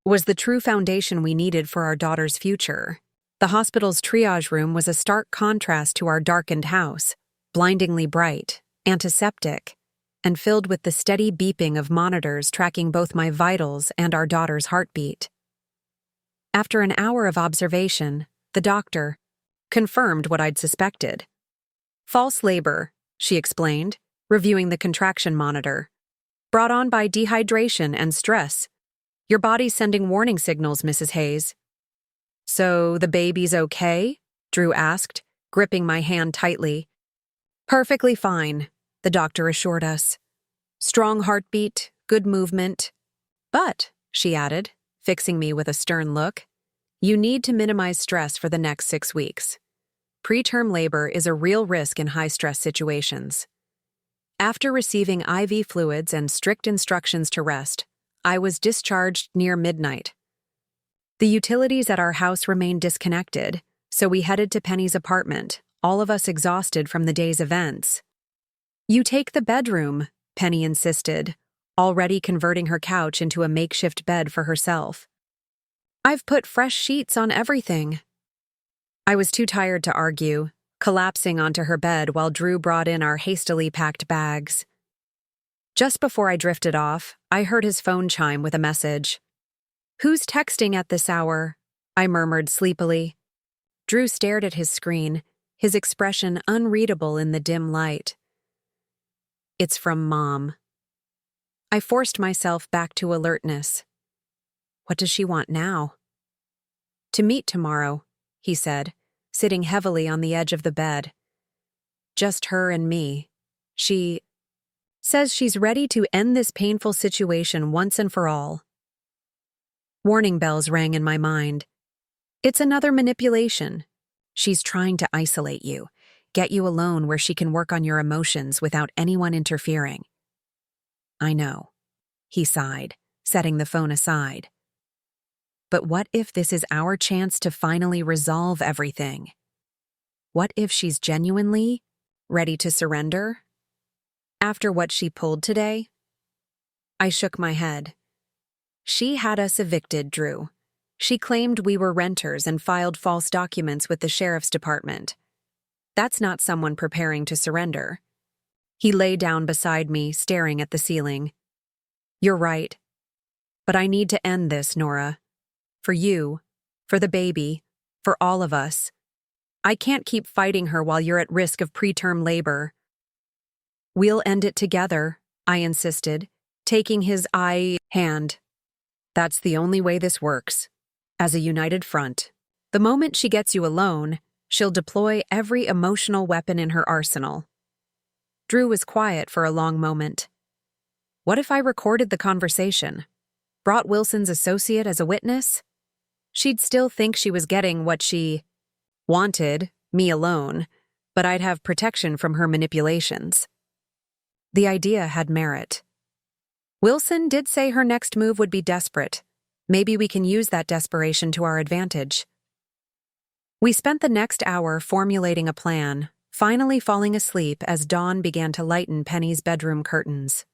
was the true foundation we needed for our daughter's future. The hospital's triage room was a stark contrast to our darkened house, blindingly bright, antiseptic, and filled with the steady beeping of monitors tracking both my vitals and our daughter's heartbeat. After an hour of observation, the doctor confirmed what I'd suspected. "False labor," she explained, reviewing the contraction monitor. "Brought on by dehydration and stress. Your body's sending warning signals, Mrs. Hayes." "So the baby's okay?" Drew asked, gripping my hand tightly. "Perfectly fine," the doctor assured us. "Strong heartbeat, good movement. But," she added, fixing me with a stern look, "you need to minimize stress for the next 6 weeks. Preterm labor is a real risk in high-stress situations." After receiving IV fluids and strict instructions to rest, I was discharged near midnight. The utilities at our house remained disconnected, so we headed to Penny's apartment, all of us exhausted from the day's events. "You take the bedroom," Penny insisted, already converting her couch into a makeshift bed for herself. "I've put fresh sheets on everything." I was too tired to argue, collapsing onto her bed while Drew brought in our hastily packed bags. Just before I drifted off, I heard his phone chime with a message. "Who's texting at this hour?" I murmured sleepily. Drew stared at his screen, his expression unreadable in the dim light. "It's from Mom." I forced myself back to alertness. What does she want now? "To meet tomorrow," he said, sitting heavily on the edge of the bed. "Just her and me. She says she's ready to end this painful situation once and for all." Warning bells rang in my mind. It's another manipulation. She's trying to isolate you, get you alone where she can work on your emotions without anyone interfering. "I know," he sighed, setting the phone aside. "But what if this is our chance to finally resolve everything? What if she's genuinely ready to surrender? After what she pulled today?" I shook my head. She had us evicted, Drew. She claimed we were renters and filed false documents with the sheriff's department. That's not someone preparing to surrender. He lay down beside me, staring at the ceiling. "You're right. But I need to end this, Nora. For you, for the baby, for all of us. I can't keep fighting her while you're at risk of preterm labor." "We'll end it together," I insisted, taking his hand. "That's the only way this works. As a united front. The moment she gets you alone, she'll deploy every emotional weapon in her arsenal." Drew was quiet for a long moment. What if I recorded the conversation? Brought Wilson's associate as a witness? She'd still think she was getting what she wanted, me alone, but I'd have protection from her manipulations. The idea had merit. Wilson did say her next move would be desperate. Maybe we can use that desperation to our advantage. We spent the next hour formulating a plan, finally falling asleep as dawn began to lighten Penny's bedroom curtains.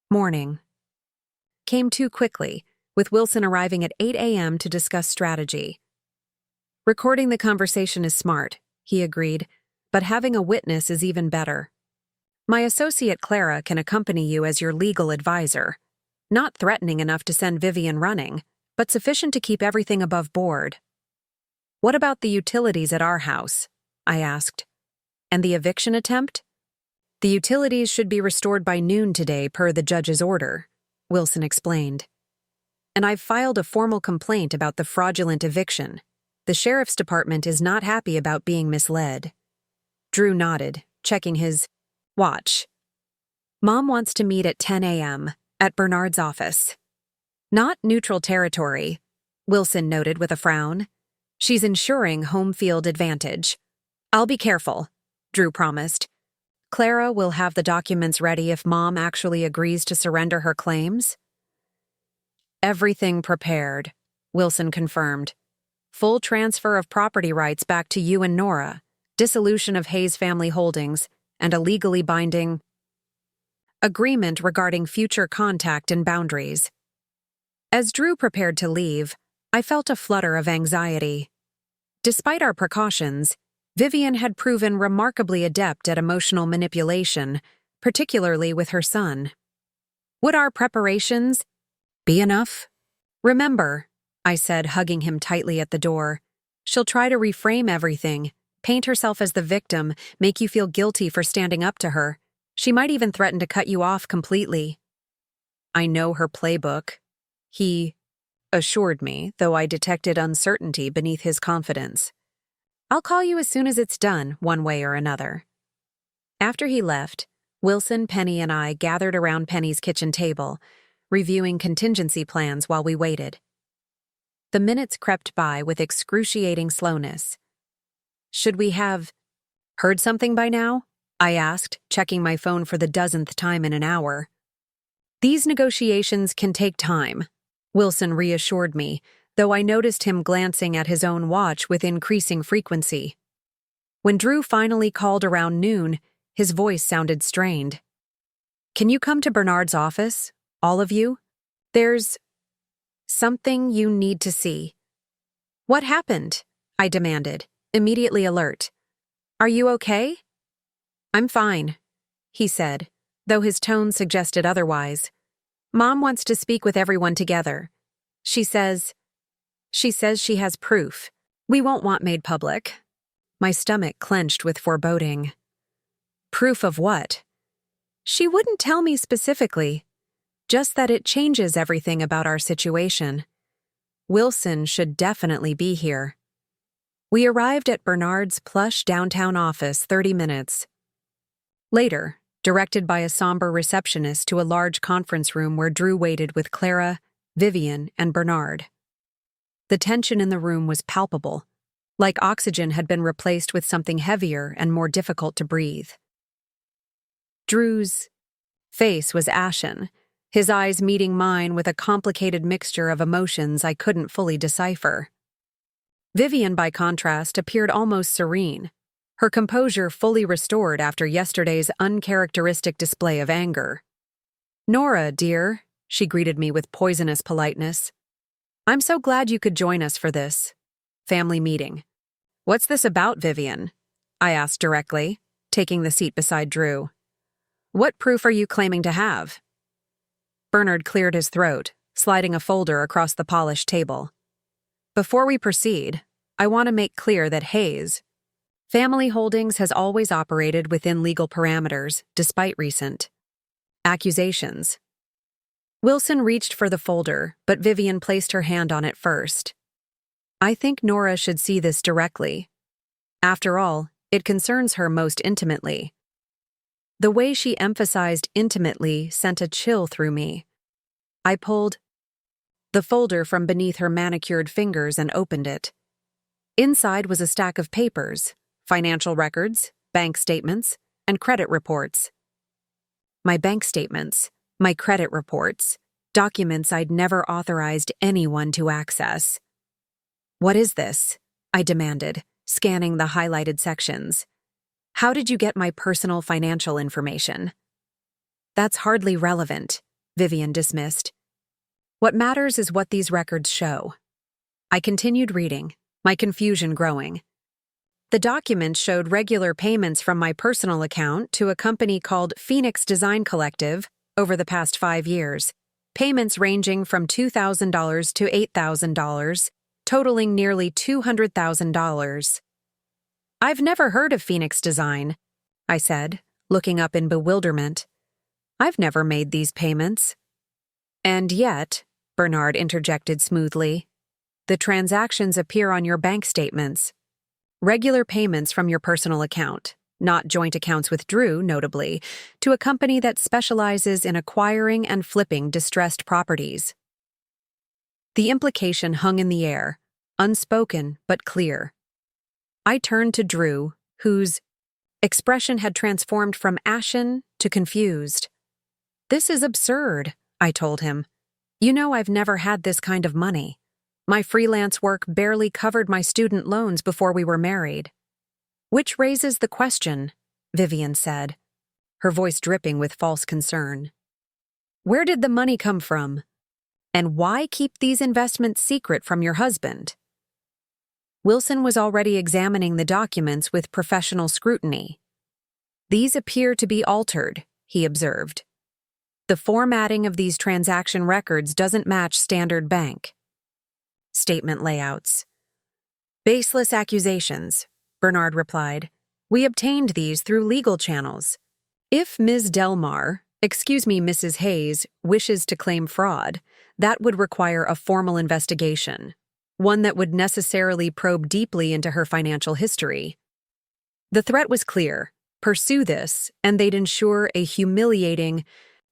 Morning came too quickly, with Wilson arriving at 8 a.m. to discuss strategy. "Recording the conversation is smart," he agreed, "but having a witness is even better. My associate Clara can accompany you as your legal advisor. Not threatening enough to send Vivian running, but sufficient to keep everything above board." "What about the utilities at our house?" I asked. "And the eviction attempt?" "The utilities should be restored by noon today per the judge's order," Wilson explained. "And I've filed a formal complaint about the fraudulent eviction. The sheriff's department is not happy about being misled." Drew nodded, checking his watch. "Mom wants to meet at 10 a.m. at Bernard's office." "Not neutral territory," Wilson noted with a frown. "She's ensuring home field advantage." "I'll be careful," Drew promised. "Clara will have the documents ready if Mom actually agrees to surrender her claims." "Everything prepared," Wilson confirmed. "Full transfer of property rights back to you and Nora, dissolution of Hayes family holdings, and a legally binding agreement regarding future contact and boundaries." As Drew prepared to leave, I felt a flutter of anxiety. Despite our precautions, Vivian had proven remarkably adept at emotional manipulation, particularly with her son. Would our preparations be enough? "Remember," I said, hugging him tightly at the door, "she'll try to reframe everything, paint herself as the victim, make you feel guilty for standing up to her. She might even threaten to cut you off completely." "I know her playbook," he assured me, though I detected uncertainty beneath his confidence. "I'll call you as soon as it's done, one way or another." After he left, Wilson, Penny, and I gathered around Penny's kitchen table, reviewing contingency plans while we waited. The minutes crept by with excruciating slowness. "Should we have heard something by now?" I asked, checking my phone for the dozenth time in an hour. "These negotiations can take time," Wilson reassured me, though I noticed him glancing at his own watch with increasing frequency. When Drew finally called around noon, his voice sounded strained. "Can you come to Bernard's office, all of you? There's something you need to see." "What happened?" I demanded, immediately alert. Are you okay? I'm fine, he said, though his tone suggested otherwise. Mom wants to speak with everyone together. She says she has proof. We won't want made public. My stomach clenched with foreboding. Proof of what? She wouldn't tell me specifically, just that it changes everything about our situation. Wilson should definitely be here. We arrived at Bernard's plush downtown office 30 minutes later, directed by a somber receptionist to a large conference room where Drew waited with Clara, Vivian, and Bernard. The tension in the room was palpable, like oxygen had been replaced with something heavier and more difficult to breathe. Drew's face was ashen, his eyes meeting mine with a complicated mixture of emotions I couldn't fully decipher. Vivian, by contrast, appeared almost serene, her composure fully restored after yesterday's uncharacteristic display of anger. Nora, dear, she greeted me with poisonous politeness. I'm so glad you could join us for this family meeting. What's this about, Vivian? I asked directly, taking the seat beside Drew. What proof are you claiming to have? Bernard cleared his throat, sliding a folder across the polished table. Before we proceed, I want to make clear that Hayes Family Holdings has always operated within legal parameters, despite recent accusations. Wilson reached for the folder, but Vivian placed her hand on it first. I think Nora should see this directly. After all, it concerns her most intimately. The way she emphasized intimately sent a chill through me. I pulled the folder from beneath her manicured fingers and opened it. Inside was a stack of papers, financial records, bank statements, and credit reports. My bank statements, my credit reports, documents I'd never authorized anyone to access. What is this? I demanded, scanning the highlighted sections. How did you get my personal financial information? That's hardly relevant, Vivian dismissed. What matters is what these records show. I continued reading, my confusion growing. The documents showed regular payments from my personal account to a company called Phoenix Design Collective over the past 5 years, payments ranging from $2,000 to $8,000, totaling nearly $200,000. I've never heard of Phoenix Design, I said, looking up in bewilderment. I've never made these payments. And yet, Bernard interjected smoothly, the transactions appear on your bank statements. Regular payments from your personal account, not joint accounts with Drew, notably, to a company that specializes in acquiring and flipping distressed properties. The implication hung in the air, unspoken but clear. I turned to Drew, whose expression had transformed from ashen to confused. This is absurd, I told him. You know I've never had this kind of money. My freelance work barely covered my student loans before we were married. Which raises the question, Vivian said, her voice dripping with false concern. Where did the money come from? And why keep these investments secret from your husband? Wilson was already examining the documents with professional scrutiny. These appear to be altered, he observed. The formatting of these transaction records doesn't match standard bank statement layouts. Baseless accusations, Bernard replied. We obtained these through legal channels. If Ms. Mrs. Hayes, wishes to claim fraud, that would require a formal investigation, one that would necessarily probe deeply into her financial history. The threat was clear. Pursue this, and they'd ensure a humiliating,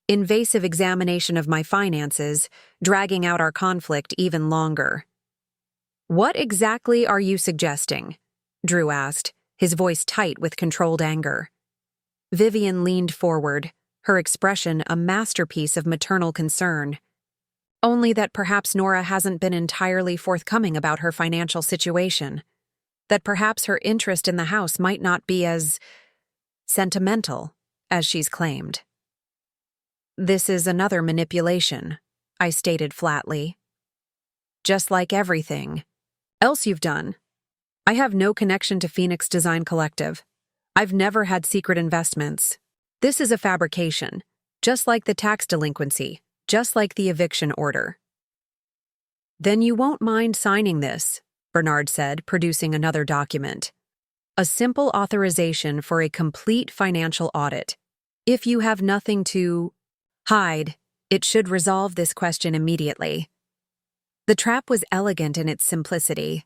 invasive examination of my finances, dragging out our conflict even longer. What exactly are you suggesting? Drew asked, his voice tight with controlled anger. Vivian leaned forward, her expression a masterpiece of maternal concern. Only that perhaps Nora hasn't been entirely forthcoming about her financial situation. That perhaps her interest in the house might not be as sentimental as she's claimed. This is another manipulation, I stated flatly. Just like everything else you've done. I have no connection to Phoenix Design Collective. I've never had secret investments. This is a fabrication, just like the tax delinquency, just like the eviction order. Then you won't mind signing this, Bernard said, producing another document. A simple authorization for a complete financial audit. If you have nothing to hide, it should resolve this question immediately. The trap was elegant in its simplicity.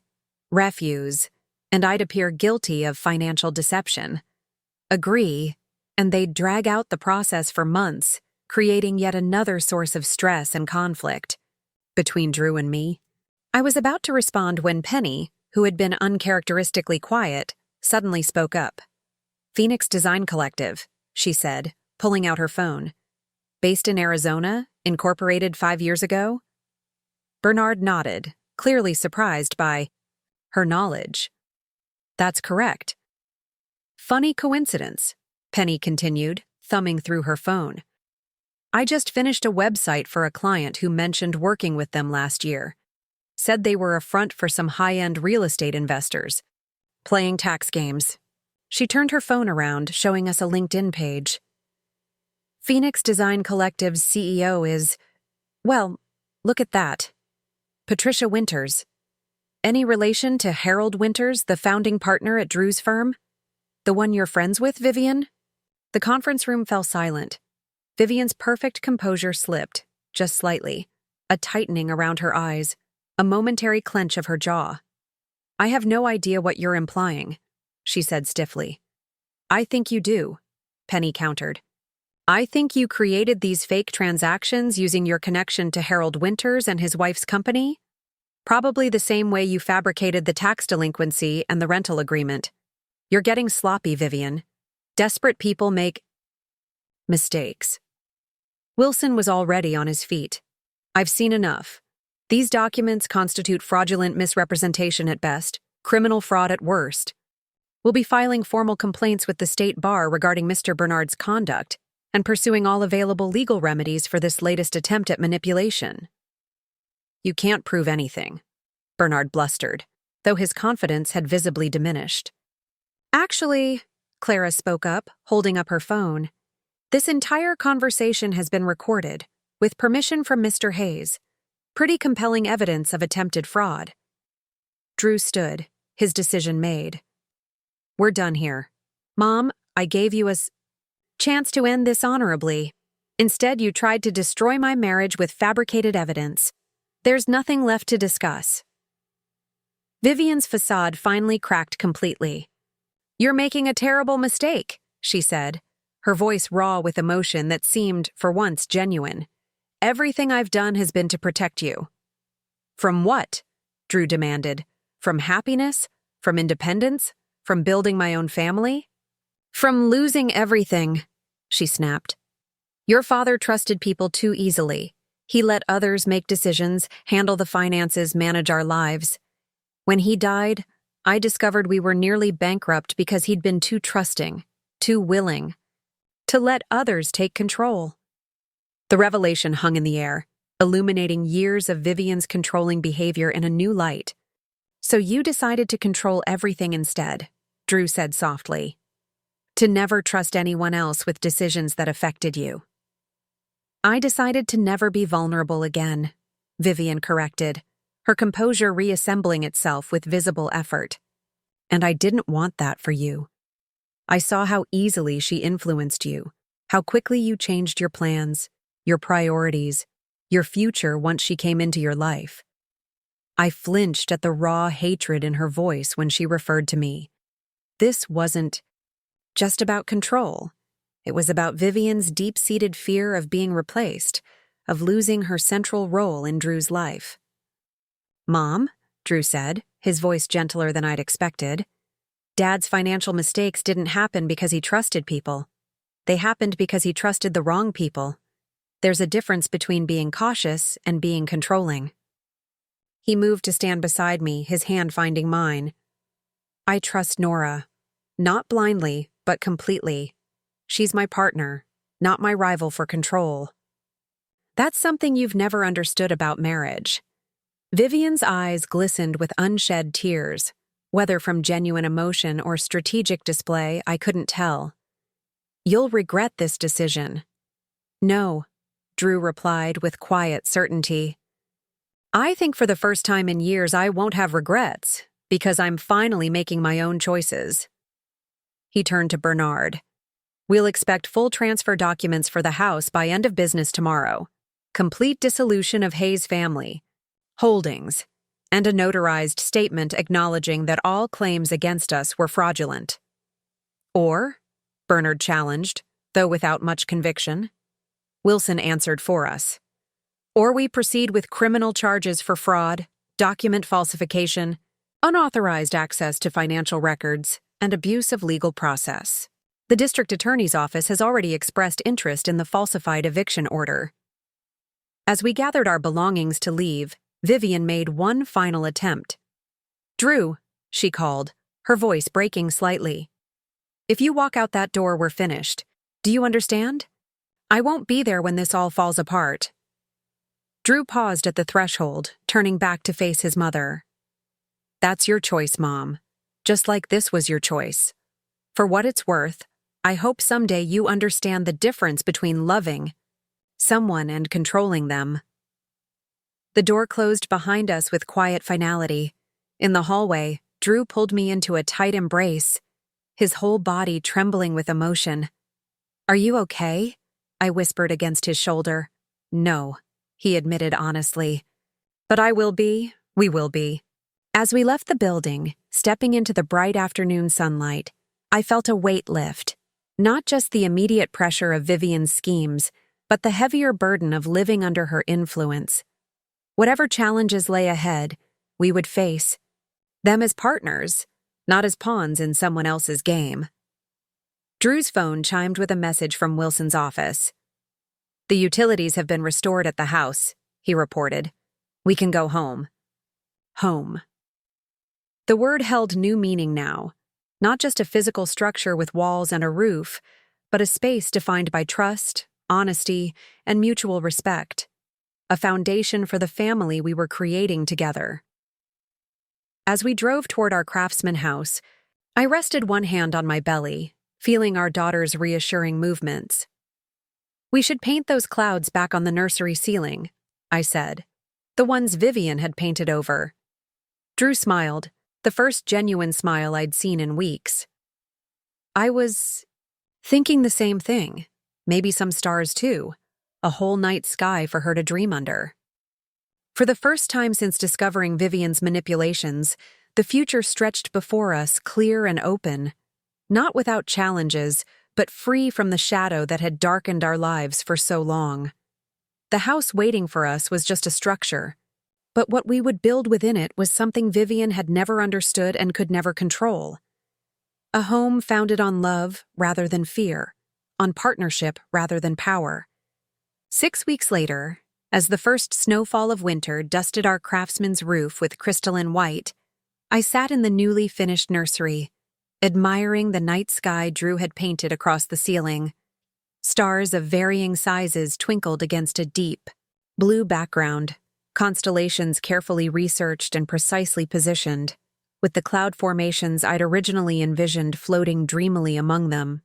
Refuse, and I'd appear guilty of financial deception. Agree, and they'd drag out the process for months, creating yet another source of stress and conflict. Between Drew and me, I was about to respond when Penny, who had been uncharacteristically quiet, suddenly spoke up. Phoenix Design Collective, she said, pulling out her phone. Based in Arizona, incorporated 5 years ago? Bernard nodded, clearly surprised by her knowledge. That's correct. Funny coincidence, Penny continued, thumbing through her phone. I just finished a website for a client who mentioned working with them last year. Said they were a front for some high-end real estate investors. Playing tax games. She turned her phone around, showing us a LinkedIn page. Phoenix Design Collective's CEO is, well, look at that. Patricia Winters. Any relation to Harold Winters, the founding partner at Drew's firm? The one you're friends with, Vivian? The conference room fell silent. Vivian's perfect composure slipped, just slightly, a tightening around her eyes, a momentary clench of her jaw. I have no idea what you're implying, she said stiffly. I think you do, Penny countered. I think you created these fake transactions using your connection to Harold Winters and his wife's company? Probably the same way you fabricated the tax delinquency and the rental agreement. You're getting sloppy, Vivian. Desperate people make mistakes. Wilson was already on his feet. I've seen enough. These documents constitute fraudulent misrepresentation at best, criminal fraud at worst. We'll be filing formal complaints with the state bar regarding Mr. Bernard's conduct and pursuing all available legal remedies for this latest attempt at manipulation. You can't prove anything, Bernard blustered, though his confidence had visibly diminished. Actually, Clara spoke up, holding up her phone, this entire conversation has been recorded, with permission from Mr. Hayes. Pretty compelling evidence of attempted fraud. Drew stood, his decision made. We're done here. Mom, I gave you a chance to end this honorably. Instead, you tried to destroy my marriage with fabricated evidence. There's nothing left to discuss. Vivian's facade finally cracked completely. You're making a terrible mistake, she said, her voice raw with emotion that seemed, for once, genuine. Everything I've done has been to protect you. From what? Drew demanded. From happiness? From independence? From building my own family? From losing everything, she snapped. Your father trusted people too easily. He let others make decisions, handle the finances, manage our lives. When he died, I discovered we were nearly bankrupt because he'd been too trusting, too willing, to let others take control. The revelation hung in the air, illuminating years of Vivian's controlling behavior in a new light. So you decided to control everything instead, Drew said softly. To never trust anyone else with decisions that affected you. I decided to never be vulnerable again, Vivian corrected, her composure reassembling itself with visible effort. And I didn't want that for you. I saw how easily she influenced you, how quickly you changed your plans, your priorities, your future once she came into your life. I flinched at the raw hatred in her voice when she referred to me. This wasn't just about control. It was about Vivian's deep-seated fear of being replaced, of losing her central role in Drew's life. Mom, Drew said, his voice gentler than I'd expected. Dad's financial mistakes didn't happen because he trusted people. They happened because he trusted the wrong people. There's a difference between being cautious and being controlling. He moved to stand beside me, his hand finding mine. I trust Nora. Not blindly, but completely. She's my partner, not my rival for control. That's something you've never understood about marriage. Vivian's eyes glistened with unshed tears. Whether from genuine emotion or strategic display, I couldn't tell. "You'll regret this decision." "No," Drew replied with quiet certainty. "I think for the first time in years I won't have regrets, because I'm finally making my own choices." He turned to Bernard. "We'll expect full transfer documents for the house by end of business tomorrow. Complete dissolution of Hayes family, holdings, and a notarized statement acknowledging that all claims against us were fraudulent." "Or?" Bernard challenged, though without much conviction. Wilson answered for us. "Or we proceed with criminal charges for fraud, document falsification, unauthorized access to financial records, and abuse of legal process. The district attorney's office has already expressed interest in the falsified eviction order." As we gathered our belongings to leave, Vivian made one final attempt. "Drew," she called, her voice breaking slightly. "If you walk out that door, we're finished. Do you understand? I won't be there when this all falls apart." Drew paused at the threshold, turning back to face his mother. "That's your choice, Mom. Just like this was your choice. For what it's worth, I hope someday you understand the difference between loving someone and controlling them." The door closed behind us with quiet finality. In the hallway, Drew pulled me into a tight embrace, his whole body trembling with emotion. "Are you okay?" I whispered against his shoulder. "No," he admitted honestly. "But I will be, we will be." As we left the building, stepping into the bright afternoon sunlight, I felt a weight lift. Not just the immediate pressure of Vivian's schemes, but the heavier burden of living under her influence. Whatever challenges lay ahead, we would face them as partners, not as pawns in someone else's game. Drew's phone chimed with a message from Wilson's office. "The utilities have been restored at the house," he reported. "We can go home." Home. The word held new meaning now. Not just a physical structure with walls and a roof, but a space defined by trust, honesty, and mutual respect. A foundation for the family we were creating together. As we drove toward our Craftsman house, I rested one hand on my belly, feeling our daughter's reassuring movements. "We should paint those clouds back on the nursery ceiling," I said. "The ones Vivian had painted over." Drew smiled, the first genuine smile I'd seen in weeks. I was thinking the same thing. Maybe some stars too. A whole night sky for her to dream under. For the first time since discovering Vivian's manipulations, the future stretched before us clear and open. Not without challenges, but free from the shadow that had darkened our lives for so long. The house waiting for us was just a structure, but what we would build within it was something Vivian had never understood and could never control. A home founded on love rather than fear, on partnership rather than power. 6 weeks later, as the first snowfall of winter dusted our craftsman's roof with crystalline white, I sat in the newly finished nursery, admiring the night sky Drew had painted across the ceiling. Stars of varying sizes twinkled against a deep, blue background, constellations carefully researched and precisely positioned, with the cloud formations I'd originally envisioned floating dreamily among them.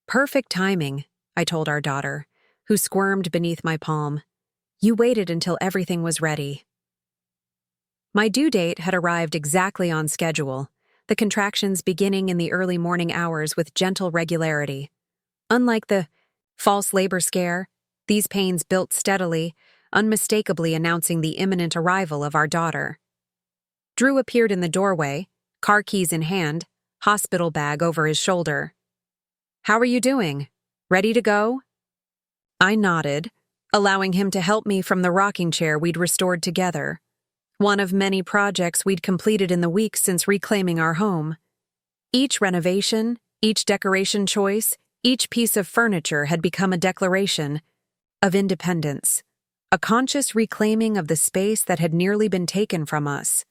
"Perfect timing," I told our daughter, who squirmed beneath my palm. "You waited until everything was ready." My due date had arrived exactly on schedule, the contractions beginning in the early morning hours with gentle regularity. Unlike the false labor scare, these pains built steadily, unmistakably announcing the imminent arrival of our daughter. Drew appeared in the doorway, car keys in hand, hospital bag over his shoulder. "How are you doing? Ready to go?" I nodded, allowing him to help me from the rocking chair we'd restored together. One of many projects we'd completed in the weeks since reclaiming our home. Each renovation, each decoration choice, each piece of furniture had become a declaration of independence, a conscious reclaiming of the space that had nearly been taken from us.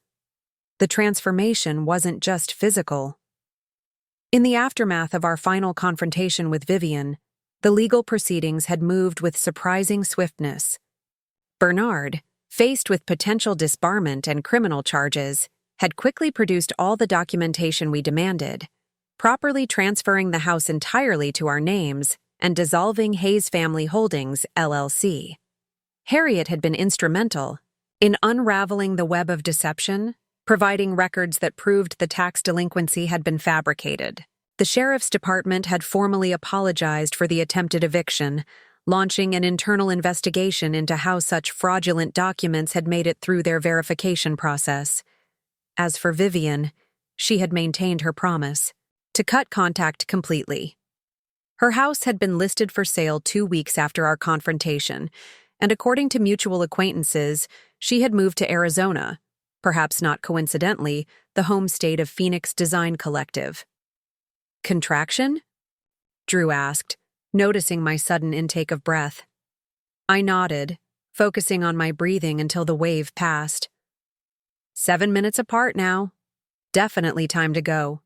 The transformation wasn't just physical. In the aftermath of our final confrontation with Vivian, the legal proceedings had moved with surprising swiftness. Bernard, faced with potential disbarment and criminal charges, had quickly produced all the documentation we demanded, properly transferring the house entirely to our names and dissolving Hayes Family Holdings, LLC. Harriet had been instrumental in unraveling the web of deception, providing records that proved the tax delinquency had been fabricated. The sheriff's department had formally apologized for the attempted eviction, launching an internal investigation into how such fraudulent documents had made it through their verification process. As for Vivian, she had maintained her promise to cut contact completely. Her house had been listed for sale 2 weeks after our confrontation, and according to mutual acquaintances, she had moved to Arizona, perhaps not coincidentally, the home state of Phoenix Design Collective. Contraction? Drew asked, noticing my sudden intake of breath. I nodded, focusing on my breathing until the wave passed. 7 minutes apart now. Definitely time to go.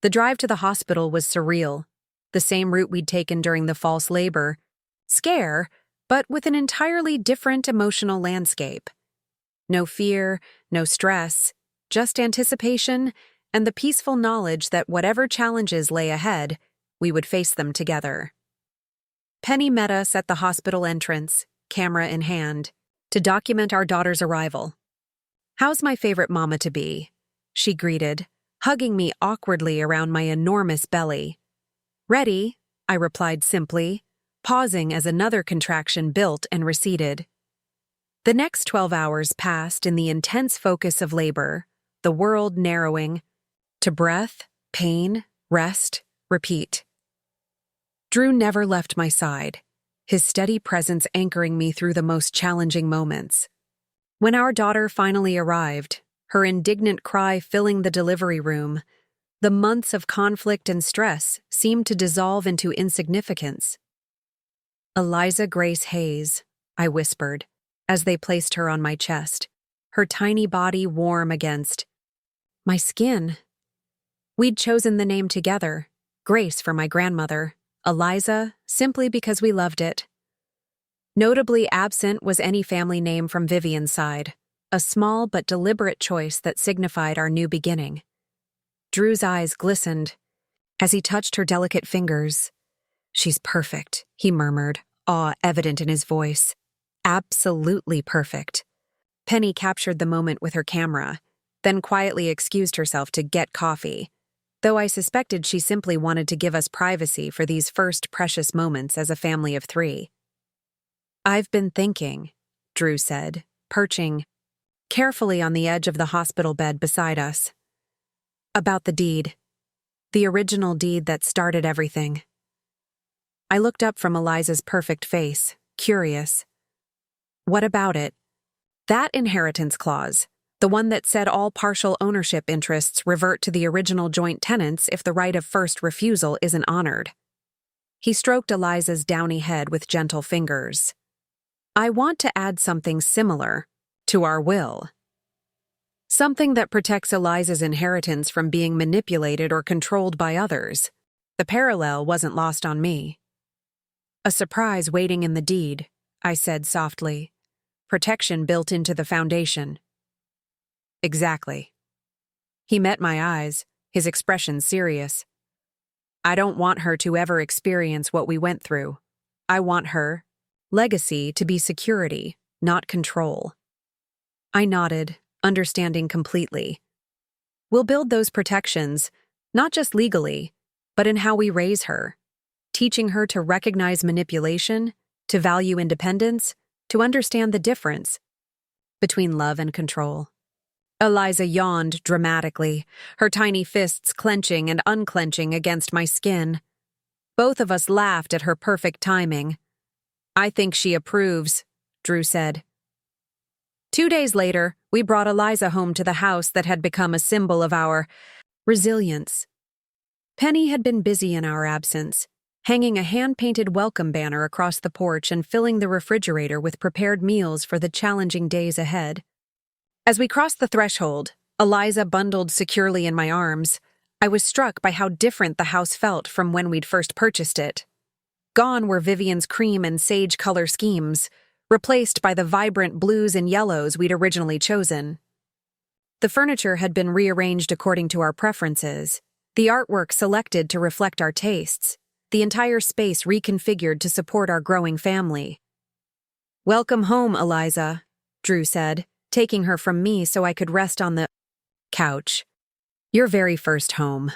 The drive to the hospital was surreal, the same route we'd taken during the false labor. Scare, but with an entirely different emotional landscape. No fear, no stress, just anticipation and the peaceful knowledge that whatever challenges lay ahead, we would face them together. Penny met us at the hospital entrance, camera in hand, to document our daughter's arrival. "How's my favorite mama to be?" she greeted, hugging me awkwardly around my enormous belly. "Ready," I replied simply, pausing as another contraction built and receded. The next 12 hours passed in the intense focus of labor, the world narrowing to breath, pain, rest, repeat. Drew never left my side, his steady presence anchoring me through the most challenging moments. When our daughter finally arrived, her indignant cry filling the delivery room, the months of conflict and stress seemed to dissolve into insignificance. "Eliza Grace Hayes," I whispered, as they placed her on my chest, her tiny body warm against my skin. We'd chosen the name together, Grace for my grandmother, Eliza simply because we loved it. Notably absent was any family name from Vivian's side, a small but deliberate choice that signified our new beginning. Drew's eyes glistened as he touched her delicate fingers. "She's perfect," he murmured, awe evident in his voice. "Absolutely perfect." Penny captured the moment with her camera, then quietly excused herself to get coffee, though I suspected she simply wanted to give us privacy for these first precious moments as a family of 3. "I've been thinking," Drew said, perching carefully on the edge of the hospital bed beside us, "about the deed. The original deed that started everything." I looked up from Eliza's perfect face, curious. "What about it?" "That inheritance clause, the one that said all partial ownership interests revert to the original joint tenants if the right of first refusal isn't honored." He stroked Eliza's downy head with gentle fingers. "I want to add something similar to our will. Something that protects Eliza's inheritance from being manipulated or controlled by others." The parallel wasn't lost on me. "A surprise waiting in the deed," I said softly. "Protection built into the foundation." "Exactly." He met my eyes, his expression serious. "I don't want her to ever experience what we went through. I want her legacy to be security, not control." I nodded, understanding completely. "We'll build those protections, not just legally, but in how we raise her, teaching her to recognize manipulation, to value independence, to understand the difference between love and control." Eliza yawned dramatically, her tiny fists clenching and unclenching against my skin. Both of us laughed at her perfect timing. "I think she approves," Drew said. 2 days later, we brought Eliza home to the house that had become a symbol of our resilience. Penny had been busy in our absence, hanging a hand-painted welcome banner across the porch and filling the refrigerator with prepared meals for the challenging days ahead. As we crossed the threshold, Eliza bundled securely in my arms, I was struck by how different the house felt from when we'd first purchased it. Gone were Vivian's cream and sage color schemes, replaced by the vibrant blues and yellows we'd originally chosen. The furniture had been rearranged according to our preferences, the artwork selected to reflect our tastes, the entire space reconfigured to support our growing family. "Welcome home, Eliza," Drew said, taking her from me so I could rest on the couch. "Your very first home."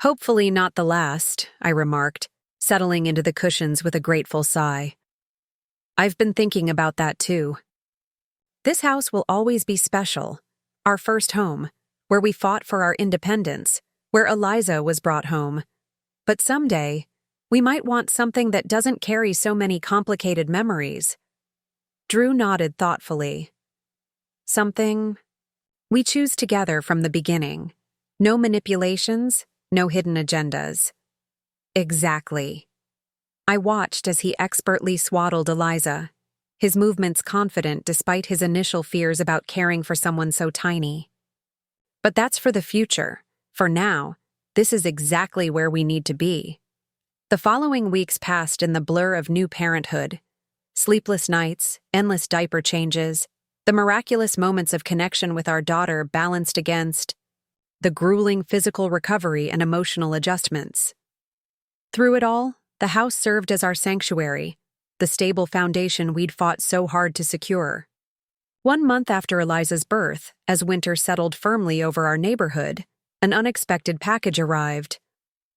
"Hopefully not the last," I remarked, settling into the cushions with a grateful sigh. "I've been thinking about that too. This house will always be special. Our first home, where we fought for our independence, where Eliza was brought home. But someday, we might want something that doesn't carry so many complicated memories." Drew nodded thoughtfully. "Something we choose together from the beginning. No manipulations, no hidden agendas." "Exactly." I watched as he expertly swaddled Eliza, his movements confident despite his initial fears about caring for someone so tiny. "But that's for the future. For now, this is exactly where we need to be." The following weeks passed in the blur of new parenthood. Sleepless nights, endless diaper changes, the miraculous moments of connection with our daughter balanced against the grueling physical recovery and emotional adjustments. Through it all, the house served as our sanctuary, the stable foundation we'd fought so hard to secure. 1 month after Eliza's birth, as winter settled firmly over our neighborhood, an unexpected package arrived.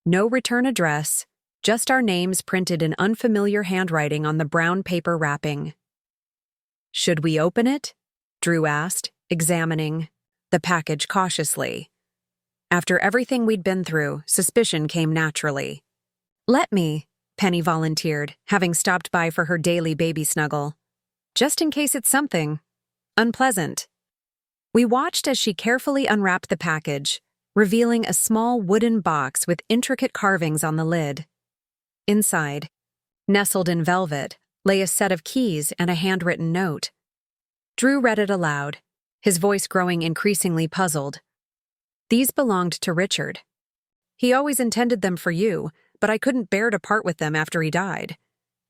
No return address, just our names printed in unfamiliar handwriting on the brown paper wrapping. "Should we open it?" Drew asked, examining the package cautiously. After everything we'd been through, suspicion came naturally. "Let me," Penny volunteered, having stopped by for her daily baby snuggle. "Just in case it's something unpleasant." We watched as she carefully unwrapped the package, revealing a small wooden box with intricate carvings on the lid. Inside, nestled in velvet, lay a set of keys and a handwritten note. Drew read it aloud, his voice growing increasingly puzzled. "These belonged to Richard. He always intended them for you, but I couldn't bear to part with them after he died.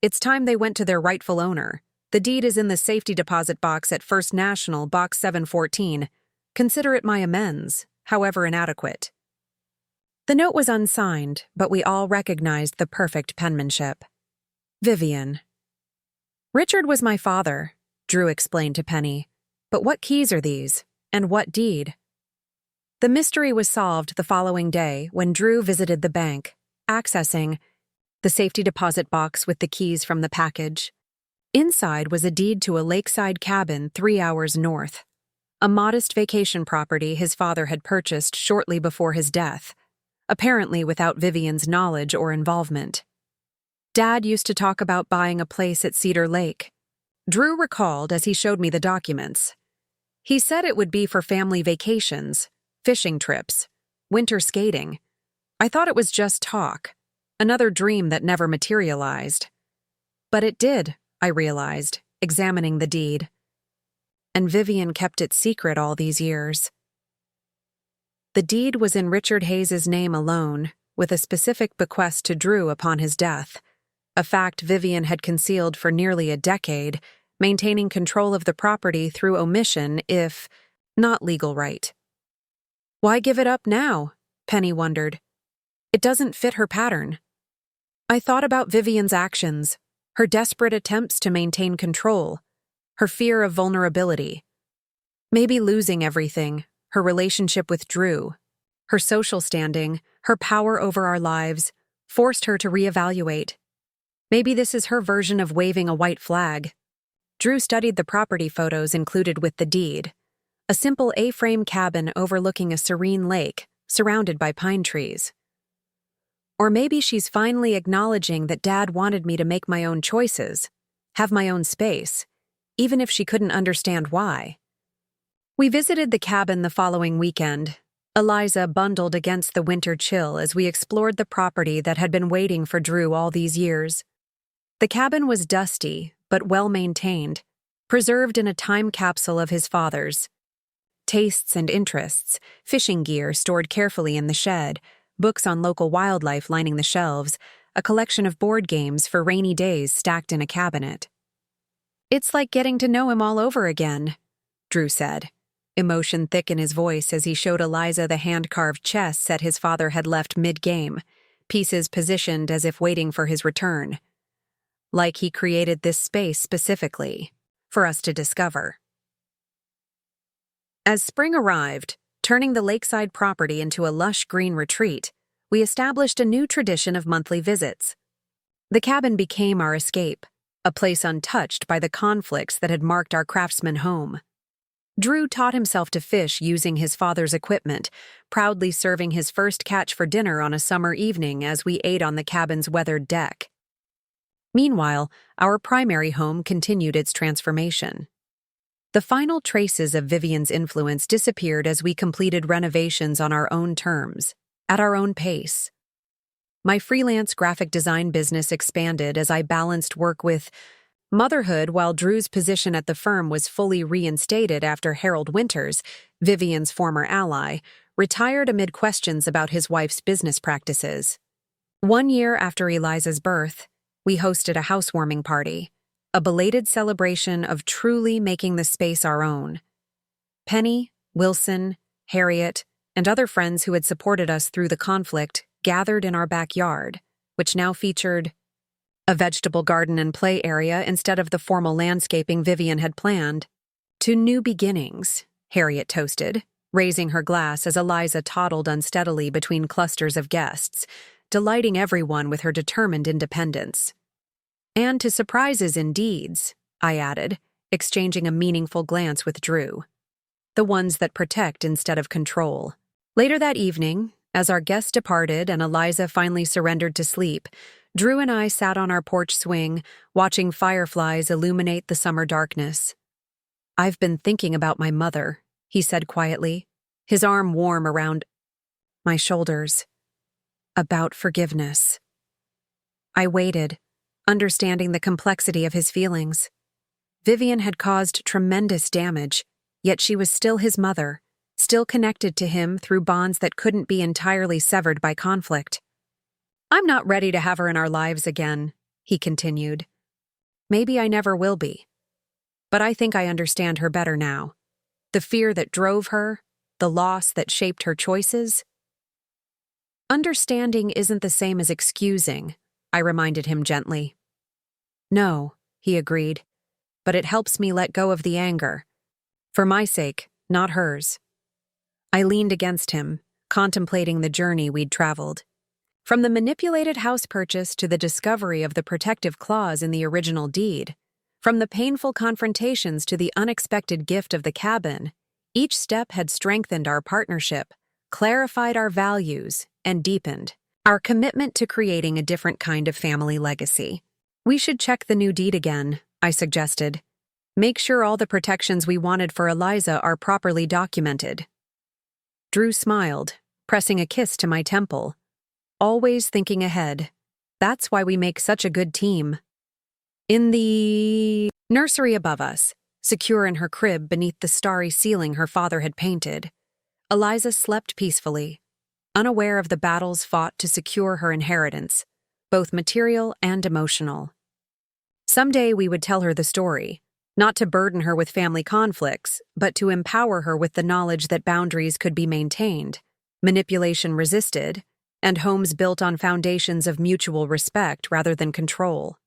It's time they went to their rightful owner. The deed is in the safety deposit box at First National, Box 714. Consider it my amends, however inadequate." The note was unsigned, but we all recognized the perfect penmanship. Vivian. "Richard was my father," Drew explained to Penny. "But what keys are these? And what deed?" The mystery was solved the following day when Drew visited the bank, accessing the safety deposit box with the keys from the package. Inside was a deed to a lakeside cabin 3 hours north, a modest vacation property his father had purchased shortly before his death, apparently without Vivian's knowledge or involvement. Dad used to talk about buying a place at Cedar Lake. Drew recalled as he showed me the documents. He said it would be for family vacations, fishing trips, winter skating. I thought it was just talk, another dream that never materialized. But it did, I realized, examining the deed. And Vivian kept it secret all these years. The deed was in Richard Hayes's name alone, with a specific bequest to Drew upon his death, a fact Vivian had concealed for nearly a decade, maintaining control of the property through omission if not legal right. Why give it up now? Penny wondered. It doesn't fit her pattern. I thought about Vivian's actions, her desperate attempts to maintain control, her fear of vulnerability. Maybe losing everything, her relationship with Drew, her social standing, her power over our lives, forced her to reevaluate. Maybe this is her version of waving a white flag. Drew studied the property photos included with the deed. A simple A-frame cabin overlooking a serene lake, surrounded by pine trees. Or maybe she's finally acknowledging that Dad wanted me to make my own choices, have my own space, even if she couldn't understand why. We visited the cabin the following weekend, Eliza bundled against the winter chill as we explored the property that had been waiting for Drew all these years. The cabin was dusty, but well-maintained, preserved in a time capsule of his father's. Tastes and interests, fishing gear stored carefully in the shed, books on local wildlife lining the shelves, a collection of board games for rainy days stacked in a cabinet. It's like getting to know him all over again, Drew said. emotion thick in his voice as he showed Eliza the hand-carved chess set his father had left mid-game, pieces positioned as if waiting for his return. Like he created this space specifically for us to discover. As spring arrived, turning the lakeside property into a lush green retreat, we established a new tradition of monthly visits. The cabin became our escape, a place untouched by the conflicts that had marked our craftsman home. Drew taught himself to fish using his father's equipment, proudly serving his first catch for dinner on a summer evening as we ate on the cabin's weathered deck. Meanwhile, our primary home continued its transformation. The final traces of Vivian's influence disappeared as we completed renovations on our own terms, at our own pace. My freelance graphic design business expanded as I balanced work with motherhood while Drew's position at the firm was fully reinstated after Harold Winters, Vivian's former ally, retired amid questions about his wife's business practices. 1 year after Eliza's birth, we hosted a housewarming party, a belated celebration of truly making the space our own. Penny, Wilson, Harriet, and other friends who had supported us through the conflict gathered in our backyard, which now featured a vegetable garden and play area instead of the formal landscaping Vivian had planned. To new beginnings, Harriet toasted, raising her glass as Eliza toddled unsteadily between clusters of guests, delighting everyone with her determined independence. And to surprises in deeds, I added, exchanging a meaningful glance with Drew. The ones that protect instead of control. Later that evening, as our guests departed and Eliza finally surrendered to sleep, Drew and I sat on our porch swing, watching fireflies illuminate the summer darkness. "I've been thinking about my mother," he said quietly, his arm warm around my shoulders. "About forgiveness." I waited, understanding the complexity of his feelings. Vivian had caused tremendous damage, yet she was still his mother, still connected to him through bonds that couldn't be entirely severed by conflict. "I'm not ready to have her in our lives again," he continued. "Maybe I never will be. But I think I understand her better now. The fear that drove her, the loss that shaped her choices." "Understanding isn't the same as excusing," I reminded him gently. "No," he agreed, "but it helps me let go of the anger. For my sake, not hers." I leaned against him, contemplating the journey we'd traveled. From the manipulated house purchase to the discovery of the protective clause in the original deed, from the painful confrontations to the unexpected gift of the cabin, each step had strengthened our partnership, clarified our values, and deepened our commitment to creating a different kind of family legacy. "We should check the new deed again," I suggested. "Make sure all the protections we wanted for Eliza are properly documented." Drew smiled, pressing a kiss to my temple. "Always thinking ahead. That's why we make such a good team." In the nursery above us, secure in her crib beneath the starry ceiling her father had painted, Eliza slept peacefully, unaware of the battles fought to secure her inheritance, both material and emotional. Someday we would tell her the story, not to burden her with family conflicts, but to empower her with the knowledge that boundaries could be maintained, manipulation resisted, and homes built on foundations of mutual respect rather than control.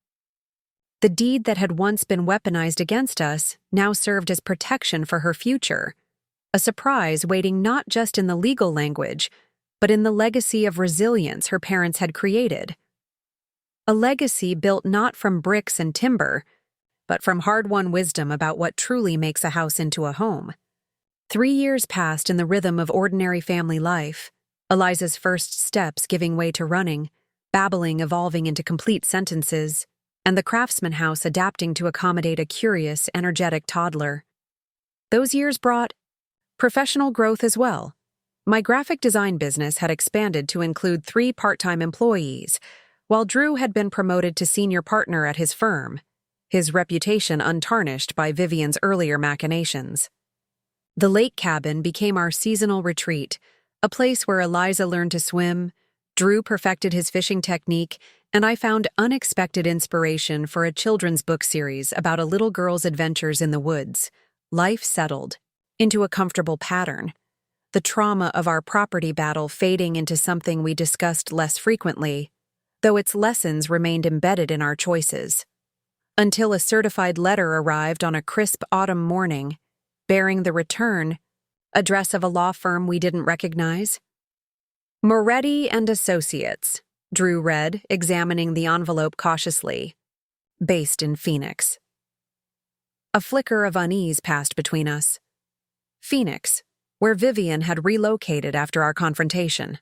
The deed that had once been weaponized against us now served as protection for her future, a surprise waiting not just in the legal language, but in the legacy of resilience her parents had created. A legacy built not from bricks and timber, but from hard-won wisdom about what truly makes a house into a home. 3 years passed in the rhythm of ordinary family life, Eliza's first steps giving way to running, babbling evolving into complete sentences, and the craftsman house adapting to accommodate a curious, energetic toddler. Those years brought professional growth as well. My graphic design business had expanded to include 3 part-time employees, while Drew had been promoted to senior partner at his firm, his reputation untarnished by Vivian's earlier machinations. The lake cabin became our seasonal retreat, a place where Eliza learned to swim, Drew perfected his fishing technique, and I found unexpected inspiration for a children's book series about a little girl's adventures in the woods. Life settled, into a comfortable pattern, the trauma of our property battle fading into something we discussed less frequently, though its lessons remained embedded in our choices. Until a certified letter arrived on a crisp autumn morning, bearing the return address of a law firm we didn't recognize. Moretti and Associates, Drew read, examining the envelope cautiously. Based in Phoenix. A flicker of unease passed between us. Phoenix, where Vivian had relocated after our confrontation.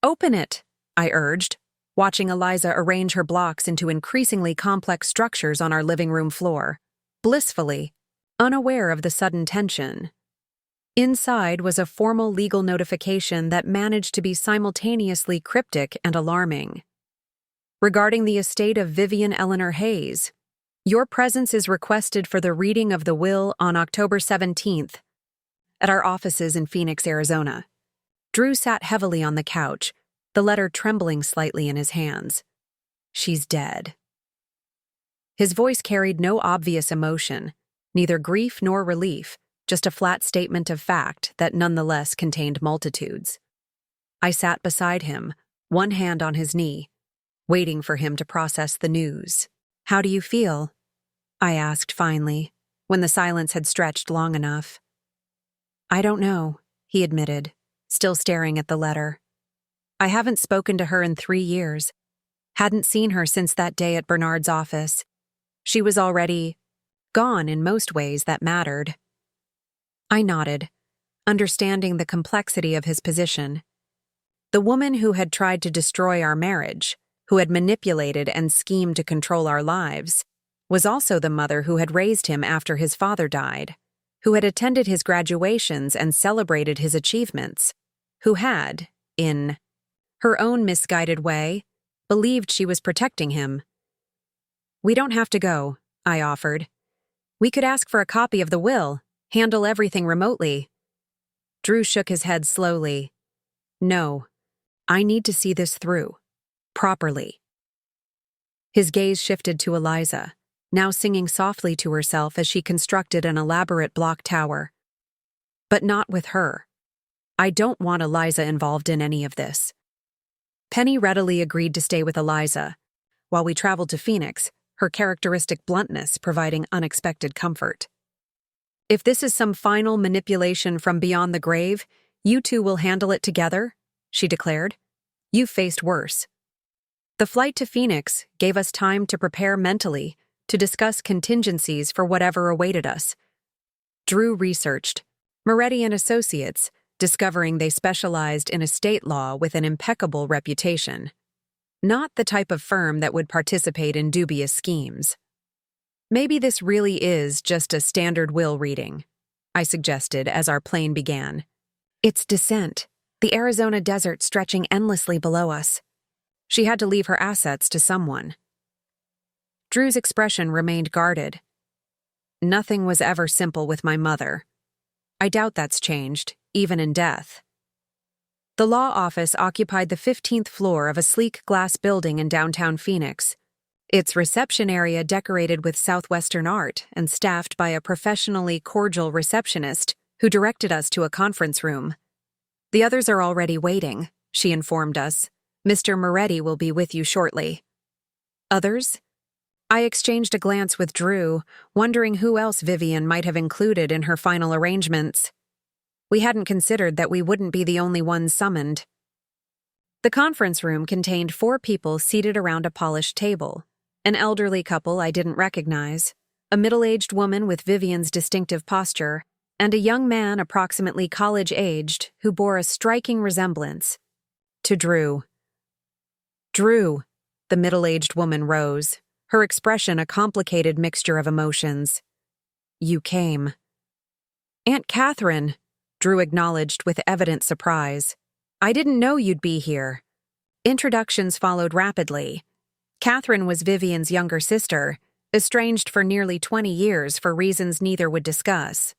Open it, I urged, watching Eliza arrange her blocks into increasingly complex structures on our living room floor, blissfully, unaware of the sudden tension. Inside was a formal legal notification that managed to be simultaneously cryptic and alarming. Regarding the estate of Vivian Eleanor Hayes, your presence is requested for the reading of the will on October 17th at our offices in Phoenix, Arizona. Drew sat heavily on the couch, the letter trembling slightly in his hands. She's dead. His voice carried no obvious emotion, neither grief nor relief, just a flat statement of fact that nonetheless contained multitudes. I sat beside him, one hand on his knee, waiting for him to process the news. How do you feel? I asked finally, when the silence had stretched long enough. I don't know, he admitted, still staring at the letter. I haven't spoken to her in 3 years. Hadn't seen her since that day at Bernard's office. She was already gone in most ways that mattered. I nodded, understanding the complexity of his position. The woman who had tried to destroy our marriage, who had manipulated and schemed to control our lives, was also the mother who had raised him after his father died, who had attended his graduations and celebrated his achievements, who had, in her own misguided way, believed she was protecting him. We don't have to go, I offered. We could ask for a copy of the will, handle everything remotely. Drew shook his head slowly. No, I need to see this through. Properly. His gaze shifted to Eliza, now singing softly to herself as she constructed an elaborate block tower. But not with her. I don't want Eliza involved in any of this. Penny readily agreed to stay with Eliza, while we traveled to Phoenix, her characteristic bluntness providing unexpected comfort. If this is some final manipulation from beyond the grave, you two will handle it together, she declared. You've faced worse. The flight to Phoenix gave us time to prepare mentally, to discuss contingencies for whatever awaited us. Drew researched Moretti and Associates, discovering they specialized in estate law with an impeccable reputation. Not the type of firm that would participate in dubious schemes. Maybe this really is just a standard will reading, I suggested as our plane began. It's descent, the Arizona desert stretching endlessly below us. She had to leave her assets to someone. Drew's expression remained guarded. Nothing was ever simple with my mother. I doubt that's changed, even in death. The law office occupied the 15th floor of a sleek glass building in downtown Phoenix, its reception area decorated with Southwestern art and staffed by a professionally cordial receptionist who directed us to a conference room. The others are already waiting, she informed us. Mr. Moretti will be with you shortly. Others? I exchanged a glance with Drew, wondering who else Vivian might have included in her final arrangements. We hadn't considered that we wouldn't be the only ones summoned. The conference room contained 4 people seated around a polished table. An elderly couple I didn't recognize, a middle-aged woman with Vivian's distinctive posture, and a young man approximately college-aged who bore a striking resemblance to Drew. Drew, the middle-aged woman rose, her expression a complicated mixture of emotions. You came. Aunt Catherine, Drew acknowledged with evident surprise. I didn't know you'd be here. Introductions followed rapidly. Catherine was Vivian's younger sister, estranged for nearly 20 years for reasons neither would discuss.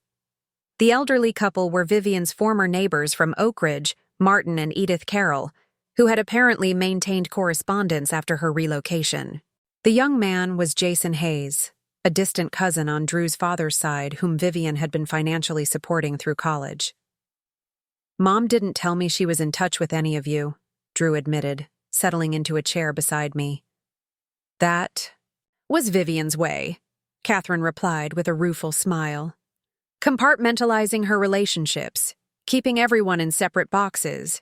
The elderly couple were Vivian's former neighbors from Oak Ridge, Martin and Edith Carroll, who had apparently maintained correspondence after her relocation. The young man was Jason Hayes, a distant cousin on Drew's father's side whom Vivian had been financially supporting through college. "Mom didn't tell me she was in touch with any of you," Drew admitted, settling into a chair beside me. "That was Vivian's way," Catherine replied with a rueful smile. "Compartmentalizing her relationships, keeping everyone in separate boxes.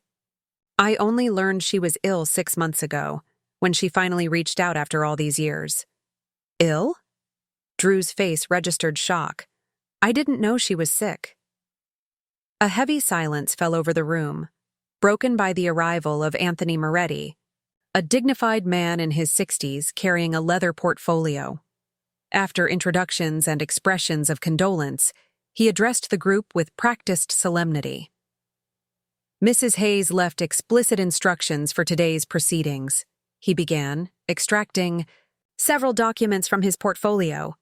I only learned she was ill 6 months ago, when she finally reached out after all these years." "Ill?" Drew's face registered shock. "I didn't know she was sick." A heavy silence fell over the room, broken by the arrival of Anthony Moretti, a dignified man in his 60s carrying a leather portfolio. After introductions and expressions of condolence, he addressed the group with practiced solemnity. "Mrs. Hayes left explicit instructions for today's proceedings," he began, extracting several documents from his portfolio.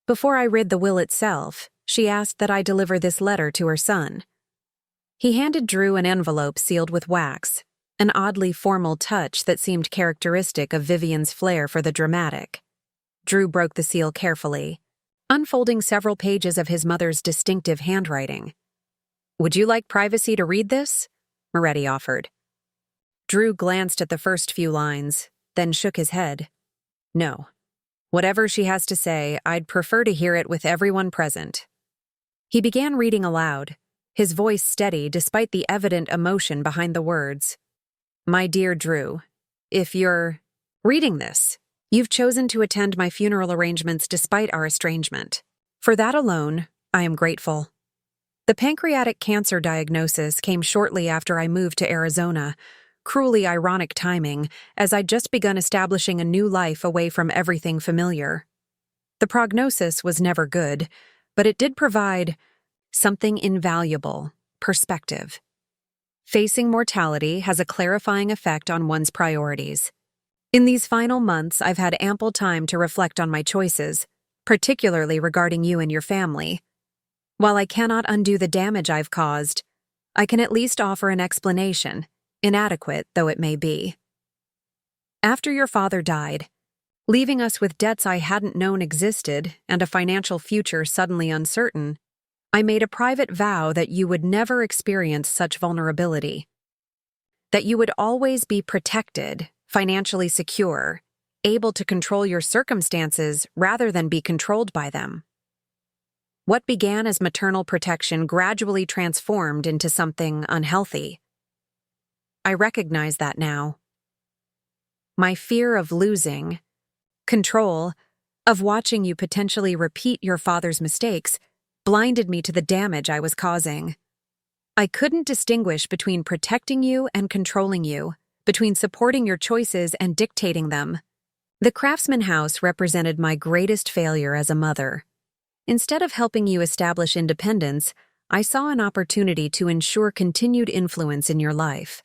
"Before I read the will itself, she asked that I deliver this letter to her son." He handed Drew an envelope sealed with wax, an oddly formal touch that seemed characteristic of Vivian's flair for the dramatic. Drew broke the seal carefully, unfolding several pages of his mother's distinctive handwriting. "Would you like privacy to read this?" Moretti offered. Drew glanced at the first few lines, then shook his head. "No. Whatever she has to say, I'd prefer to hear it with everyone present." He began reading aloud, his voice steady despite the evident emotion behind the words. "My dear Drew, if you're reading this, you've chosen to attend my funeral arrangements despite our estrangement. For that alone, I am grateful. The pancreatic cancer diagnosis came shortly after I moved to Arizona, cruelly ironic timing, as I'd just begun establishing a new life away from everything familiar. The prognosis was never good, but it did provide something invaluable: perspective. Facing mortality has a clarifying effect on one's priorities. In these final months, I've had ample time to reflect on my choices, particularly regarding you and your family. While I cannot undo the damage I've caused, I can at least offer an explanation, inadequate though it may be. After your father died, leaving us with debts I hadn't known existed and a financial future suddenly uncertain, I made a private vow that you would never experience such vulnerability. That you would always be protected, financially secure, able to control your circumstances rather than be controlled by them. What began as maternal protection gradually transformed into something unhealthy. I recognize that now. My fear of losing control, of watching you potentially repeat your father's mistakes, blinded me to the damage I was causing. I couldn't distinguish between protecting you and controlling you, between supporting your choices and dictating them. The Craftsman House represented my greatest failure as a mother. Instead of helping you establish independence, I saw an opportunity to ensure continued influence in your life.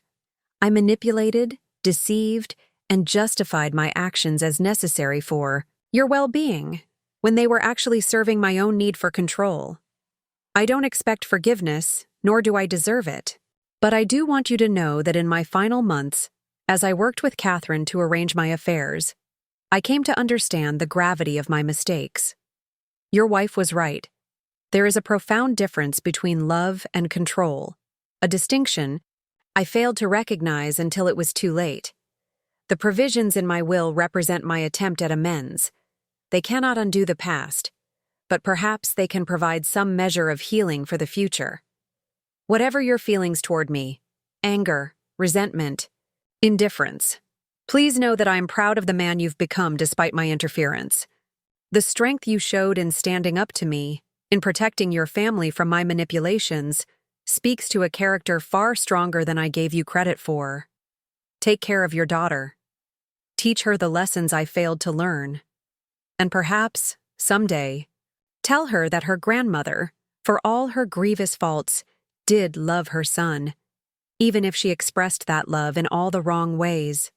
I manipulated, deceived, and justified my actions as necessary for your well-being, when they were actually serving my own need for control. I don't expect forgiveness, nor do I deserve it. But I do want you to know that in my final months, as I worked with Catherine to arrange my affairs, I came to understand the gravity of my mistakes. Your wife was right. There is a profound difference between love and control, a distinction I failed to recognize until it was too late. The provisions in my will represent my attempt at amends. They cannot undo the past, but perhaps they can provide some measure of healing for the future. Whatever your feelings toward me, anger, resentment, indifference, please know that I am proud of the man you've become despite my interference. The strength you showed in standing up to me, in protecting your family from my manipulations, speaks to a character far stronger than I gave you credit for. Take care of your daughter. Teach her the lessons I failed to learn. And perhaps, someday, tell her that her grandmother, for all her grievous faults, did love her son, even if she expressed that love in all the wrong ways.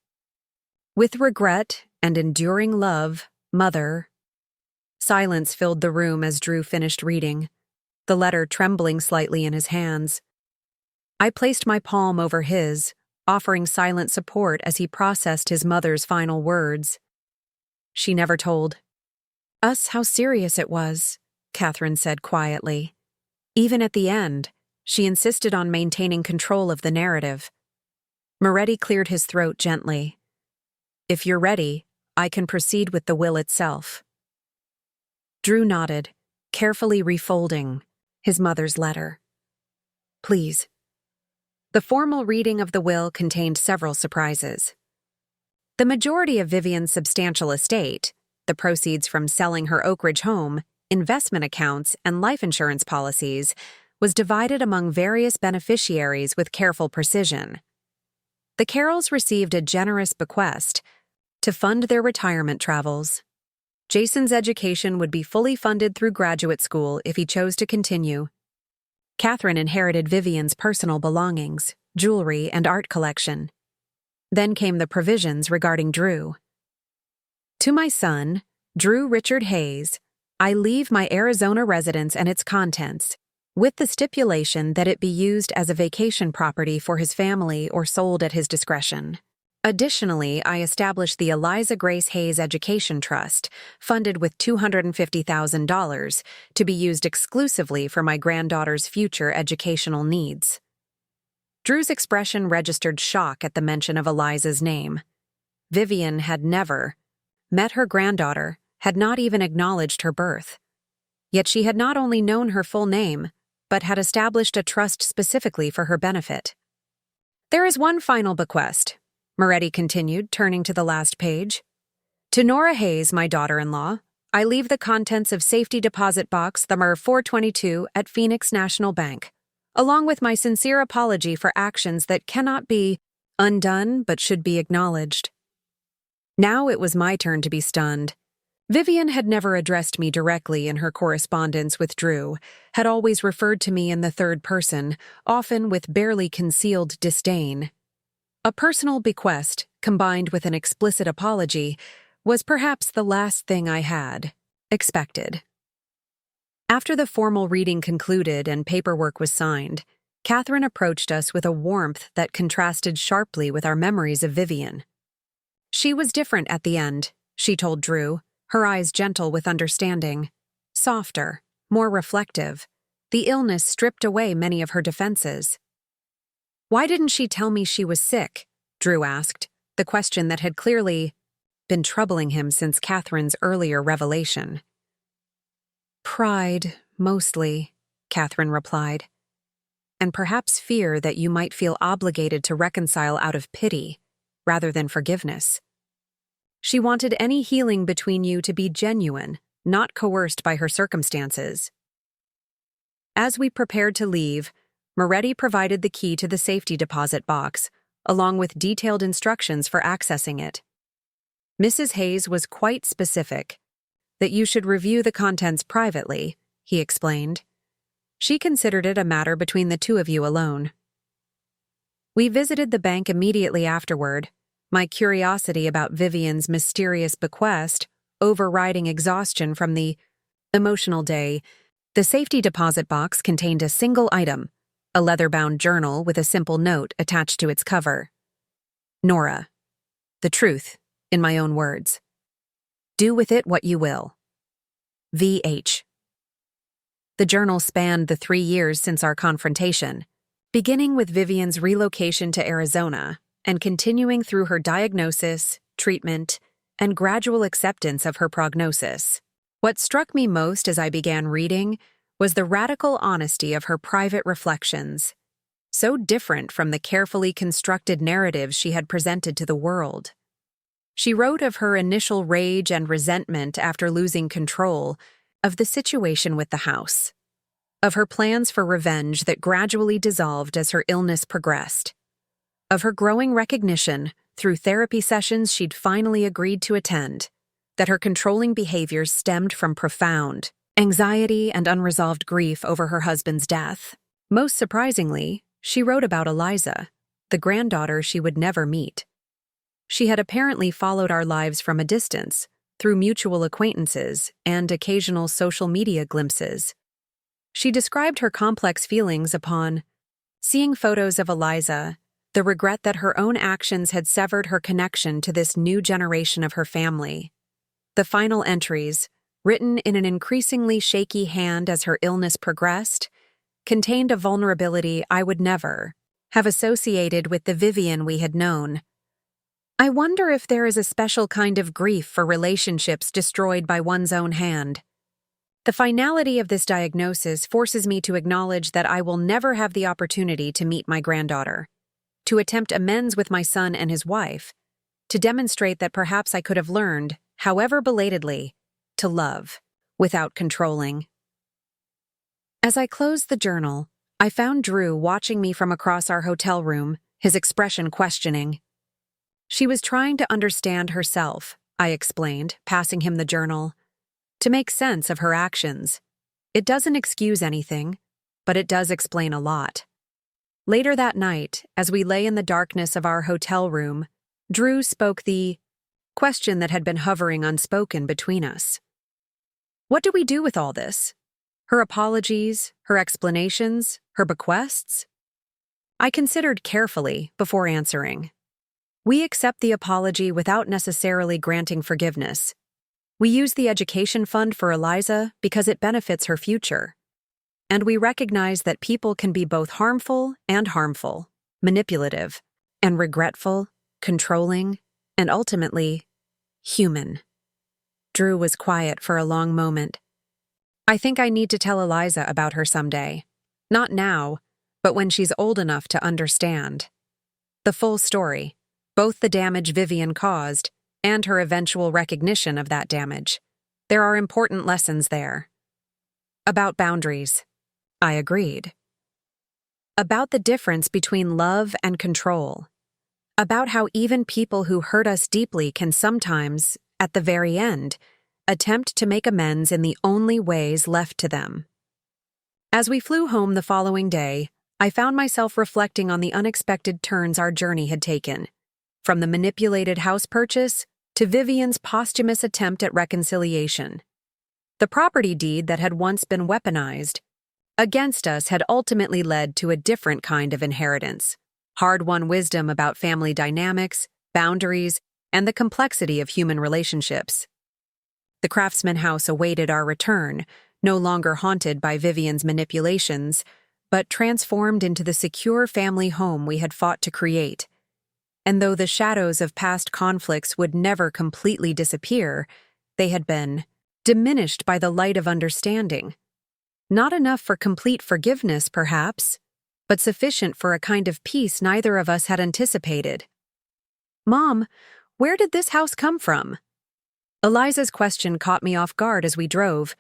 With regret and enduring love, Mother. Silence filled the room as Drew finished reading, the letter trembling slightly in his hands. I placed my palm over his, offering silent support as he processed his mother's final words. She never told. Us, how serious it was, Catherine said quietly. Even at the end, she insisted on maintaining control of the narrative. Moretti cleared his throat gently. If you're ready, I can proceed with the will itself. Drew nodded, carefully refolding his mother's letter. Please. The formal reading of the will contained several surprises. The majority of Vivian's substantial estate, the proceeds from selling her Oak Ridge home, investment accounts, and life insurance policies, was divided among various beneficiaries with careful precision. The Carrolls received a generous bequest to fund their retirement travels. Jason's education would be fully funded through graduate school if he chose to continue. Catherine inherited Vivian's personal belongings, jewelry, and art collection. Then came the provisions regarding Drew. To my son, Drew Richard Hayes, I leave my Arizona residence and its contents, with the stipulation that it be used as a vacation property for his family or sold at his discretion. Additionally, I established the Eliza Grace Hayes Education Trust, funded with $250,000, to be used exclusively for my granddaughter's future educational needs. Drew's expression registered shock at the mention of Eliza's name. Vivian had never met her granddaughter, had not even acknowledged her birth. Yet she had not only known her full name, but had established a trust specifically for her benefit. There is one final bequest, Moretti continued, turning to the last page. To Nora Hayes, my daughter-in-law, I leave the contents of safety deposit box number 422 at Phoenix National Bank, along with my sincere apology for actions that cannot be undone but should be acknowledged. Now it was my turn to be stunned. Vivian had never addressed me directly in her correspondence with Drew, had always referred to me in the third person, often with barely concealed disdain. A personal bequest, combined with an explicit apology, was perhaps the last thing I had expected. After the formal reading concluded and paperwork was signed, Catherine approached us with a warmth that contrasted sharply with our memories of Vivian. She was different at the end, she told Drew, her eyes gentle with understanding. Softer, more reflective. The illness stripped away many of her defenses. Why didn't she tell me she was sick? Drew asked, the question that had clearly been troubling him since Catherine's earlier revelation. Pride, mostly, Catherine replied, and perhaps fear that you might feel obligated to reconcile out of pity, rather than forgiveness. She wanted any healing between you to be genuine, not coerced by her circumstances. As we prepared to leave, Moretti provided the key to the safety deposit box, along with detailed instructions for accessing it. Mrs. Hayes was quite specific, that you should review the contents privately, he explained. She considered it a matter between the two of you alone. We visited the bank immediately afterward, my curiosity about Vivian's mysterious bequest overriding exhaustion from the emotional day. The safety deposit box contained a single item, a leather-bound journal with a simple note attached to its cover. Nora. The truth, in my own words. Do with it what you will. V.H. The journal spanned the 3 years since our confrontation, beginning with Vivian's relocation to Arizona and continuing through her diagnosis, treatment, and gradual acceptance of her prognosis. What struck me most as I began reading was the radical honesty of her private reflections, so different from the carefully constructed narratives she had presented to the world. She wrote of her initial rage and resentment after losing control of the situation with the house, of her plans for revenge that gradually dissolved as her illness progressed, of her growing recognition, through therapy sessions she'd finally agreed to attend, that her controlling behaviors stemmed from profound anxiety and unresolved grief over her husband's death. Most surprisingly, she wrote about Eliza, the granddaughter she would never meet. She had apparently followed our lives from a distance, through mutual acquaintances and occasional social media glimpses. She described her complex feelings upon seeing photos of Eliza, the regret that her own actions had severed her connection to this new generation of her family. The final entries, written in an increasingly shaky hand as her illness progressed, contained a vulnerability I would never have associated with the Vivian we had known. I wonder if there is a special kind of grief for relationships destroyed by one's own hand. The finality of this diagnosis forces me to acknowledge that I will never have the opportunity to meet my granddaughter, to attempt amends with my son and his wife, to demonstrate that perhaps I could have learned, however belatedly, to love without controlling. As I closed the journal, I found Drew watching me from across our hotel room, his expression questioning. She was trying to understand herself, I explained, passing him the journal, to make sense of her actions. It doesn't excuse anything, but it does explain a lot. Later that night, as we lay in the darkness of our hotel room, Drew spoke the question that had been hovering unspoken between us. What do we do with all this? Her apologies, her explanations, her bequests? I considered carefully before answering. We accept the apology without necessarily granting forgiveness. We use the education fund for Eliza because it benefits her future. And we recognize that people can be both harmful, manipulative, and regretful, controlling, and ultimately, human. Drew was quiet for a long moment. I think I need to tell Eliza about her someday. Not now, but when she's old enough to understand. The full story, both the damage Vivian caused and her eventual recognition of that damage. There are important lessons there. About boundaries. I agreed. About the difference between love and control. About how even people who hurt us deeply can sometimes, at the very end, attempt to make amends in the only ways left to them. As we flew home the following day, I found myself reflecting on the unexpected turns our journey had taken, from the manipulated house purchase to Vivian's posthumous attempt at reconciliation. The property deed that had once been weaponized against us had ultimately led to a different kind of inheritance, hard-won wisdom about family dynamics, boundaries, and the complexity of human relationships. The Craftsman house awaited our return, no longer haunted by Vivian's manipulations, but transformed into the secure family home we had fought to create. And though the shadows of past conflicts would never completely disappear, they had been diminished by the light of understanding. Not enough for complete forgiveness, perhaps, but sufficient for a kind of peace neither of us had anticipated. "Mom, where did this house come from?" Eliza's question caught me off guard as we drove,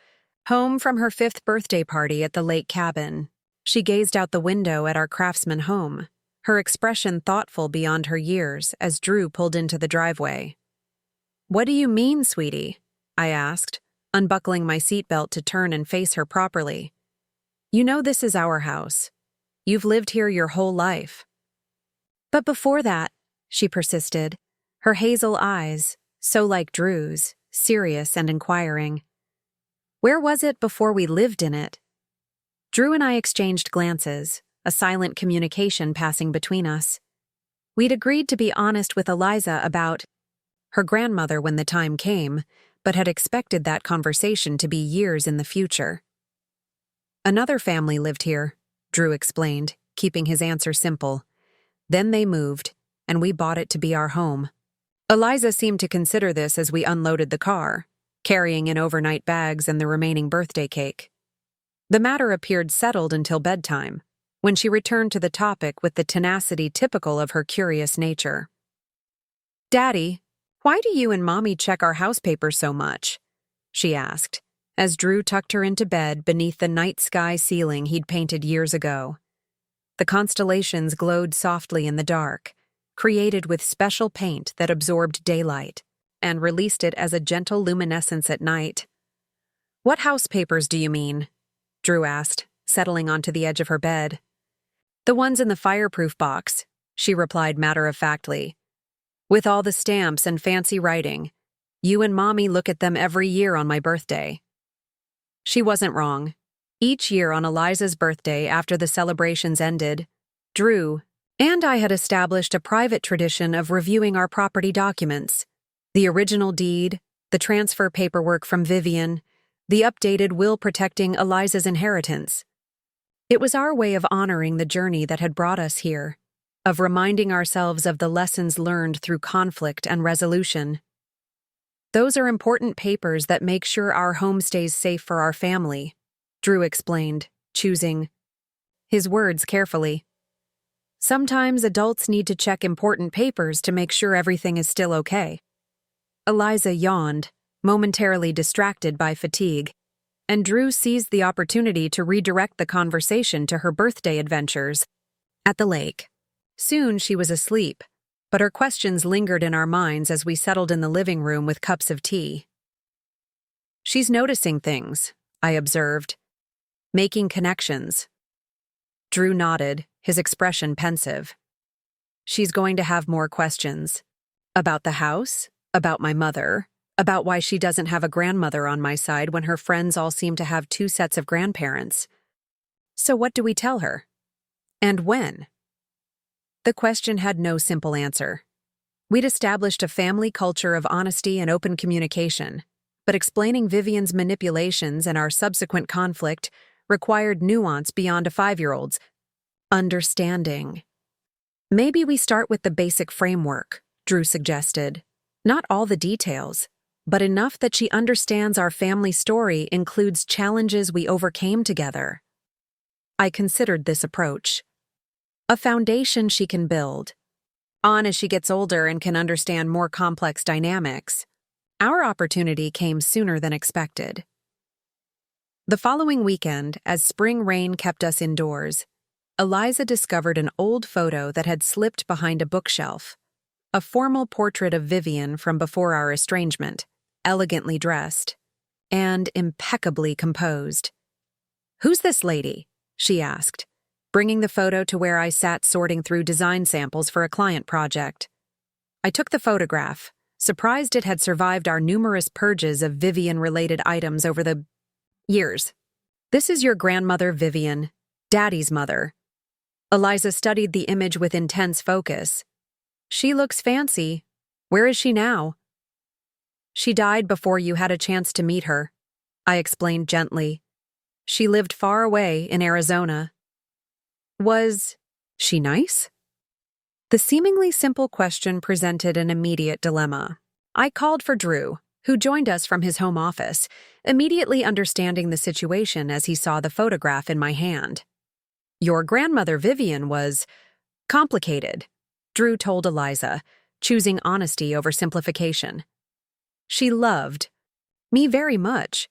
home from her 5th birthday party at the lake cabin. She gazed out the window at our Craftsman home, her expression thoughtful beyond her years as Drew pulled into the driveway. "What do you mean, sweetie?" I asked, unbuckling my seatbelt to turn and face her properly. "You know this is our house. You've lived here your whole life." "But before that," she persisted, her hazel eyes, so like Drew's, serious and inquiring. "Where was it before we lived in it?" Drew and I exchanged glances, a silent communication passing between us. We'd agreed to be honest with Eliza about her grandmother when the time came, but had expected that conversation to be years in the future. "Another family lived here," Drew explained, keeping his answer simple. "Then they moved, and we bought it to be our home." Eliza seemed to consider this as we unloaded the car, carrying in overnight bags and the remaining birthday cake. The matter appeared settled until bedtime, when she returned to the topic with the tenacity typical of her curious nature. "Daddy, why do you and Mommy check our house papers so much?" she asked, as Drew tucked her into bed beneath the night sky ceiling he'd painted years ago. The constellations glowed softly in the dark, created with special paint that absorbed daylight and released it as a gentle luminescence at night. "What house papers do you mean?" Drew asked, settling onto the edge of her bed. "The ones in the fireproof box," she replied matter-of-factly. "With all the stamps and fancy writing. You and Mommy look at them every year on my birthday." She wasn't wrong. Each year on Eliza's birthday after the celebrations ended, Drew and I had established a private tradition of reviewing our property documents, the original deed, the transfer paperwork from Vivian, the updated will protecting Eliza's inheritance. It was our way of honoring the journey that had brought us here, of reminding ourselves of the lessons learned through conflict and resolution. Those are important papers that make sure our home stays safe for our family, Drew explained, choosing his words carefully. Sometimes adults need to check important papers to make sure everything is still okay. Eliza yawned, momentarily distracted by fatigue, and Drew seized the opportunity to redirect the conversation to her birthday adventures at the lake. Soon she was asleep, but her questions lingered in our minds as we settled in the living room with cups of tea. "She's noticing things," I observed, "making connections." Drew nodded, his expression pensive. "She's going to have more questions. About the house, about my mother, about why she doesn't have a grandmother on my side when her friends all seem to have 2 sets of grandparents. So what do we tell her? And when?" The question had no simple answer. We'd established a family culture of honesty and open communication, but explaining Vivian's manipulations and our subsequent conflict required nuance beyond a 5-year-old's understanding. "Maybe we start with the basic framework," Drew suggested. "Not all the details, but enough that she understands our family story includes challenges we overcame together." I considered this approach. A foundation she can build on as she gets older and can understand more complex dynamics. Our opportunity came sooner than expected. The following weekend, as spring rain kept us indoors, Eliza discovered an old photo that had slipped behind a bookshelf. A formal portrait of Vivian from before our estrangement, elegantly dressed and impeccably composed. "Who's this lady?" she asked, bringing the photo to where I sat sorting through design samples for a client project. I took the photograph, surprised it had survived our numerous purges of Vivian-related items over the years. "This is your grandmother, Vivian, Daddy's mother." Eliza studied the image with intense focus. "She looks fancy. Where is she now?" "She died before you had a chance to meet her," I explained gently. "She lived far away in Arizona." "Was she nice?" The seemingly simple question presented an immediate dilemma. I called for Drew, who joined us from his home office, immediately understanding the situation as he saw the photograph in my hand. "Your grandmother Vivian was complicated," Drew told Eliza, choosing honesty over simplification. "She loved me very much,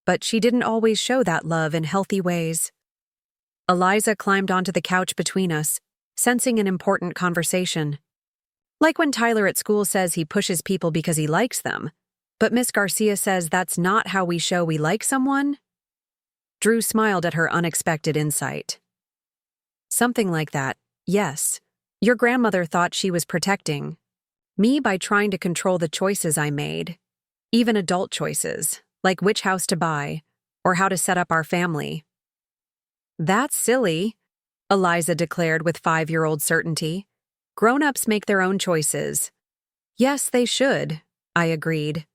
but she didn't always show that love in healthy ways." Eliza climbed onto the couch between us, sensing an important conversation. "Like when Tyler at school says he pushes people because he likes them, but Miss Garcia says that's not how we show we like someone?" Drew smiled at her unexpected insight. "Something like that, yes. Your grandmother thought she was protecting me by trying to control the choices I made, even adult choices, like which house to buy or how to set up our family." "That's silly," Eliza declared with 5-year-old certainty. "Grown-ups make their own choices." "Yes, they should," I agreed.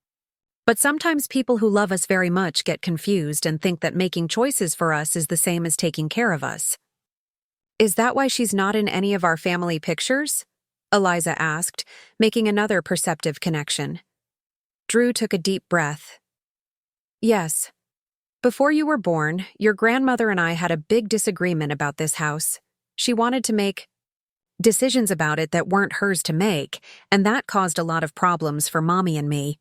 "But sometimes people who love us very much get confused and think that making choices for us is the same as taking care of us." "Is that why she's not in any of our family pictures?" Eliza asked, making another perceptive connection. Drew took a deep breath. "Yes. Before you were born, your grandmother and I had a big disagreement about this house. She wanted to make decisions about it that weren't hers to make, and that caused a lot of problems for Mommy and me."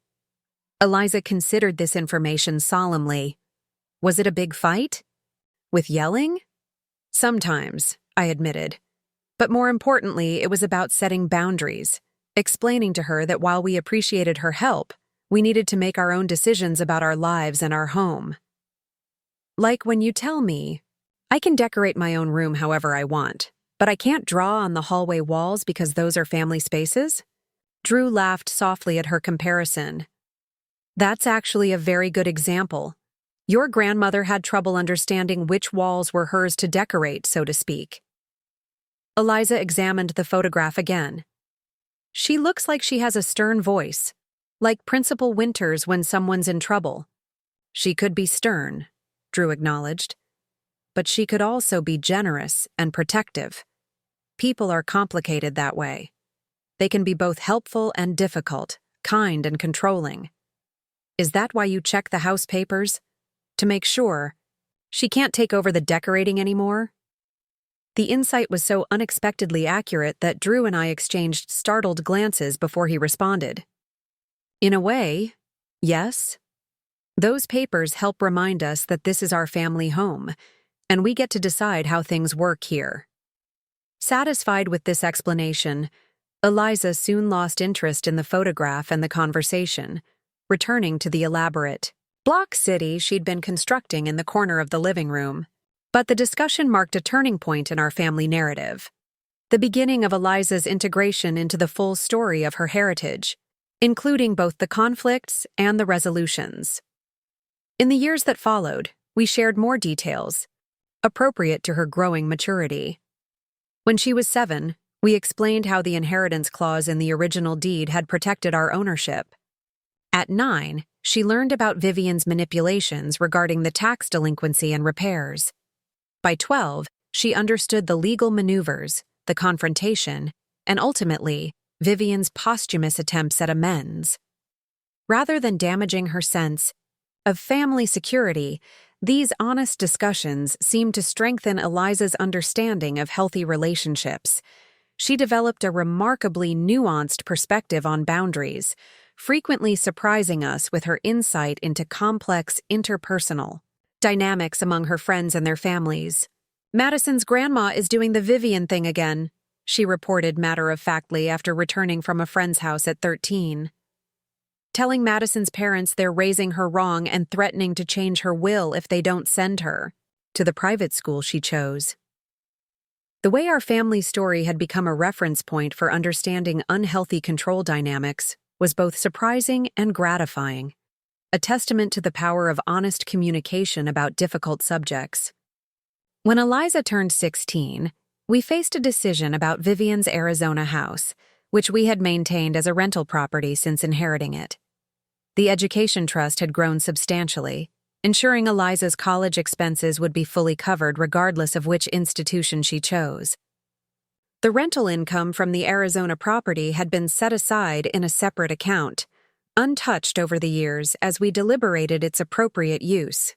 Eliza considered this information solemnly. "Was it a big fight? With yelling?" "Sometimes," I admitted. "But more importantly, it was about setting boundaries, explaining to her that while we appreciated her help, we needed to make our own decisions about our lives and our home. Like when you tell me, I can decorate my own room however I want, but I can't draw on the hallway walls because those are family spaces?" Drew laughed softly at her comparison. "That's actually a very good example. Your grandmother had trouble understanding which walls were hers to decorate, so to speak." Eliza examined the photograph again. "She looks like she has a stern voice. like Principal Winters when someone's in trouble. She could be stern, Drew acknowledged, but she could also be generous and protective. People are complicated that way. They can be both helpful and difficult, kind and controlling. Is that why you check the house papers? To make sure she can't take over the decorating anymore? The insight was so unexpectedly accurate that Drew and I exchanged startled glances before he responded. In a way, yes. Those papers help remind us that this is our family home, and we get to decide how things work here. Satisfied with this explanation, Eliza soon lost interest in the photograph and the conversation, returning to the elaborate block city she'd been constructing in the corner of the living room. But the discussion marked a turning point in our family narrative, the beginning of Eliza's integration into the full story of her heritage, including both the conflicts and the resolutions. In the years that followed, we shared more details, appropriate to her growing maturity. When she was 7, we explained how the inheritance clause in the original deed had protected our ownership. At 9, she learned about Vivian's manipulations regarding the tax delinquency and repairs. By 12, she understood the legal maneuvers, the confrontation, and ultimately, Vivian's posthumous attempts at amends. Rather than damaging her sense of family security, these honest discussions seemed to strengthen Eliza's understanding of healthy relationships. She developed a remarkably nuanced perspective on boundaries, frequently surprising us with her insight into complex interpersonal dynamics among her friends and their families. "Madison's grandma is doing the Vivian thing again," she reported matter-of-factly after returning from a friend's house at 13. Telling Madison's parents they're raising her wrong and threatening to change her will if they don't send her to the private school she chose. The way our family story had become a reference point for understanding unhealthy control dynamics was both surprising and gratifying, a testament to the power of honest communication about difficult subjects. When Eliza turned 16, we faced a decision about Vivian's Arizona house, which we had maintained as a rental property since inheriting it. The education trust had grown substantially, ensuring Eliza's college expenses would be fully covered regardless of which institution she chose. The rental income from the Arizona property had been set aside in a separate account, untouched over the years as we deliberated its appropriate use.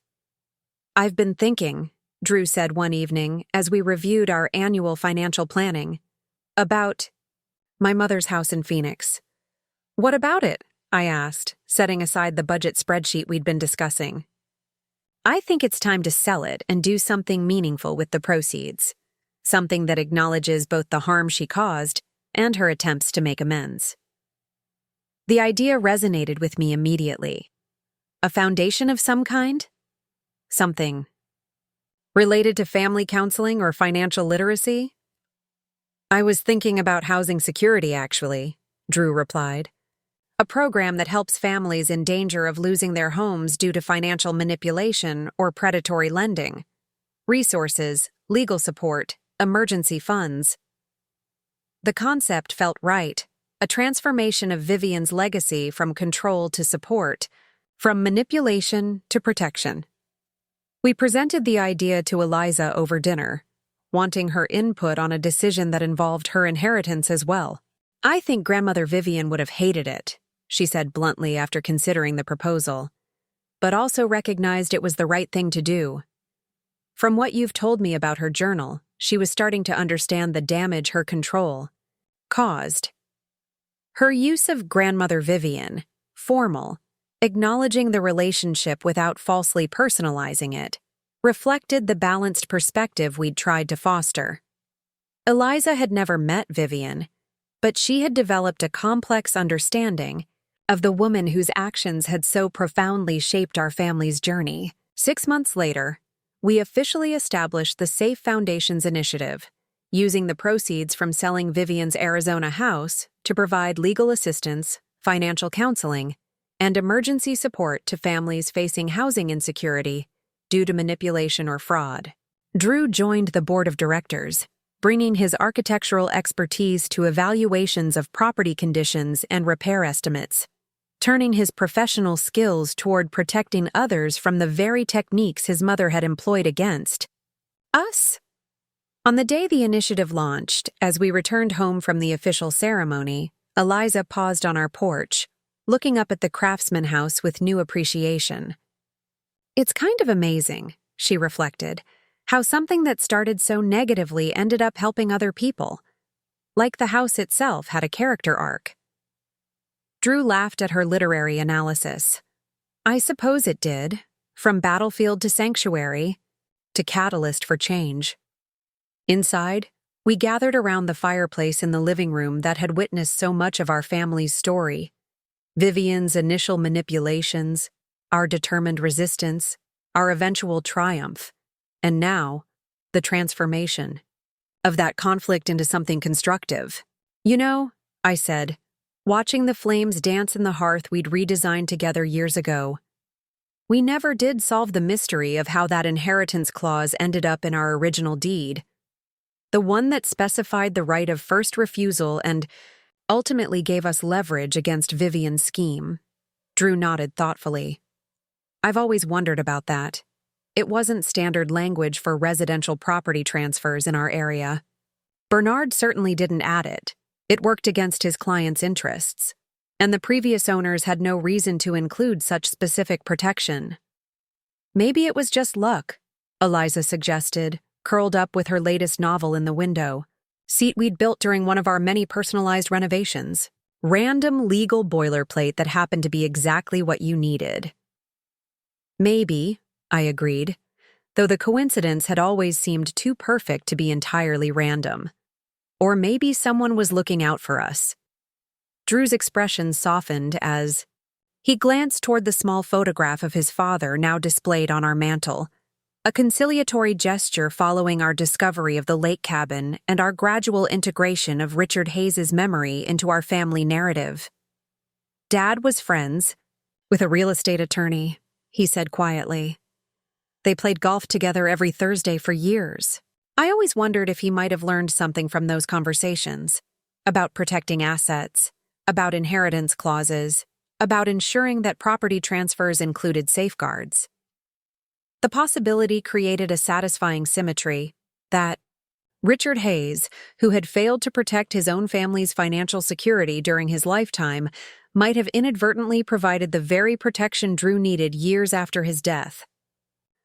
"I've been thinking," Drew said one evening as we reviewed our annual financial planning, "about my mother's house in Phoenix." "What about it?" I asked, setting aside the budget spreadsheet we'd been discussing. "I think it's time to sell it and do something meaningful with the proceeds, something that acknowledges both the harm she caused and her attempts to make amends." The idea resonated with me immediately. A foundation of some kind? Something related to family counseling or financial literacy? "I was thinking about housing security, actually," Drew replied. "A program that helps families in danger of losing their homes due to financial manipulation or predatory lending. Resources, legal support, emergency funds." The concept felt right, a transformation of Vivian's legacy from control to support, from manipulation to protection. We presented the idea to Eliza over dinner, wanting her input on a decision that involved her inheritance as well. "I think Grandmother Vivian would have hated it," she said bluntly after considering the proposal, but also recognized it was the right thing to do. "From what you've told me about her journal, she was starting to understand the damage her control caused." Her use of Grandmother Vivian, formal, acknowledging the relationship without falsely personalizing it, reflected the balanced perspective we'd tried to foster. Eliza had never met Vivian, but she had developed a complex understanding of the woman whose actions had so profoundly shaped our family's journey. 6 months later, we officially established the Safe Foundations Initiative, using the proceeds from selling Vivian's Arizona house to provide legal assistance, financial counseling, and emergency support to families facing housing insecurity due to manipulation or fraud. Drew joined the board of directors, bringing his architectural expertise to evaluations of property conditions and repair estimates. turning his professional skills toward protecting others from the very techniques his mother had employed against us. On the day the initiative launched, as we returned home from the official ceremony, Eliza paused on our porch, looking up at the Craftsman house with new appreciation. It's kind of amazing, she reflected, how something that started so negatively ended up helping other people. Like the house itself had a character arc. Drew laughed at her literary analysis. I suppose it did, from battlefield to sanctuary, to catalyst for change. Inside, we gathered around the fireplace in the living room that had witnessed so much of our family's story. Vivian's initial manipulations, our determined resistance, our eventual triumph, and now, the transformation of that conflict into something constructive. You know, I said, watching the flames dance in the hearth we'd redesigned together years ago. We never did solve the mystery of how that inheritance clause ended up in our original deed. The one that specified the right of first refusal and ultimately gave us leverage against Vivian's scheme. Drew nodded thoughtfully. I've always wondered about that. It wasn't standard language for residential property transfers in our area. Bernard certainly didn't add it. It worked against his client's interests, and the previous owners had no reason to include such specific protection. Maybe it was just luck, Eliza suggested, curled up with her latest novel in the window. Seat we'd built during one of our many personalized renovations. Random legal boilerplate that happened to be exactly what you needed. Maybe, I agreed, though the coincidence had always seemed too perfect to be entirely random. Or maybe someone was looking out for us. Drew's expression softened as he glanced toward the small photograph of his father now displayed on our mantel, a conciliatory gesture following our discovery of the lake cabin and our gradual integration of Richard Hayes's memory into our family narrative. Dad was friends with a real estate attorney, he said quietly. They played golf together every Thursday for years. I always wondered if he might have learned something from those conversations, about protecting assets, about inheritance clauses, about ensuring that property transfers included safeguards. The possibility created a satisfying symmetry that Richard Hayes, who had failed to protect his own family's financial security during his lifetime, might have inadvertently provided the very protection Drew needed years after his death.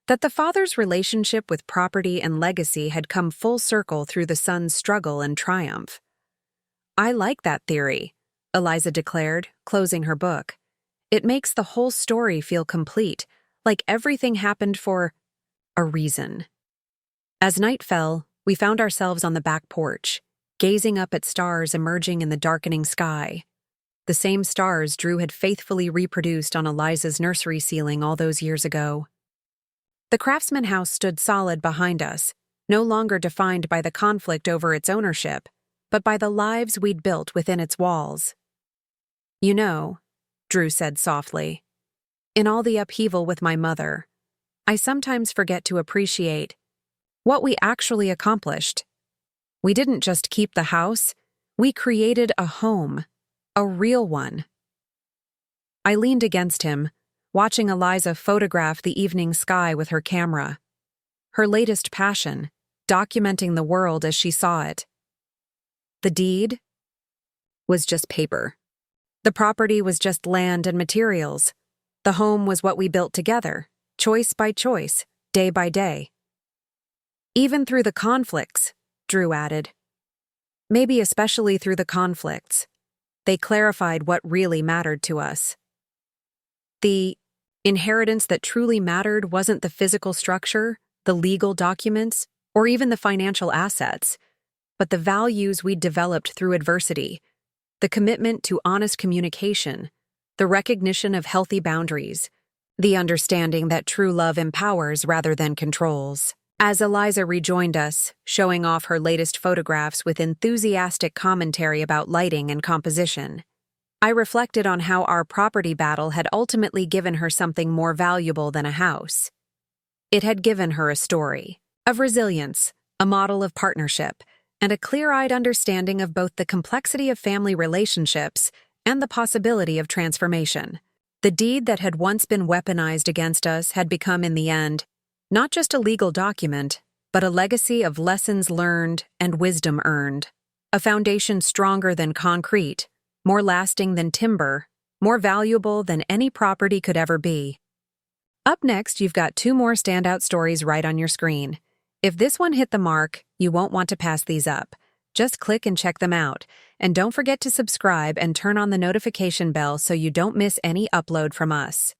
That the father's relationship with property and legacy had come full circle through the son's struggle and triumph. I like that theory, Eliza declared, closing her book. It makes the whole story feel complete, like everything happened for a reason. As night fell, we found ourselves on the back porch, gazing up at stars emerging in the darkening sky. The same stars Drew had faithfully reproduced on Eliza's nursery ceiling all those years ago. The Craftsman house stood solid behind us, no longer defined by the conflict over its ownership, but by the lives we'd built within its walls. You know, Drew said softly, in all the upheaval with my mother, I sometimes forget to appreciate what we actually accomplished. We didn't just keep the house, we created a home, a real one. I leaned against him, watching Eliza photograph the evening sky with her camera. Her latest passion, documenting the world as she saw it. The deed was just paper. The property was just land and materials. The home was what we built together, choice by choice, day by day. Even through the conflicts, Drew added. Maybe especially through the conflicts. They clarified what really mattered to us. The inheritance that truly mattered wasn't the physical structure, the legal documents, or even the financial assets, but the values we'd developed through adversity, the commitment to honest communication, the recognition of healthy boundaries, the understanding that true love empowers rather than controls. As Eliza rejoined us, showing off her latest photographs with enthusiastic commentary about lighting and composition, I reflected on how our property battle had ultimately given her something more valuable than a house. It had given her a story of resilience, a model of partnership, and a clear-eyed understanding of both the complexity of family relationships and the possibility of transformation. The deed that had once been weaponized against us had become, in the end, not just a legal document, but a legacy of lessons learned and wisdom earned. A foundation stronger than concrete, more lasting than timber, more valuable than any property could ever be. Up next, you've got 2 more standout stories right on your screen. If this one hit the mark, you won't want to pass these up. Just click and check them out. And don't forget to subscribe and turn on the notification bell so you don't miss any upload from us.